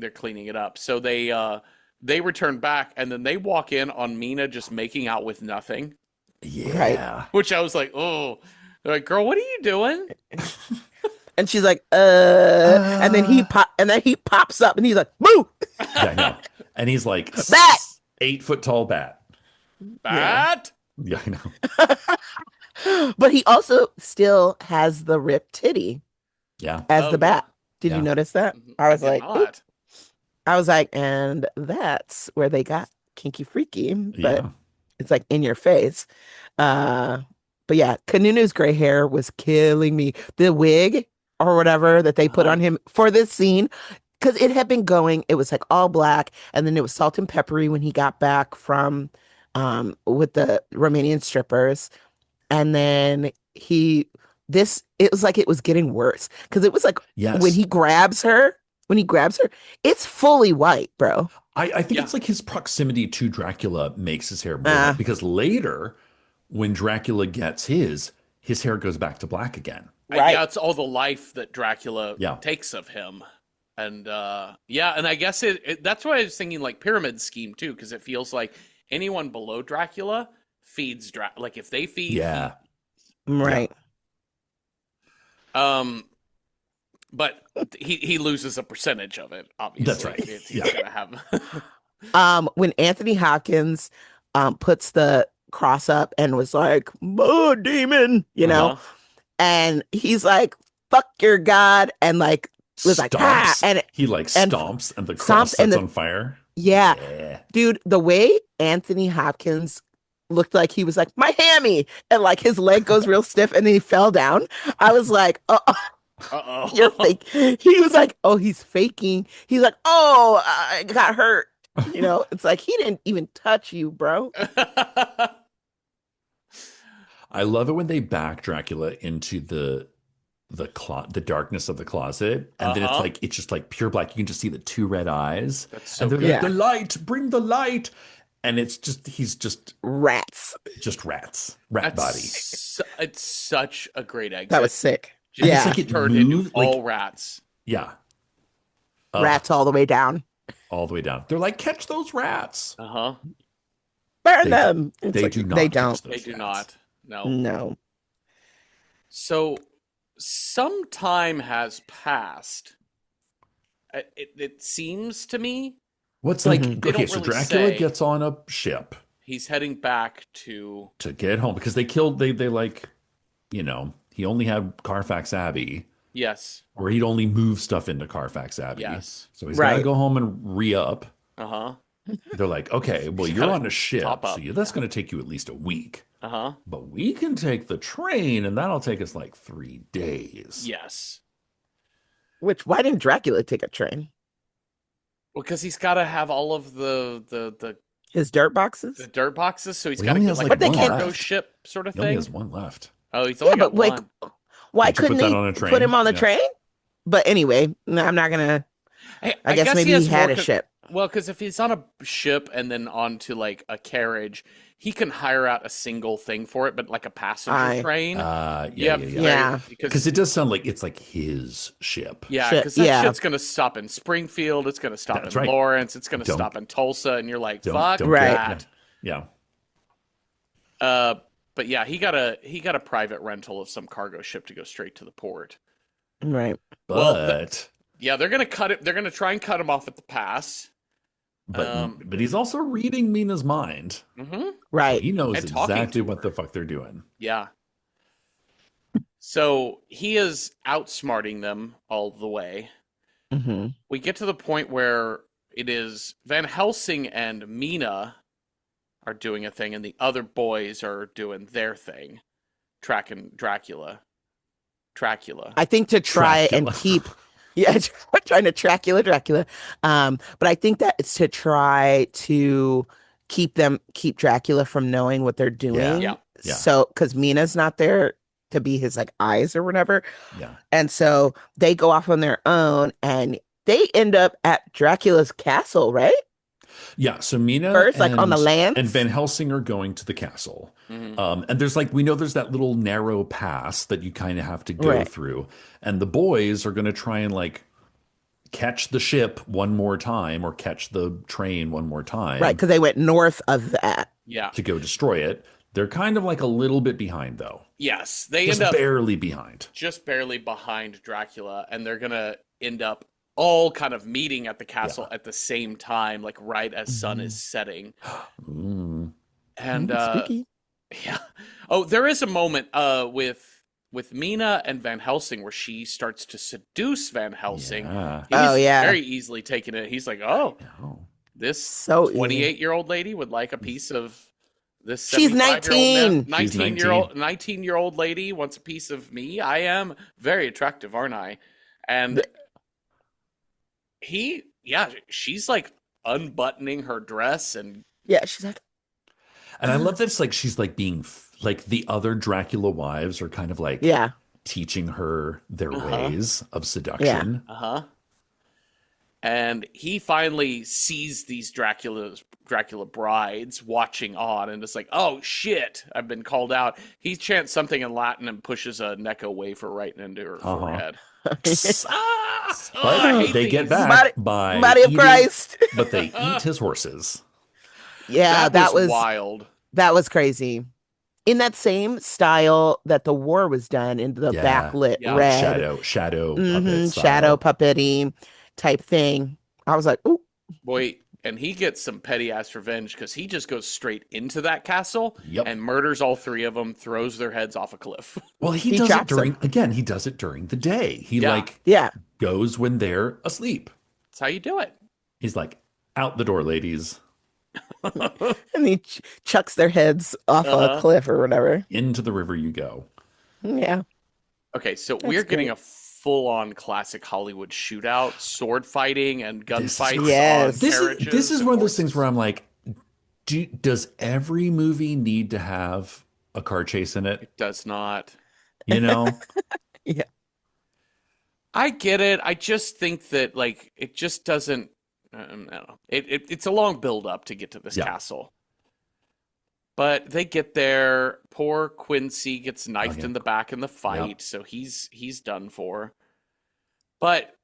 Speaker 1: it up. So they return back and then they walk in on Mina just making out with nothing,
Speaker 2: Yeah.
Speaker 1: which I was like, oh, they're like, girl, what are you doing?
Speaker 3: And she's like, and then he pops up and he's like, boo!
Speaker 2: Yeah, I know. And he's like
Speaker 3: Bat!
Speaker 2: 8-foot tall bat.
Speaker 1: Bat?
Speaker 2: Yeah, I know.
Speaker 3: But he also still has the ripped titty
Speaker 2: Yeah.
Speaker 3: as
Speaker 1: Oh,
Speaker 3: the bat. Did
Speaker 2: Yeah.
Speaker 3: you notice that?
Speaker 1: Mhm.
Speaker 3: I was
Speaker 1: did
Speaker 3: like,
Speaker 1: not.
Speaker 3: oop. And that's where they got kinky freaky, but
Speaker 2: Yeah.
Speaker 3: it's like in your face. But yeah, Kanunu's gray hair was killing me. The wig or whatever that they put on him for this scene, because it had been going, it was like all black, and then it was salt and peppery when he got back from with the Romanian strippers. And then it was like it was getting worse. Because it was like
Speaker 2: Yes.
Speaker 3: when he grabs her, it's fully white, bro.
Speaker 2: I think
Speaker 1: Yeah.
Speaker 2: it's like his proximity to Dracula makes his hair black, because later when Dracula gets his hair goes back to black again.
Speaker 3: Right.
Speaker 1: Yeah, it's all the life that Dracula
Speaker 2: Yeah.
Speaker 1: takes of him. And and I guess that's why I was thinking like pyramid scheme too, because it feels like anyone below Dracula feeds like if they feed
Speaker 2: Yeah.
Speaker 3: Right.
Speaker 1: but he loses a percentage of it, obviously.
Speaker 2: That's right.
Speaker 1: He's
Speaker 2: Yeah.
Speaker 1: gonna have
Speaker 3: When Anthony Hopkins puts the cross up and was like, "Oh, demon,"
Speaker 1: Uh-huh.
Speaker 3: and he's like, "Fuck your god," and like was like, "Ha!"
Speaker 2: Stomps. He like
Speaker 3: and
Speaker 2: stomps and the cross
Speaker 3: stomps and
Speaker 2: sets
Speaker 3: the
Speaker 2: on fire.
Speaker 3: yeah,
Speaker 2: Yeah.
Speaker 3: dude, the way Anthony Hopkins looked like he was like my hammy, and like his leg goes real stiff, and then he fell down. I was like, you're
Speaker 1: Uh-oh.
Speaker 3: fake. He was like, oh, he's faking. He's like, oh, I got hurt. It's like he didn't even touch you, bro.
Speaker 2: I love it when they back Dracula into the darkness of the closet, and then it's just like pure black. You can just see the two red eyes,
Speaker 1: That's so
Speaker 2: and they're
Speaker 1: good.
Speaker 2: like, the light, bring the light, and he's just
Speaker 3: Rats.
Speaker 2: rat body.
Speaker 1: It's such a great exit.
Speaker 3: That was sick.
Speaker 1: Just
Speaker 3: Yeah.
Speaker 2: Like it
Speaker 1: turned into
Speaker 2: moved,
Speaker 1: all rats.
Speaker 2: Yeah,
Speaker 3: Rats all the way down.
Speaker 2: all the way down. They're like, catch those rats.
Speaker 1: Uh-huh.
Speaker 3: Burn
Speaker 2: They
Speaker 3: them. It's
Speaker 2: They
Speaker 3: like,
Speaker 2: do not.
Speaker 3: They
Speaker 2: catch
Speaker 3: don't.
Speaker 2: those
Speaker 1: They do
Speaker 2: rats.
Speaker 1: not. No.
Speaker 3: No.
Speaker 1: So some time has passed. It seems to me
Speaker 2: What's like?
Speaker 3: Mhm.
Speaker 1: They
Speaker 2: Okay,
Speaker 1: don't
Speaker 2: so
Speaker 1: really
Speaker 2: Dracula
Speaker 1: say.
Speaker 2: gets on a ship
Speaker 1: he's heading back to
Speaker 2: to get home because they killed. They like, he only had Carfax Abbey.
Speaker 1: yes.
Speaker 2: Or he'd only move stuff into Carfax Abbey.
Speaker 1: Yes.
Speaker 2: So he's got to
Speaker 3: Right.
Speaker 2: go home and re-up.
Speaker 1: Uh-huh.
Speaker 2: They're like, okay, well,
Speaker 1: You
Speaker 2: you're
Speaker 1: gotta
Speaker 2: on a ship,
Speaker 1: top
Speaker 2: so
Speaker 1: up.
Speaker 2: that's going to take you at least a week.
Speaker 1: Uh-huh.
Speaker 2: But we can take the train, and that'll take us like 3 days.
Speaker 1: Yes.
Speaker 3: Why didn't Dracula take a train?
Speaker 1: Well, because he's got to have all of the
Speaker 3: His dirt boxes?
Speaker 1: dirt boxes, so he's
Speaker 2: Well, he
Speaker 1: got to
Speaker 2: only
Speaker 1: get
Speaker 2: has,
Speaker 1: like
Speaker 2: like,
Speaker 1: a
Speaker 3: one
Speaker 1: cargo
Speaker 2: left.
Speaker 1: ship sort of
Speaker 2: He only
Speaker 1: thing.
Speaker 2: has one left.
Speaker 1: Oh, he's
Speaker 3: Yeah,
Speaker 1: only got
Speaker 3: but like,
Speaker 1: one.
Speaker 3: why
Speaker 2: Can't you put
Speaker 3: couldn't
Speaker 2: that
Speaker 3: he
Speaker 2: on a
Speaker 3: put
Speaker 2: train?
Speaker 3: him on the
Speaker 2: Yeah.
Speaker 3: train? But anyway, no, I'm not gonna.
Speaker 1: Hey,
Speaker 3: I guess maybe he had a ship.
Speaker 1: Well, because if he's on a ship and then onto like a carriage, he can hire out a single thing for it, but like a passenger train.
Speaker 2: Yeah.
Speaker 3: Yeah.
Speaker 2: Because it does sound like it's like his ship.
Speaker 1: Yeah,
Speaker 3: Shit,
Speaker 1: because that
Speaker 3: yeah.
Speaker 1: shit's gonna stop in Springfield. It's gonna stop
Speaker 2: That's
Speaker 1: in
Speaker 2: right.
Speaker 1: Lawrence. It's gonna
Speaker 2: Don't-
Speaker 1: stop in Tulsa, and you're like,
Speaker 2: Don't-
Speaker 1: fuck
Speaker 2: don't
Speaker 3: Right.
Speaker 1: that.
Speaker 2: Yeah.
Speaker 1: But yeah, he got a private rental of some cargo ship to go straight to the port.
Speaker 3: Right.
Speaker 1: Well,
Speaker 2: But
Speaker 1: Yeah, they're gonna cut it. They're gonna try and cut him off at the pass.
Speaker 2: but he's also reading Mina's mind.
Speaker 1: Mm-hmm.
Speaker 3: Right.
Speaker 2: He knows
Speaker 1: And talking
Speaker 2: exactly
Speaker 1: to
Speaker 2: what
Speaker 1: her.
Speaker 2: the fuck they're doing.
Speaker 1: Yeah. So he is outsmarting them all the way.
Speaker 3: hmm
Speaker 1: We get to the point where it is Van Helsing and Mina are doing a thing, and the other boys are doing their thing, tracking Dracula.
Speaker 3: I think to try
Speaker 2: Dracula.
Speaker 3: and keep, yeah, trying to Dracula. But I think that it's to try to keep Dracula from knowing what they're doing.
Speaker 1: Yeah.
Speaker 2: Yeah.
Speaker 3: So, because Mina's not there to be his like eyes or whatever,
Speaker 2: Yeah.
Speaker 3: and so they go off on their own, and they end up at Dracula's castle, right?
Speaker 2: Yeah. So Mina
Speaker 3: First, like on the lands?
Speaker 2: and Van Helsing are going to the castle.
Speaker 1: Mhm.
Speaker 2: And there's we know there's that little narrow pass that you kind of have to go
Speaker 3: Right.
Speaker 2: through. And the boys are going to try and catch the ship one more time or catch the train one more time.
Speaker 3: Right, because they went north of that.
Speaker 1: Yeah.
Speaker 2: To go destroy it. They're kind of a little bit behind though.
Speaker 1: Yes, they
Speaker 2: Just
Speaker 1: end up
Speaker 2: barely behind.
Speaker 1: just barely behind Dracula, and they're gonna end up all kind of meeting at the castle at the same time, like right as sun is setting.
Speaker 2: Mm.
Speaker 1: And
Speaker 3: Spooky.
Speaker 1: yeah. Oh, there is a moment with Mina and Van Helsing where she starts to seduce Van Helsing.
Speaker 2: Yeah.
Speaker 1: He's
Speaker 3: Oh, yeah.
Speaker 1: very easily taking it. He's like, "Oh,
Speaker 2: Oh.
Speaker 1: this
Speaker 3: So easy.
Speaker 1: 28-year-old lady would like a piece of this
Speaker 3: She's
Speaker 1: 75-year-old
Speaker 3: 19.
Speaker 2: She's
Speaker 1: 19-year-old lady wants a piece of me. I am very attractive, aren't I?" And she's unbuttoning her dress, and
Speaker 3: Yeah, she's like,
Speaker 2: And I love that it's she's being the other Dracula wives are kind of
Speaker 3: yeah,
Speaker 2: teaching her their
Speaker 1: Uh-huh.
Speaker 2: ways of seduction.
Speaker 1: and he finally sees these Dracula brides watching on, and it's like, "Oh shit, I've been called out." He chants something in Latin and pushes a Necco wafer right into her
Speaker 2: Uh-huh.
Speaker 1: forehead.
Speaker 2: But
Speaker 1: I hate
Speaker 2: they get
Speaker 1: these.
Speaker 2: back by
Speaker 3: body of
Speaker 2: eating-
Speaker 3: Christ.
Speaker 2: but they eat his horses.
Speaker 3: Yeah,
Speaker 1: that was wild.
Speaker 3: that was crazy. In that same style that the war was done in the
Speaker 2: Yeah.
Speaker 3: backlit
Speaker 1: Yeah.
Speaker 3: red,
Speaker 2: Shadow
Speaker 3: Mhm,
Speaker 2: puppet style.
Speaker 3: shadow puppety type thing. I was like, ooh,
Speaker 1: Boy, and he gets some petty ass revenge because he just goes straight into that castle
Speaker 2: Yep.
Speaker 1: and murders all three of them, throws their heads off a cliff.
Speaker 2: Well, he
Speaker 3: He
Speaker 2: does it
Speaker 3: chops
Speaker 2: during,
Speaker 3: him.
Speaker 2: again, he does it during the day. He
Speaker 1: Yeah.
Speaker 2: like
Speaker 3: Yeah.
Speaker 2: goes when they're asleep.
Speaker 1: That's how you do it.
Speaker 2: He's like, out the door, ladies,
Speaker 3: And he chucks their heads off a cliff or whatever.
Speaker 2: into the river you go.
Speaker 3: Yeah.
Speaker 1: Okay, so we're getting a full-on classic Hollywood shootout, sword fighting and gunfights
Speaker 3: Yes.
Speaker 1: on
Speaker 2: This
Speaker 1: carriages.
Speaker 2: is
Speaker 1: and
Speaker 2: one of those things
Speaker 1: horses.
Speaker 2: where I'm like, does every movie need to have a car chase in it?
Speaker 1: It does not.
Speaker 2: You know?
Speaker 3: Yeah.
Speaker 1: I get it. I just think that like it just doesn't. I don't know. It's a long build up to get to this
Speaker 2: Yeah.
Speaker 1: castle, but they get there. Poor Quincy gets knifed
Speaker 2: yeah.
Speaker 1: in the back in the fight, so he's done for. But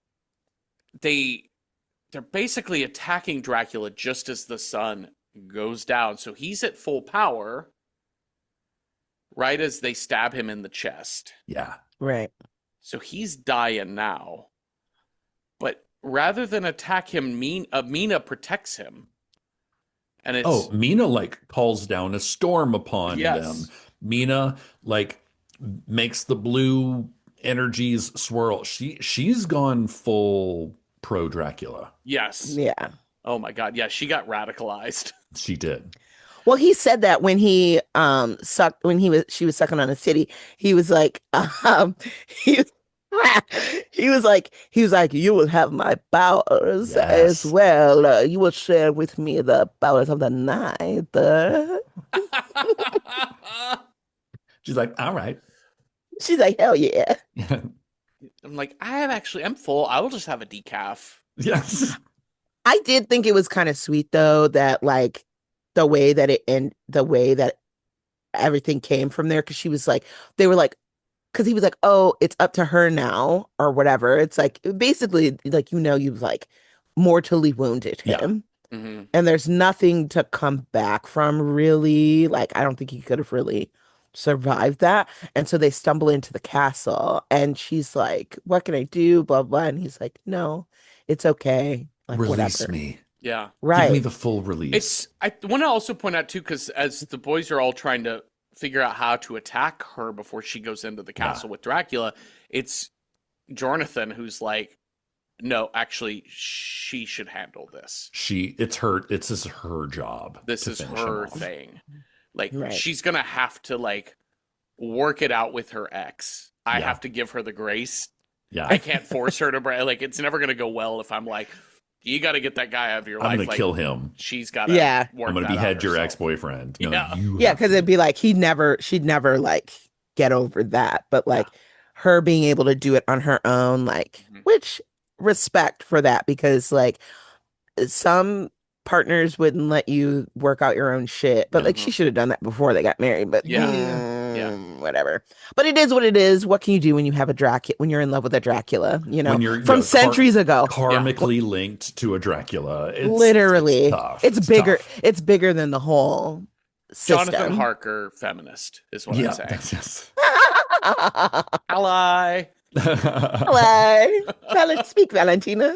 Speaker 1: they're basically attacking Dracula just as the sun goes down, so he's at full power. Right as they stab him in the chest.
Speaker 2: Yeah.
Speaker 3: Right.
Speaker 1: So he's dying now. But rather than attack him, Mina protects him. And it's
Speaker 2: Mina like calls down a storm upon
Speaker 1: Yes.
Speaker 2: them. Mina like makes the blue energies swirl. She's gone full pro Dracula.
Speaker 1: yes.
Speaker 3: Yeah.
Speaker 1: Oh my god. Yeah, she got radicalized.
Speaker 2: She did.
Speaker 3: Well, he said that when he she was sucking on a titty, he was like he he was like you will have my powers as
Speaker 2: Yes.
Speaker 3: well. You will share with me the powers of the night.
Speaker 2: She's like, all right.
Speaker 3: She's like, hell yeah.
Speaker 1: I'm like, I'm full. I will just have a decaf.
Speaker 2: Yes.
Speaker 3: I did think it was kind of sweet though that like the way that everything came from there, because she was like, they were like, because he was like, oh, it's up to her now or whatever. It's like basically like, you've like mortally wounded him.
Speaker 1: Mm-hmm.
Speaker 3: And there's nothing to come back from really. Like, I don't think he could have really survived that. And so they stumble into the castle and she's like, what can I do? Blah, blah. And he's like, no, it's okay. Like,
Speaker 2: Release
Speaker 3: whatever.
Speaker 2: me.
Speaker 1: Yeah.
Speaker 3: Right.
Speaker 2: Give me the full release.
Speaker 1: I want to also point out too, because as the boys are all trying to figure out how to attack her before she goes into the castle with Dracula, it's Jonathan who's like, no, actually, she should handle this.
Speaker 2: It's her job.
Speaker 1: This
Speaker 2: to
Speaker 1: is
Speaker 2: finish him
Speaker 1: her
Speaker 2: off.
Speaker 1: thing. Like,
Speaker 3: Right.
Speaker 1: she's gonna have to like work it out with her ex. I
Speaker 2: Yeah.
Speaker 1: have to give her the grace.
Speaker 2: Yeah.
Speaker 1: I can't force her to like. It's never gonna go well if I'm like, you got to get that guy out of your
Speaker 2: I'm
Speaker 1: life.
Speaker 2: going to
Speaker 1: like,
Speaker 2: kill him.
Speaker 1: She's got to.
Speaker 3: Yeah.
Speaker 1: Work
Speaker 2: I'm going to
Speaker 1: that out
Speaker 2: behead your
Speaker 1: herself.
Speaker 2: ex-boyfriend. No,
Speaker 1: Yeah.
Speaker 2: you
Speaker 3: Yeah,
Speaker 2: have
Speaker 3: because
Speaker 2: to.
Speaker 3: it'd be like she'd never like get over that. But like her being able to do it on her own, like,
Speaker 1: Mhm.
Speaker 3: which respect for that, because like some partners wouldn't let you work out your own shit. But like she should have done that before they got married. But
Speaker 1: Yeah.
Speaker 3: whatever. But it is what it is. What can you do when you have a Dracula, when you're in love with a Dracula,
Speaker 2: When you're
Speaker 3: from centuries ago?
Speaker 2: karmically linked to a Dracula.
Speaker 3: Literally.
Speaker 2: It's tough.
Speaker 3: It's bigger.
Speaker 2: tough.
Speaker 3: It's bigger than the whole system.
Speaker 1: Jonathan Harker, feminist, is what
Speaker 2: Yeah.
Speaker 1: I'm saying.
Speaker 2: Yes.
Speaker 1: Ally.
Speaker 3: Hello. Speak, Valentina.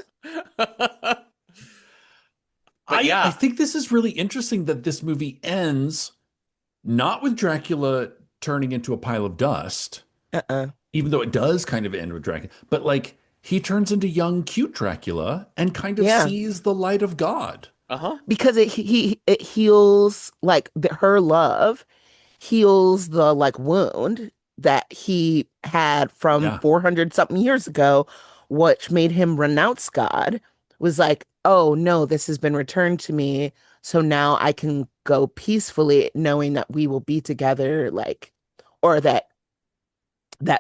Speaker 1: But
Speaker 2: I think this is really interesting that this movie ends not with Dracula turning into a pile of dust, even though it does kind of end with Dracula, but like he turns into young, cute Dracula and kind of sees the light of God.
Speaker 3: Because it heals, like her love heals the like wound that he had from 400 something years ago, which made him renounce God. Was like, oh no, this has been returned to me, so now I can go peacefully knowing that we will be together, like, or that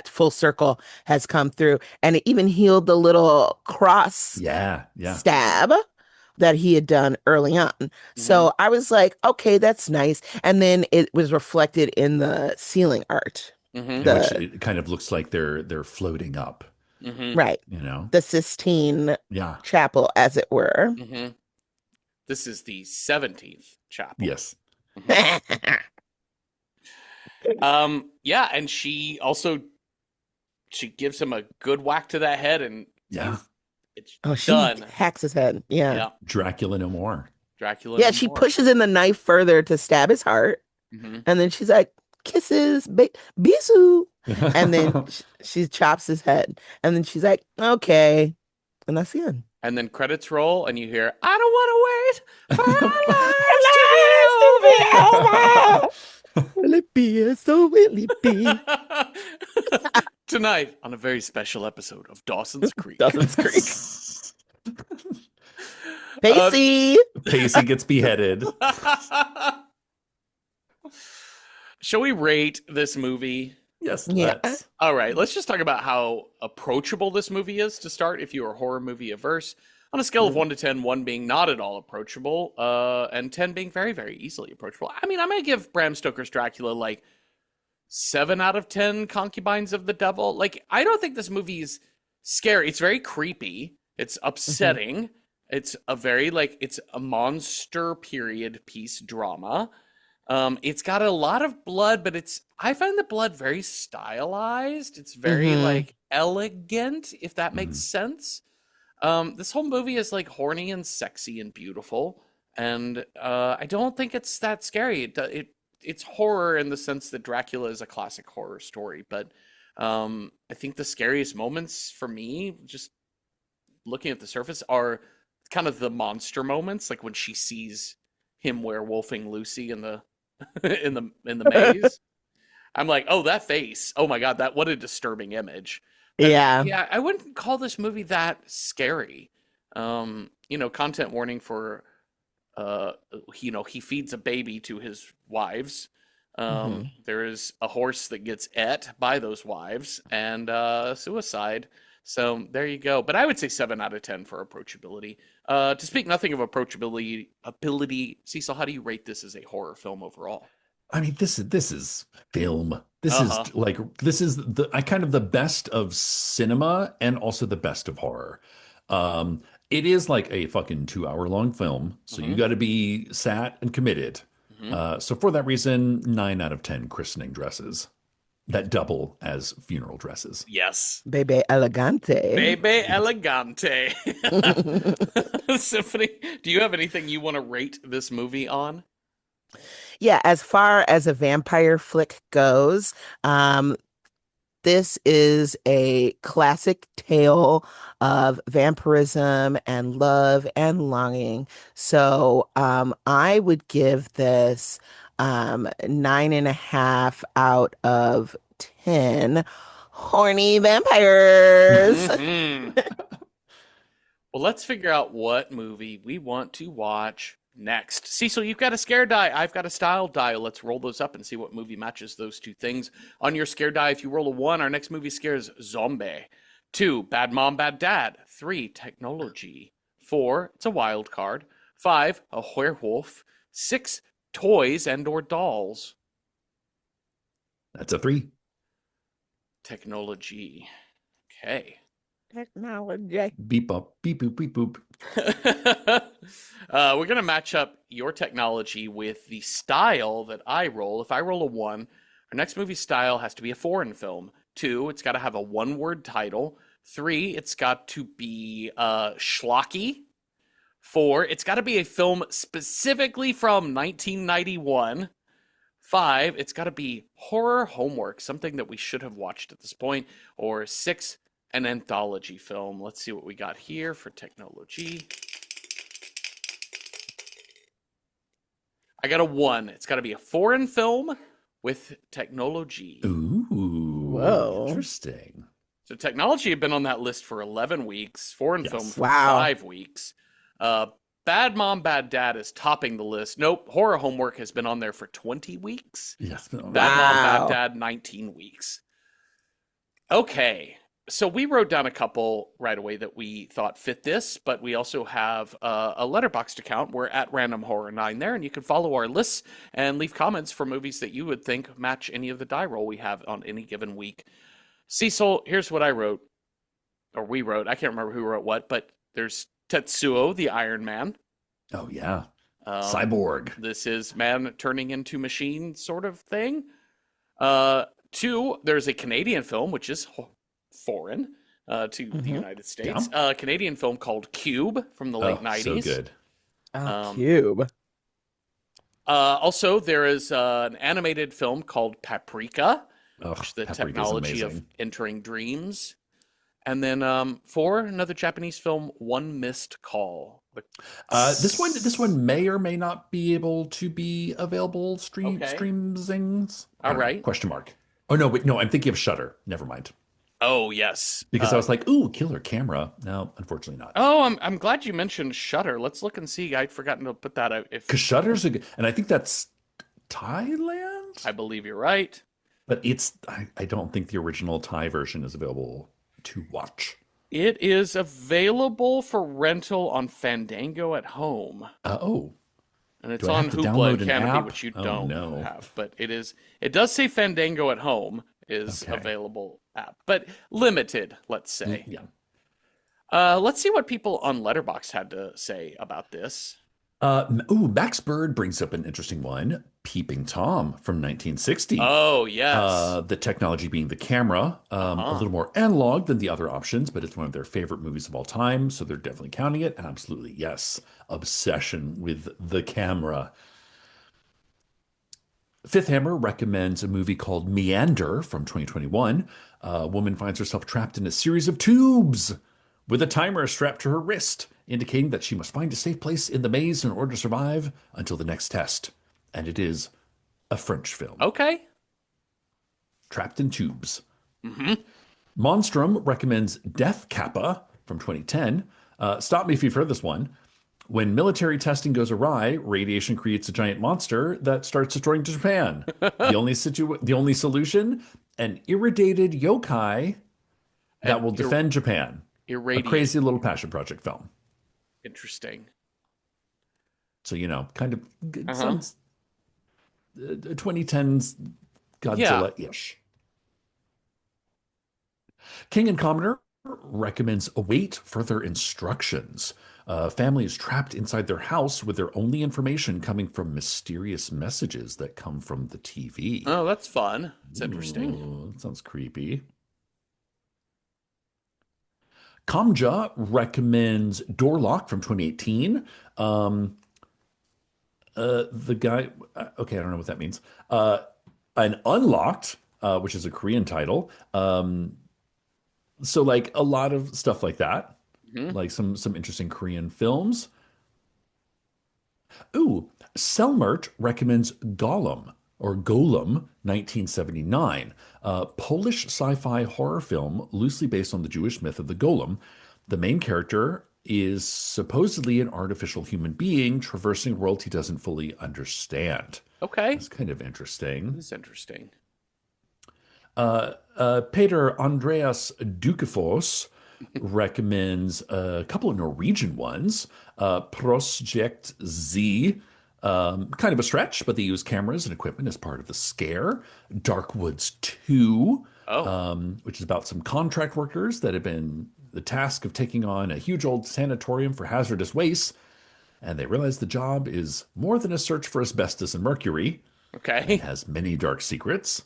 Speaker 3: full circle has come through. And it even healed the little cross stab that he had done early on. So I was like, okay, that's nice. And then it was reflected in the ceiling art.
Speaker 2: Which it kind of looks like they're floating up.
Speaker 3: Right.
Speaker 2: You know?
Speaker 3: The Sistine Chapel, as it were.
Speaker 1: This is the 17th chapel.
Speaker 2: Yes.
Speaker 1: Yeah, and she gives him a good whack to that head, and it's done.
Speaker 3: Hacks his head. Yeah.
Speaker 2: Dracula no more.
Speaker 1: Dracula
Speaker 3: Yeah,
Speaker 1: no
Speaker 3: she
Speaker 1: more.
Speaker 3: pushes in the knife further to stab his heart.
Speaker 1: Hmm.
Speaker 3: And then she's like, kisses, bisou. And then she chops his head. And then she's like, okay. And that's the end.
Speaker 1: And then credits roll, and you hear, "I don't want to wait for our lives to be over."
Speaker 3: Will it be? So will it be?
Speaker 1: Tonight on a very special episode of Dawson's Creek.
Speaker 3: Dawson's Creek.
Speaker 1: Uh,
Speaker 3: Pacey.
Speaker 2: Pacey gets beheaded.
Speaker 1: Shall we rate this movie?
Speaker 2: Yes,
Speaker 3: Yeah.
Speaker 2: let's.
Speaker 1: All right, let's just talk about how approachable this movie is to start if you are horror movie averse. On a scale of 1 to 10, 1 being not at all approachable, and 10 being very, very easily approachable. I mean, I'm going to give Bram Stoker's Dracula like 7 out of 10 concubines of the devil. Like, I don't think this movie is scary. It's very creepy. It's upsetting. It's a very, like, it's a monster period piece drama. It's got a lot of blood, but I find the blood very stylized. It's very like elegant, if that makes sense. This whole movie is like horny and sexy and beautiful, and I don't think it's that scary. It's horror in the sense that Dracula is a classic horror story, but I think the scariest moments for me, just looking at the surface, are kind of the monster moments, like when she sees him werewolfing Lucy in the in the maze. I'm like, oh, that face. Oh my God, what a disturbing image. But
Speaker 3: Yeah.
Speaker 1: yeah, I wouldn't call this movie that scary. Content warning for he feeds a baby to his wives. There is a horse that gets ate by those wives, and suicide. So there you go. But I would say 7 out of 10 for approachability. To speak nothing of approachability, Cecil, how do you rate this as a horror film overall?
Speaker 2: I mean, this is film. This is the best of cinema and also the best of horror. It is like a fucking 2 hour long film, so you got to be sat and committed. So for that reason, 9 out of 10 christening dresses that double as funeral dresses.
Speaker 1: Yes.
Speaker 3: Bebe elegante.
Speaker 1: Bebe elegante. Symphony, do you have anything you want to rate this movie on?
Speaker 3: Yeah, as far as a vampire flick goes, this is a classic tale of vampirism and love and longing. So I would give this 9.5 out of 10 horny vampires.
Speaker 1: Well, let's figure out what movie we want to watch next. Cecil, you've got a scare die. I've got a style die. Let's roll those up and see what movie matches those two things. On your scare die, if you roll a 1, our next movie scare is Zombie. 2, Bad Mom, Bad Dad. 3, Technology. 4, it's a wild card. 5, a werewolf. 6, toys and or dolls.
Speaker 2: That's a 3.
Speaker 1: Technology. Okay.
Speaker 3: Technology.
Speaker 2: Beep up, beep boop, beep boop.
Speaker 1: We're going to match up your technology with the style that I roll. If I roll a 1, our next movie style has to be a foreign film. 2, it's got to have a one-word title. 3, it's got to be schlocky. 4, it's got to be a film specifically from 1991. 5, it's got to be horror homework, something that we should have watched at this point. Or 6, an anthology film. Let's see what we got here for technology. I got a 1. It's got to be a foreign film with technology.
Speaker 2: Ooh,
Speaker 3: Whoa.
Speaker 2: interesting.
Speaker 1: So technology had been on that list for 11 weeks. Foreign film for
Speaker 3: Wow.
Speaker 1: 5 weeks. Bad Mom, Bad Dad is topping the list. Nope, horror homework has been on there for 20 weeks.
Speaker 2: Yes.
Speaker 1: Bad Mom,
Speaker 3: Wow.
Speaker 1: Bad Dad, 19 weeks. Okay, so we wrote down a couple right away that we thought fit this, but we also have a Letterboxd account. We're at Random Horror 9 there, and you can follow our lists and leave comments for movies that you would think match any of the die roll we have on any given week. Cecil, here's what I wrote, or we wrote. I can't remember who wrote what, but there's Tetsuo, the Iron Man.
Speaker 2: Oh yeah. Cyborg.
Speaker 1: This is man turning into machine sort of thing. 2, there's a Canadian film, which is foreign to the United States. A Canadian film called Cube from the late 90s.
Speaker 2: So good.
Speaker 3: Oh,
Speaker 1: Um,
Speaker 3: cube.
Speaker 1: Also, there is an animated film called Paprika, which
Speaker 2: Oh,
Speaker 1: is the
Speaker 2: Paprika's
Speaker 1: technology of
Speaker 2: amazing.
Speaker 1: entering dreams. And then four, another Japanese film, One Missed Call.
Speaker 2: This one may or may not be able to be available
Speaker 1: Okay.
Speaker 2: streamsings. I
Speaker 1: All
Speaker 2: don't know.
Speaker 1: right.
Speaker 2: Question mark. Oh no, wait, no, I'm thinking of Shutter. Never mind.
Speaker 1: Oh, yes.
Speaker 2: Because I was like, ooh, killer camera. No, unfortunately not.
Speaker 1: Oh, I'm glad you mentioned Shutter. Let's look and see. I'd forgotten to put that out.
Speaker 2: Because
Speaker 1: If
Speaker 2: and I think that's Thailand,
Speaker 1: I believe you're right.
Speaker 2: but I don't think the original Thai version is available to watch.
Speaker 1: It is available for rental on Fandango at Home.
Speaker 2: Oh,
Speaker 1: And it's
Speaker 2: do I have
Speaker 1: on
Speaker 2: to
Speaker 1: Hoopla and
Speaker 2: download an
Speaker 1: Canopy,
Speaker 2: app?
Speaker 1: which you
Speaker 2: Oh
Speaker 1: don't
Speaker 2: no.
Speaker 1: have. But it is, it does say Fandango at Home is
Speaker 2: Okay.
Speaker 1: available app, but limited, let's say.
Speaker 2: Yeah.
Speaker 1: Let's see what people on Letterboxd had to say about this.
Speaker 2: Max Bird brings up an interesting one. Peeping Tom from 1960.
Speaker 1: Oh, yes.
Speaker 2: The technology being the camera, a
Speaker 1: Uh-huh.
Speaker 2: little more analog than the other options, but it's one of their favorite movies of all time, so they're definitely counting it. Absolutely, yes. Obsession with the camera. Fifth Hammer recommends a movie called Meander from 2021. A woman finds herself trapped in a series of tubes with a timer strapped to her wrist, indicating that she must find a safe place in the maze in order to survive until the next test. And it is a French film.
Speaker 1: Okay.
Speaker 2: Trapped in Tubes.
Speaker 1: Mm-hmm.
Speaker 2: Monstrum recommends Death Kappa from 2010. Stop me if you've heard this one. When military testing goes awry, radiation creates a giant monster that starts destroying Japan. The only solution, an irradiated yokai that
Speaker 1: And
Speaker 2: will defend Japan. A
Speaker 1: irradiate.
Speaker 2: crazy little passion project film.
Speaker 1: Interesting.
Speaker 2: So, kind of
Speaker 1: Uh-huh.
Speaker 2: sounds 2010s
Speaker 1: Yeah.
Speaker 2: Godzilla-ish. King and Commoner recommends await further instructions. Family is trapped inside their house with their only information coming from mysterious messages that come from the TV.
Speaker 1: Oh, that's fun. It's interesting.
Speaker 2: Ooh, that sounds creepy. Kamja recommends Door Lock from 2018. The guy, okay, I don't know what that means. An Unlocked, which is a Korean title. So like a lot of stuff like that,
Speaker 1: Hmm.
Speaker 2: like some interesting Korean films. Ooh, Selmert recommends Golem or Golem 1979, a Polish sci-fi horror film loosely based on the Jewish myth of the Golem. The main character is supposedly an artificial human being traversing a world he doesn't fully understand.
Speaker 1: Okay.
Speaker 2: That's kind of interesting.
Speaker 1: This is interesting.
Speaker 2: Peter Andreas Dukefos recommends a couple of Norwegian ones. Project Z, kind of a stretch, but they use cameras and equipment as part of the scare. Dark Woods 2,
Speaker 1: Oh,
Speaker 2: which is about some contract workers that have been the task of taking on a huge old sanatorium for hazardous waste, and they realize the job is more than a search for asbestos and mercury and
Speaker 1: okay.
Speaker 2: has many dark secrets.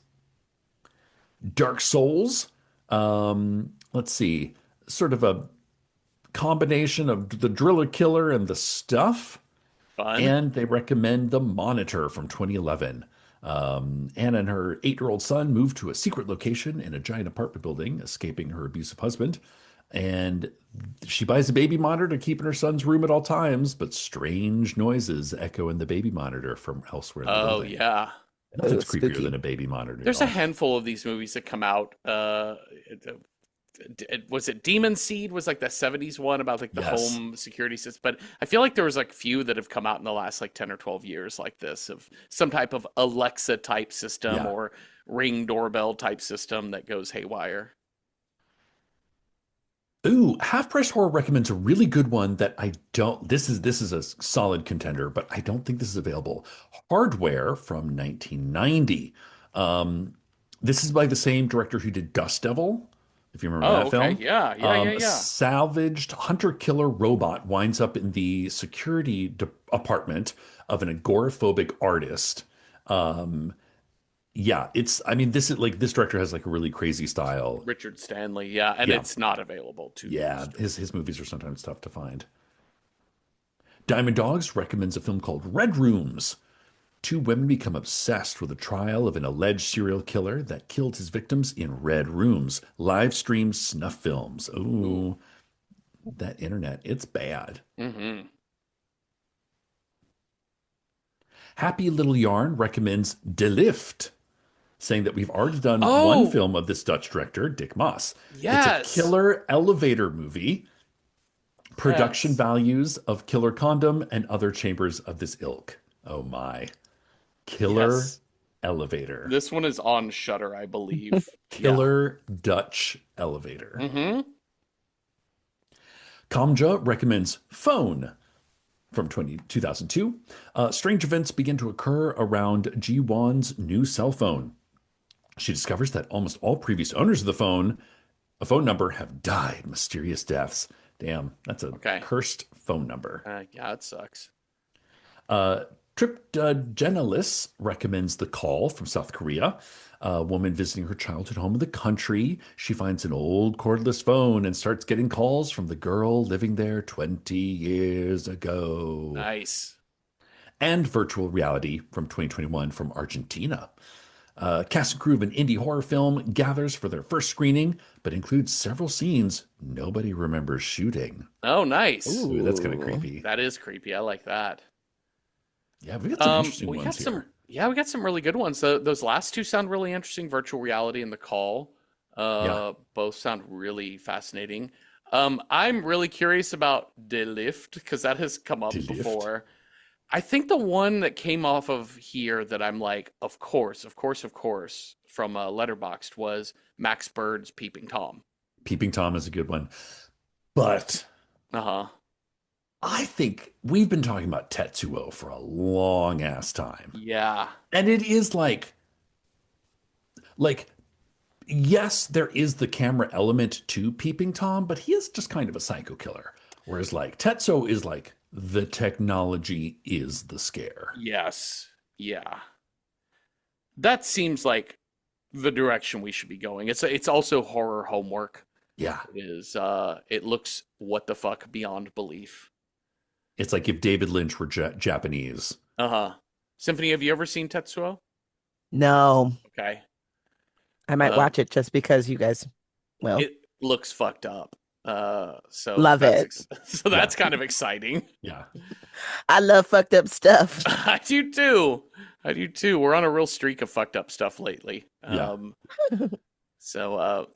Speaker 2: Dark Souls. Let's see, sort of a combination of the Driller Killer and the Stuff.
Speaker 1: Fun.
Speaker 2: And they recommend The Monitor from 2011. Anna and her 8-year-old son move to a secret location in a giant apartment building, escaping her abusive husband. And she buys a baby monitor to keep in her son's room at all times, but strange noises echo in the baby monitor from elsewhere in the
Speaker 1: Oh,
Speaker 2: building.
Speaker 1: yeah.
Speaker 2: Nothing's
Speaker 3: Oh,
Speaker 2: creepier
Speaker 3: spooky.
Speaker 2: than a baby monitor,
Speaker 1: There's a
Speaker 2: y'all.
Speaker 1: handful of these movies that come out. Was it Demon Seed was like the 70s one about like the
Speaker 2: Yes.
Speaker 1: home security system, but I feel like there was like few that have come out in the last like 10 or 12 years like this of some type of Alexa type system
Speaker 2: Yeah.
Speaker 1: or Ring doorbell type system that goes haywire.
Speaker 2: Ooh, Half Price Horror recommends a really good one that I don't. This is a solid contender, but I don't think this is available. Hardware from 1990. Um, this is by the same director who did Dust Devil, if you remember
Speaker 1: Oh,
Speaker 2: that
Speaker 1: okay.
Speaker 2: film.
Speaker 1: Yeah, yeah, yeah,
Speaker 2: A
Speaker 1: yeah.
Speaker 2: salvaged hunter-killer robot winds up in the security apartment of an agoraphobic artist. Um, yeah, I mean, this director has like a really crazy style.
Speaker 1: Richard Stanley, yeah, and
Speaker 2: Yeah,
Speaker 1: it's not available to
Speaker 2: yeah,
Speaker 1: stream.
Speaker 2: his movies are sometimes tough to find. Diamond Dogs recommends a film called Red Rooms. Two women become obsessed with a trial of an alleged serial killer that killed his victims in red rooms. Live stream snuff films.
Speaker 1: Ooh.
Speaker 2: Ooh, that internet, it's bad.
Speaker 1: Mm-hmm.
Speaker 2: Happy Little Yarn recommends De Lift, saying that we've already done one
Speaker 1: Oh,
Speaker 2: film of this Dutch director, Dick Maas. It's a
Speaker 1: yes.
Speaker 2: killer elevator movie. Production
Speaker 1: Yes.
Speaker 2: values of Killer Condom and other chambers of this ilk. Oh my. Killer
Speaker 1: Yes.
Speaker 2: elevator.
Speaker 1: This one is on Shutter, I believe. Yeah.
Speaker 2: Killer Dutch elevator.
Speaker 1: Mm-hmm.
Speaker 2: Kamja recommends Phone from 2002. Strange events begin to occur around Ji Wan's new cell phone. She discovers that almost all previous owners of the phone, a phone number, have died mysterious deaths. Damn, that's a
Speaker 1: Okay.
Speaker 2: cursed phone number.
Speaker 1: Yeah, it sucks.
Speaker 2: Triptogenalis recommends The Call from South Korea. A woman visiting her childhood home in the country. She finds an old cordless phone and starts getting calls from the girl living there 20 years ago.
Speaker 1: Nice.
Speaker 2: And Virtual Reality from 2021 from Argentina. Cast and crew of an indie horror film gathers for their first screening, but includes several scenes nobody remembers shooting.
Speaker 1: Oh, nice.
Speaker 2: Ooh, that's kind of
Speaker 3: Ooh.
Speaker 2: creepy.
Speaker 1: That is creepy. I like that.
Speaker 2: Yeah, we got some interesting
Speaker 1: We got
Speaker 2: ones
Speaker 1: some.
Speaker 2: here.
Speaker 1: Yeah, we got some really good ones. Those last two sound really interesting. Virtual reality and the call.
Speaker 2: Yeah.
Speaker 1: Both sound really fascinating. I'm really curious about De Lift because that has come up
Speaker 2: De Lift?
Speaker 1: before. I think the one that came off of here that I'm like, of course, of course, of course, from Letterboxd was Max Bird's Peeping Tom.
Speaker 2: Peeping Tom is a good one. But
Speaker 1: Uh-huh.
Speaker 2: I think we've been talking about Tetsuo for a long ass time.
Speaker 1: Yeah.
Speaker 2: And it is like, yes, there is the camera element to Peeping Tom, but he is just kind of a psycho killer. Whereas like Tetsuo is like the technology is the scare.
Speaker 1: Yes. Yeah. That seems like the direction we should be going. It's also horror homework.
Speaker 2: Yeah.
Speaker 1: It looks what the fuck beyond belief.
Speaker 2: It's like if David Lynch were Japanese.
Speaker 1: Uh-huh. Symphony, have you ever seen Tetsuo?
Speaker 3: No,
Speaker 1: Okay.
Speaker 3: I might
Speaker 1: Um,
Speaker 3: watch it just because you guys, well,
Speaker 1: It looks fucked up. So
Speaker 3: love
Speaker 1: that's
Speaker 3: it.
Speaker 1: so that's kind of exciting.
Speaker 2: Yeah.
Speaker 3: I love fucked up stuff.
Speaker 1: I do too. I do too. We're on a real streak of fucked up stuff lately.
Speaker 2: Yeah.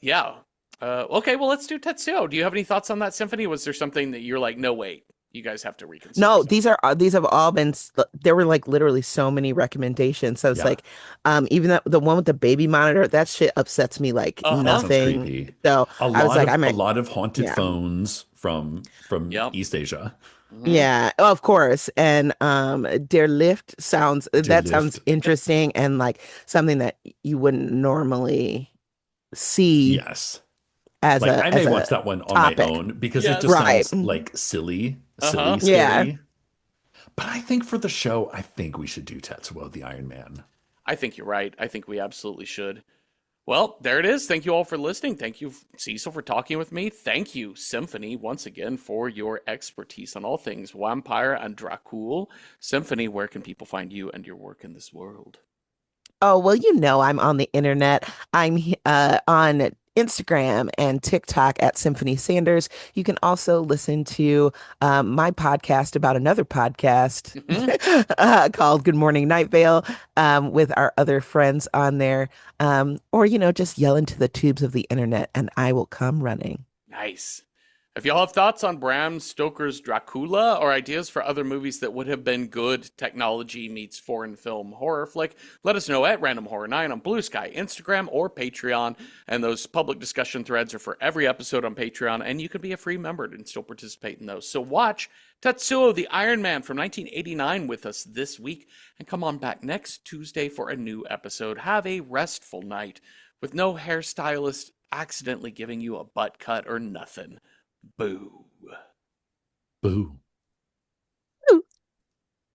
Speaker 1: Yeah. Okay, well, let's do Tetsuo. Do you have any thoughts on that, Symphony? Was there something that you're like, no, wait, you guys have to reconsider
Speaker 3: No,
Speaker 1: something?
Speaker 3: these have all been there were like literally so many recommendations. So it's
Speaker 2: Yeah.
Speaker 3: like even the one with the baby monitor, that shit upsets me like
Speaker 1: Uh-huh.
Speaker 2: That sounds
Speaker 3: nothing.
Speaker 2: creepy.
Speaker 3: So
Speaker 2: A
Speaker 3: I was
Speaker 2: lot
Speaker 3: like,
Speaker 2: of
Speaker 3: I might,
Speaker 2: a lot of haunted
Speaker 3: yeah.
Speaker 2: phones from
Speaker 1: Yep.
Speaker 2: East Asia.
Speaker 1: Mhm.
Speaker 3: Yeah, oh, of course. And Der Lift sounds that sounds
Speaker 2: Lift.
Speaker 3: interesting and like something that you wouldn't normally see
Speaker 2: Yes.
Speaker 3: as
Speaker 2: Like
Speaker 3: a
Speaker 2: I
Speaker 3: as
Speaker 2: may
Speaker 3: a
Speaker 2: watch that one on
Speaker 3: topic.
Speaker 2: my own because
Speaker 1: Yes.
Speaker 2: it just
Speaker 3: Right.
Speaker 2: sounds like silly
Speaker 1: Uh-huh.
Speaker 3: Yeah.
Speaker 2: scary. But I think for the show, I think we should do Tetsuo the Iron Man.
Speaker 1: I think you're right. I think we absolutely should. Well, there it is. Thank you all for listening. Thank you, Cecil, for talking with me. Thank you, Symphony, once again, for your expertise on all things vampire and Dracula. Symphony, where can people find you and your work in this world?
Speaker 3: Oh, well, you know, I'm on the internet. I'm on Instagram and TikTok at Symphony Sanders. You can also listen to my podcast about another podcast called Good Morning Night Vale with our other friends on there. Or, you know, just yell into the tubes of the internet and I will come running.
Speaker 1: Nice. If y'all have thoughts on Bram Stoker's Dracula or ideas for other movies that would have been good technology meets foreign film horror flick, let us know at Random Horror 9 on Blue Sky, Instagram, or Patreon. And those public discussion threads are for every episode on Patreon, and you can be a free member and still participate in those. So watch Tetsuo the Iron Man from 1989 with us this week, and come on back next Tuesday for a new episode. Have a restful night with no hairstylist accidentally giving you a butt cut or nothing. Boo.
Speaker 2: Boo.